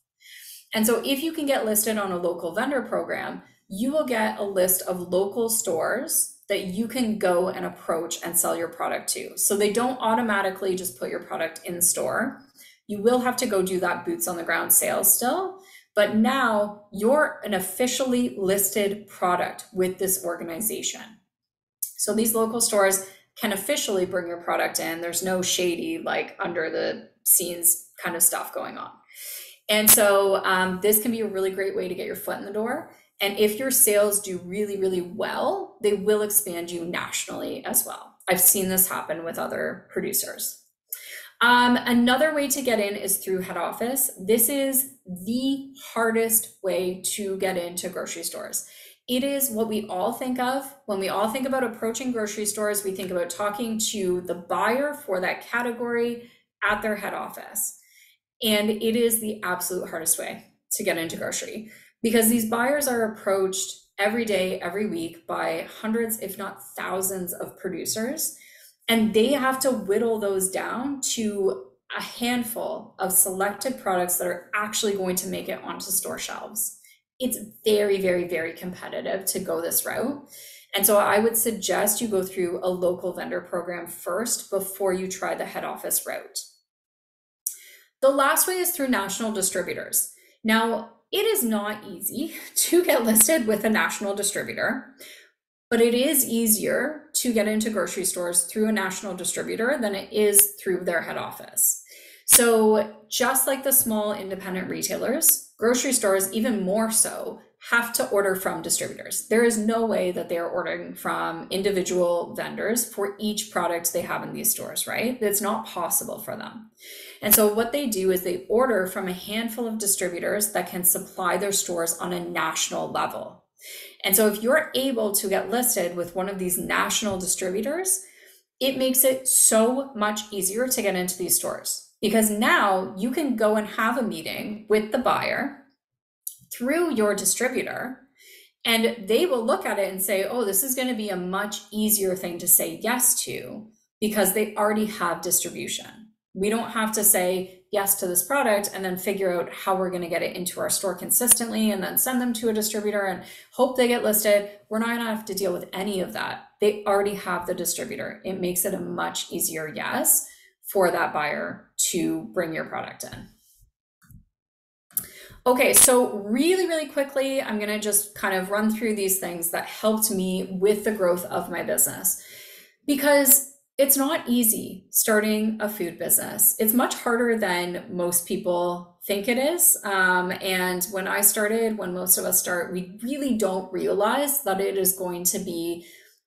And so if you can get listed on a local vendor program, you will get a list of local stores that you can go and approach and sell your product to. So they don't automatically just put your product in store. You will have to go do that boots on the ground sales still, but now you're an officially listed product with this organization. So these local stores can officially bring your product in. There's no shady, like under the scenes kind of stuff going on. And so this can be a really great way to get your foot in the door. And if your sales do really, really well, they will expand you nationally as well. I've seen this happen with other producers. Another way to get in is through head office. This is the hardest way to get into grocery stores. It is what we all think of. When we all think about approaching grocery stores, we think about talking to the buyer for that category at their head office. And it is the absolute hardest way to get into grocery, because these buyers are approached every day, every week by hundreds, if not thousands of producers. And they have to whittle those down to a handful of selected products that are actually going to make it onto store shelves. It's very, very, very competitive to go this route. And so I would suggest you go through a local vendor program first before you try the head office route. The last way is through national distributors. Now, it is not easy to get listed with a national distributor, but it is easier to get into grocery stores through a national distributor than it is through their head office. So just like the small independent retailers, grocery stores, even more so, have to order from distributors. There is no way that they are ordering from individual vendors for each product they have in these stores, right? It's not possible for them. And so what they do is they order from a handful of distributors that can supply their stores on a national level. And so if you're able to get listed with one of these national distributors, it makes it so much easier to get into these stores, because now you can go and have a meeting with the buyer through your distributor, and they will look at it and say, oh, this is going to be a much easier thing to say yes to because they already have distribution. We don't have to say yes to this product and then figure out how we're going to get it into our store consistently and then send them to a distributor and hope they get listed. We're not going to have to deal with any of that. They already have the distributor. It makes it a much easier yes for that buyer to bring your product in. Okay, so really, really quickly, I'm going to just kind of run through these things that helped me with the growth of my business, because it's not easy starting a food business. It's much harder than most people think it is. And when I started, when most of us start, we really don't realize that it is going to be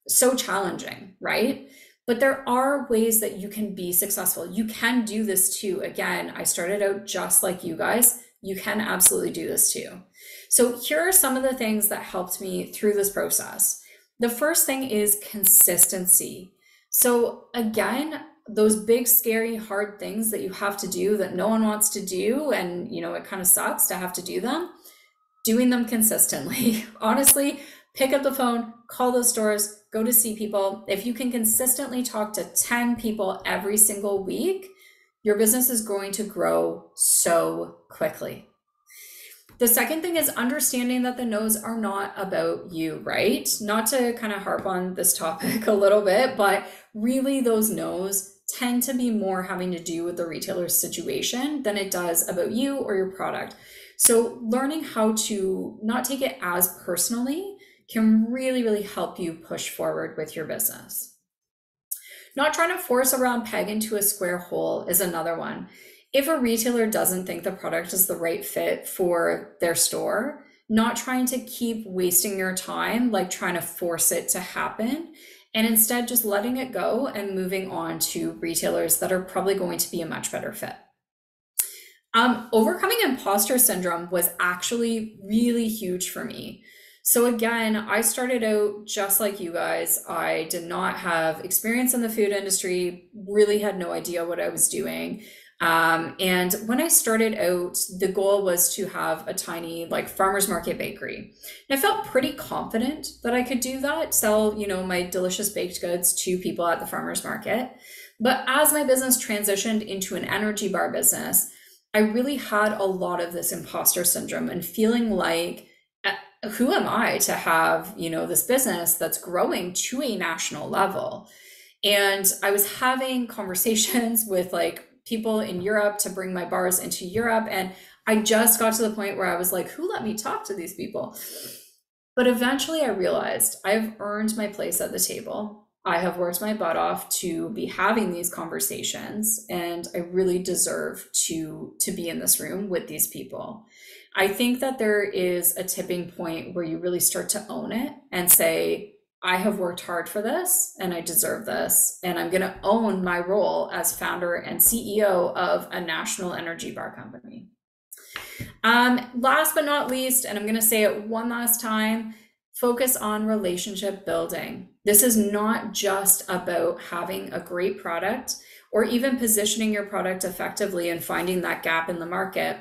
so challenging, right? But there are ways that you can be successful. You can do this too. Again, I started out just like you guys. You can absolutely do this too. So here are some of the things that helped me through this process. The first thing is consistency. So again, those big, scary, hard things that you have to do that no one wants to do, and it kind of sucks to have to do them, doing them consistently. Honestly, pick up the phone, call those stores, go to see people. If you can consistently talk to 10 people every single week, your business is going to grow so quickly. The second thing is understanding that the no's are not about you, right? Not to kind of harp on this topic a little bit, but really those no's tend to be more having to do with the retailer's situation than it does about you or your product. So learning how to not take it as personally can really, really help you push forward with your business. Not trying to force a round peg into a square hole is another one. If a retailer doesn't think the product is the right fit for their store, not trying to keep wasting your time, like trying to force it to happen, and instead just letting it go and moving on to retailers that are probably going to be a much better fit. Overcoming imposter syndrome was actually really huge for me. So again, I started out just like you guys. I did not have experience in the food industry, really had no idea what I was doing. And when I started out, the goal was to have a tiny farmer's market bakery. And I felt pretty confident that I could do that, sell, my delicious baked goods to people at the farmer's market. But as my business transitioned into an energy bar business, I really had a lot of this imposter syndrome and feeling like, who am I to have, this business that's growing to a national level? And I was having conversations with people in Europe to bring my bars into Europe. And I just got to the point where I was like, who let me talk to these people? But eventually I realized I've earned my place at the table. I have worked my butt off to be having these conversations, and I really deserve to be in this room with these people. I think that there is a tipping point where you really start to own it and say, I have worked hard for this and I deserve this, and I'm going to own my role as founder and CEO of a national energy bar company. Last but not least, and I'm going to say it one last time, focus on relationship building. This is not just about having a great product or even positioning your product effectively and finding that gap in the market.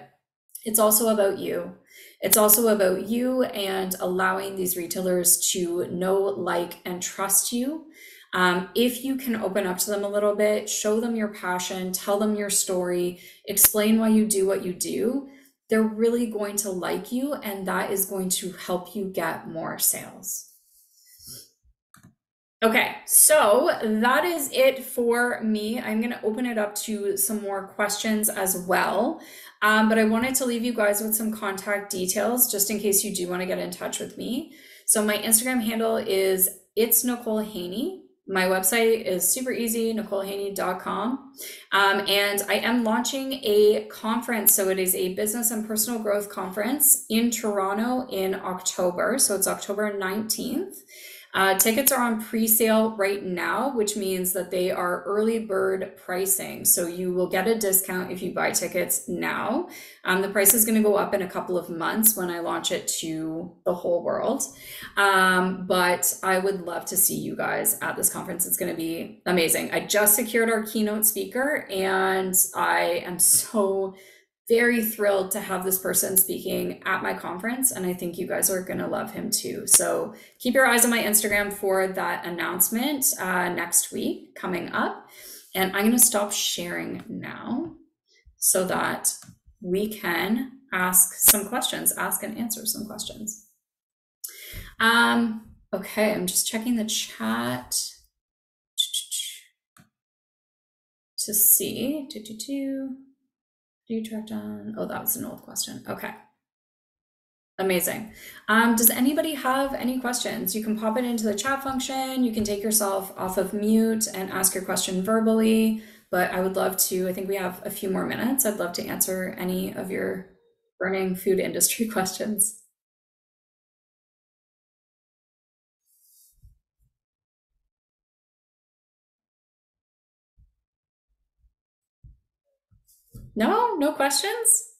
It's also about you. It's also about you and allowing these retailers to know, like, and trust you. If you can open up to them a little bit, show them your passion, tell them your story, explain why you do what you do, they're really going to like you, and that is going to help you get more sales. Okay, so that is it for me. I'm going to open it up to some more questions as well. But I wanted to leave you guys with some contact details just in case you do want to get in touch with me. So my Instagram handle is It's Nicole Haney. My website is super easy, NicoleHaney.com. And I am launching a conference. So it is a business and personal growth conference in Toronto in October. So it's October 19th. Tickets are on pre-sale right now, which means that they are early bird pricing. So you will get a discount if you buy tickets now. The price is going to go up in a couple of months when I launch it to the whole world. But I would love to see you guys at this conference. It's going to be amazing. I just secured our keynote speaker, and I am so very thrilled to have this person speaking at my conference, and I think you guys are going to love him too. So keep your eyes on my Instagram for that announcement next week coming up. And I'm going to stop sharing now so that we can ask some questions, ask and answer some questions. Okay, I'm just checking the chat to see. Do you track down? Oh, that was an old question. Okay. Amazing. Does anybody have any questions? You can pop it into the chat function. You can take yourself off of mute and ask your question verbally, but I would love to, I think we have a few more minutes. I'd love to answer any of your burning food industry questions. No questions?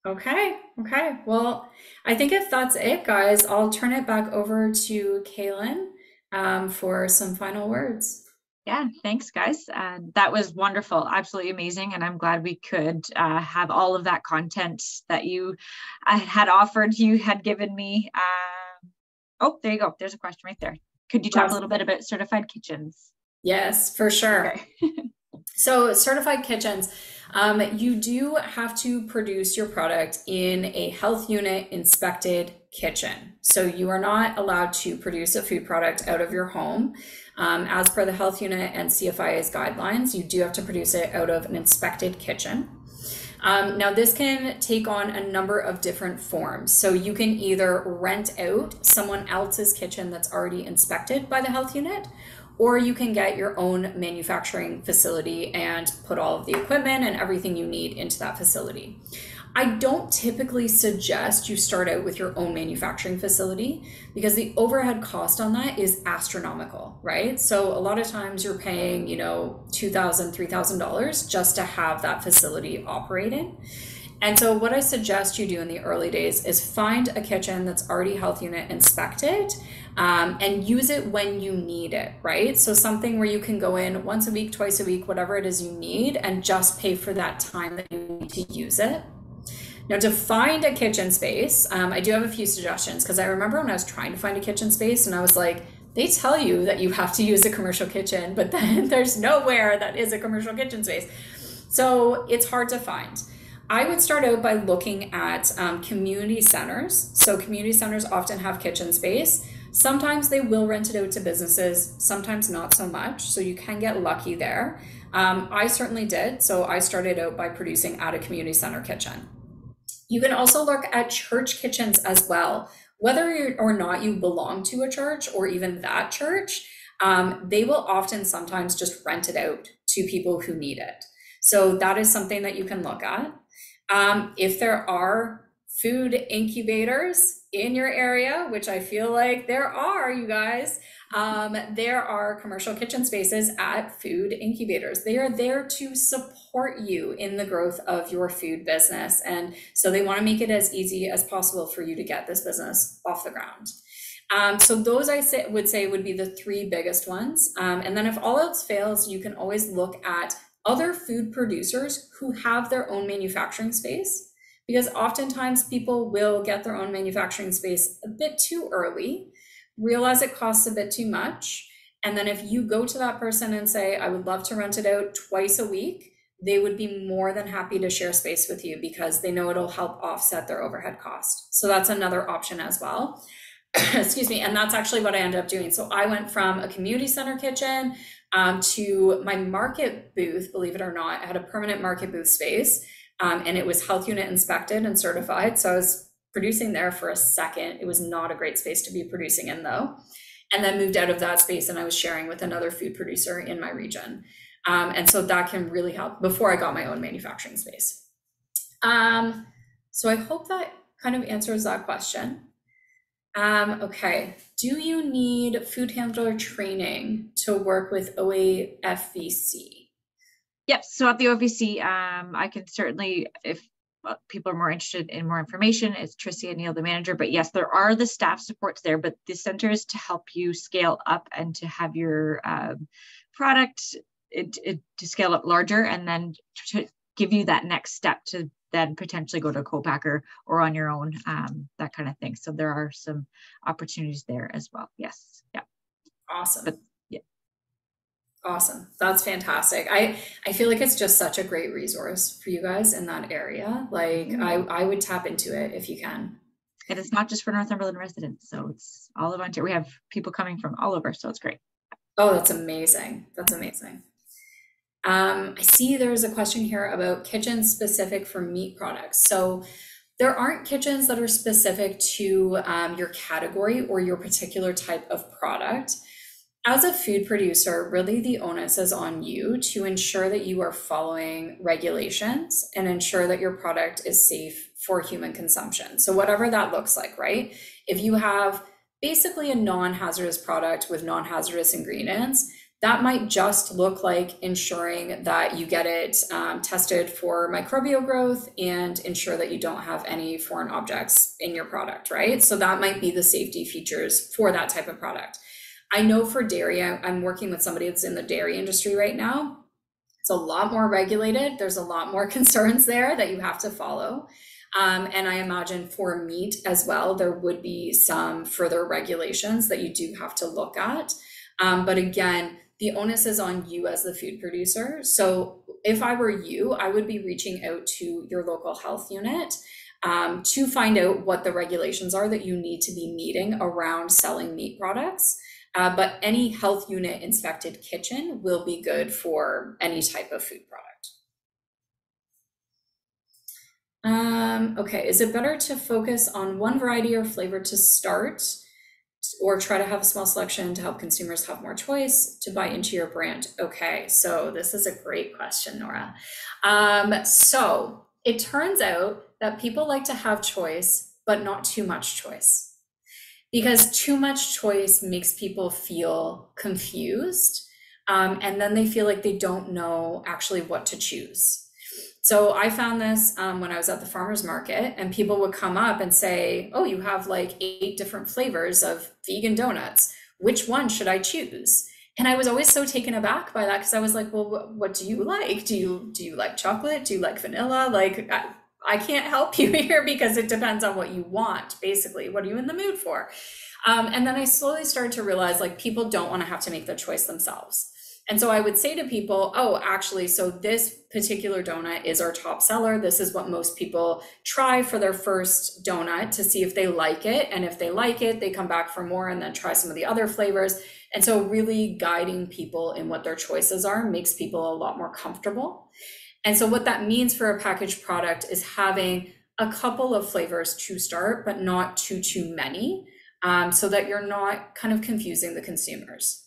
Okay. Well, I think if that's it, guys, I'll turn it back over to Kaylin for some final words. Yeah, thanks, guys. That was wonderful, absolutely amazing. And I'm glad we could have all of that content that you had offered, you had given me. Oh, there you go. There's a question right there. Could you talk a little bit about certified kitchens? Yes, for sure. Okay. So certified kitchens, you do have to produce your product in a health unit inspected kitchen. So you are not allowed to produce a food product out of your home. As per the health unit and CFIA's guidelines, you do have to produce it out of an inspected kitchen. Now this can take on a number of different forms. So you can either rent out someone else's kitchen that's already inspected by the health unit, or you can get your own manufacturing facility and put all of the equipment and everything you need into that facility. I don't typically suggest you start out with your own manufacturing facility because the overhead cost on that is astronomical, right? So a lot of times you're paying, $2,000, $3,000 just to have that facility operating. And so what I suggest you do in the early days is find a kitchen that's already health unit inspected and use it when you need it, right? So something where you can go in once a week, twice a week, whatever it is you need, and just pay for that time that you need to use it. Now, to find a kitchen space, I do have a few suggestions because I remember when I was trying to find a kitchen space and I was like, they tell you that you have to use a commercial kitchen, but then there's nowhere that is a commercial kitchen space. So it's hard to find. I would start out by looking at community centers. So community centers often have kitchen space. Sometimes they will rent it out to businesses, sometimes not so much. So you can get lucky there. I certainly did. So I started out by producing at a community center kitchen. You can also look at church kitchens as well. Whether or not you belong to a church or even that church, they will often sometimes just rent it out to people who need it. So that is something that you can look at. If there are food incubators in your area, which I feel like there are, you guys, there are commercial kitchen spaces at food incubators. They are there to support you in the growth of your food business. And so they want to make it as easy as possible for you to get this business off the ground. So those would say would be the three biggest ones. And then if all else fails, you can always look at other food producers who have their own manufacturing space, because oftentimes people will get their own manufacturing space a bit too early, realize it costs a bit too much. And then if you go to that person and say, I would love to rent it out twice a week, they would be more than happy to share space with you because they know it'll help offset their overhead cost. So that's another option as well. Excuse me. And that's actually what I ended up doing. So I went from a community center kitchen to my market booth. Believe it or not, I had a permanent market booth space, and it was health unit inspected and certified. So I was producing there for a second. It was not a great space to be producing in though. And then moved out of that space and I was sharing with another food producer in my region. And so that can really help before I got my own manufacturing space. So I hope that kind of answers that question. Okay, do you need food handler training to work with OAFVC? Yep, so at the OVC, I can certainly, if people are more interested in more information, it's Tracy and Neil, the manager, but yes, there are the staff supports there, but the center is to help you scale up and to have your product to scale up larger and then to give you that next step to then potentially go to a co-packer or on your own, that kind of thing. So there are some opportunities there as well. Yes. Yeah. Awesome. But, yeah. Awesome. That's fantastic. I feel like it's just such a great resource for you guys in that area. Like I would tap into it if you can. And it's not just for Northumberland residents. So it's all of Ontario. We have people coming from all over. So it's great. Oh, that's amazing. That's amazing. I see there's a question here about kitchens specific for meat products. So there aren't kitchens that are specific to your category or your particular type of product. As a food producer, really the onus is on you to ensure that you are following regulations and ensure that your product is safe for human consumption. So whatever that looks like, right? If you have basically a non-hazardous product with non-hazardous ingredients, that might just look like ensuring that you get it tested for microbial growth and ensure that you don't have any foreign objects in your product, right? So that might be the safety features for that type of product. I know for dairy, I'm working with somebody that's in the dairy industry right now. It's a lot more regulated. There's a lot more concerns there that you have to follow. And I imagine for meat as well, there would be some further regulations that you do have to look at. But again, the onus is on you as the food producer. So if I were you, I would be reaching out to your local health unit to find out what the regulations are that you need to be meeting around selling meat products. But any health unit inspected kitchen will be good for any type of food product. Okay, is it better to focus on one variety or flavor to start, or try to have a small selection to help consumers have more choice to buy into your brand? Okay, so this is a great question, Nora. So it turns out that people like to have choice, but not too much choice. Because too much choice makes people feel confused, and then they feel like they don't know actually what to choose. So I found this when I was at the farmer's market, and people would come up and say, oh, you have like 8 different flavors of vegan donuts. Which one should I choose? And I was always so taken aback by that, because I was like, well, what do you like? Do you like chocolate? Do you like vanilla? Like, I can't help you here because it depends on what you want, basically. What are you in the mood for? And then I slowly started to realize, like, people don't want to have to make the choice themselves. And so I would say to people, oh, actually, so this particular donut is our top seller. This is what most people try for their first donut to see if they like it. And if they like it, they come back for more and then try some of the other flavors. And so really guiding people in what their choices are makes people a lot more comfortable. And so what that means for a packaged product is having a couple of flavors to start, but not too many, so that you're not kind of confusing the consumers.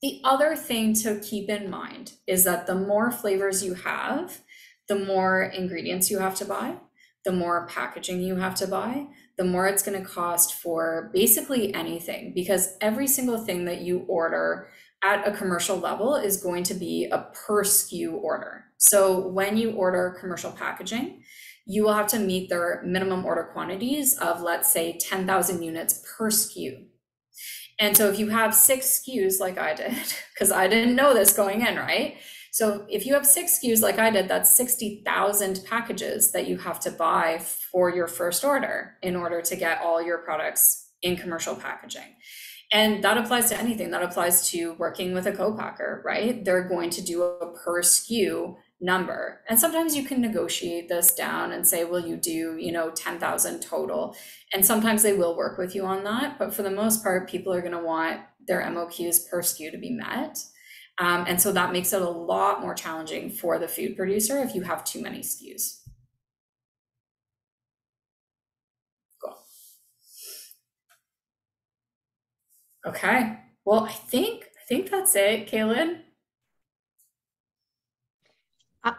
The other thing to keep in mind is that the more flavors you have, the more ingredients you have to buy, the more packaging you have to buy, the more it's going to cost for basically anything, because every single thing that you order at a commercial level is going to be a per SKU order. So when you order commercial packaging, you will have to meet their minimum order quantities of, let's say, 10,000 units per SKU. And so if you have 6 SKUs like I did, because I didn't know this going in, right? So if you have 6 SKUs like I did, that's 60,000 packages that you have to buy for your first order in order to get all your products in commercial packaging. And that applies to anything. That applies to working with a co-packer, right? They're going to do a per SKU number. And sometimes you can negotiate this down and say, will you do, 10,000 total? And sometimes they will work with you on that. But for the most part, people are going to want their MOQs per SKU to be met. And so that makes it a lot more challenging for the food producer if you have too many SKUs. Cool. Okay. Well, I think that's it, Kaylin.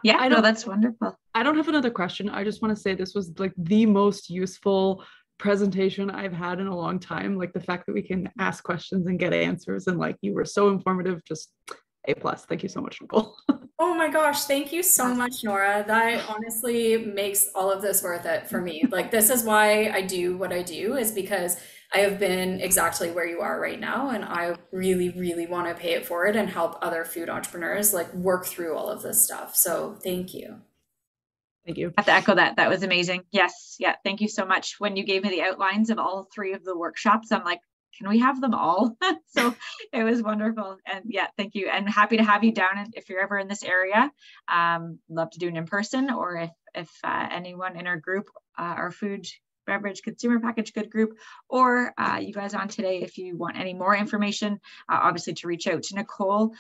Yeah, no, that's wonderful. I don't have another question. I just want to say this was like the most useful presentation I've had in a long time. Like the fact that we can ask questions and get answers, and like you were so informative, just A+. Thank you so much, Nicole. Oh my gosh, thank you so much, Nora. That honestly makes all of this worth it for me. Like, this is why I do what I do, is because I have been exactly where you are right now, and I really, really want to pay it forward and help other food entrepreneurs like work through all of this stuff. So thank you. Thank you. I have to echo that. That was amazing. Yes. Yeah. Thank you so much. When you gave me the outlines of all 3 of the workshops, I'm like, can we have them all? So it was wonderful. And yeah, thank you. And happy to have you down if you're ever in this area. Love to do it in person, or if anyone in our group, our food, beverage, consumer packaged good group, or you guys on today, if you want any more information, obviously to reach out to Nicole,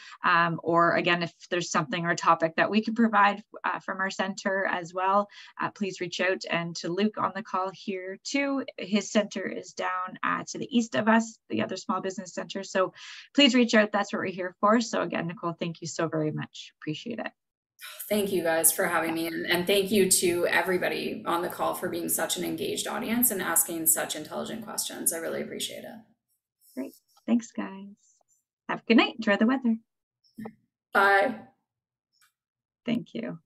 or again, if there's something or topic that we can provide from our center as well, please reach out. And to Luke on the call here too, his center is down to the east of us, the other small business center. So please reach out. That's what we're here for. So again, Nicole, thank you so very much. Appreciate it. Thank you guys for having me, and thank you to everybody on the call for being such an engaged audience and asking such intelligent questions. I really appreciate it. Great. Thanks, guys. Have a good night. Enjoy the weather. Bye. Thank you.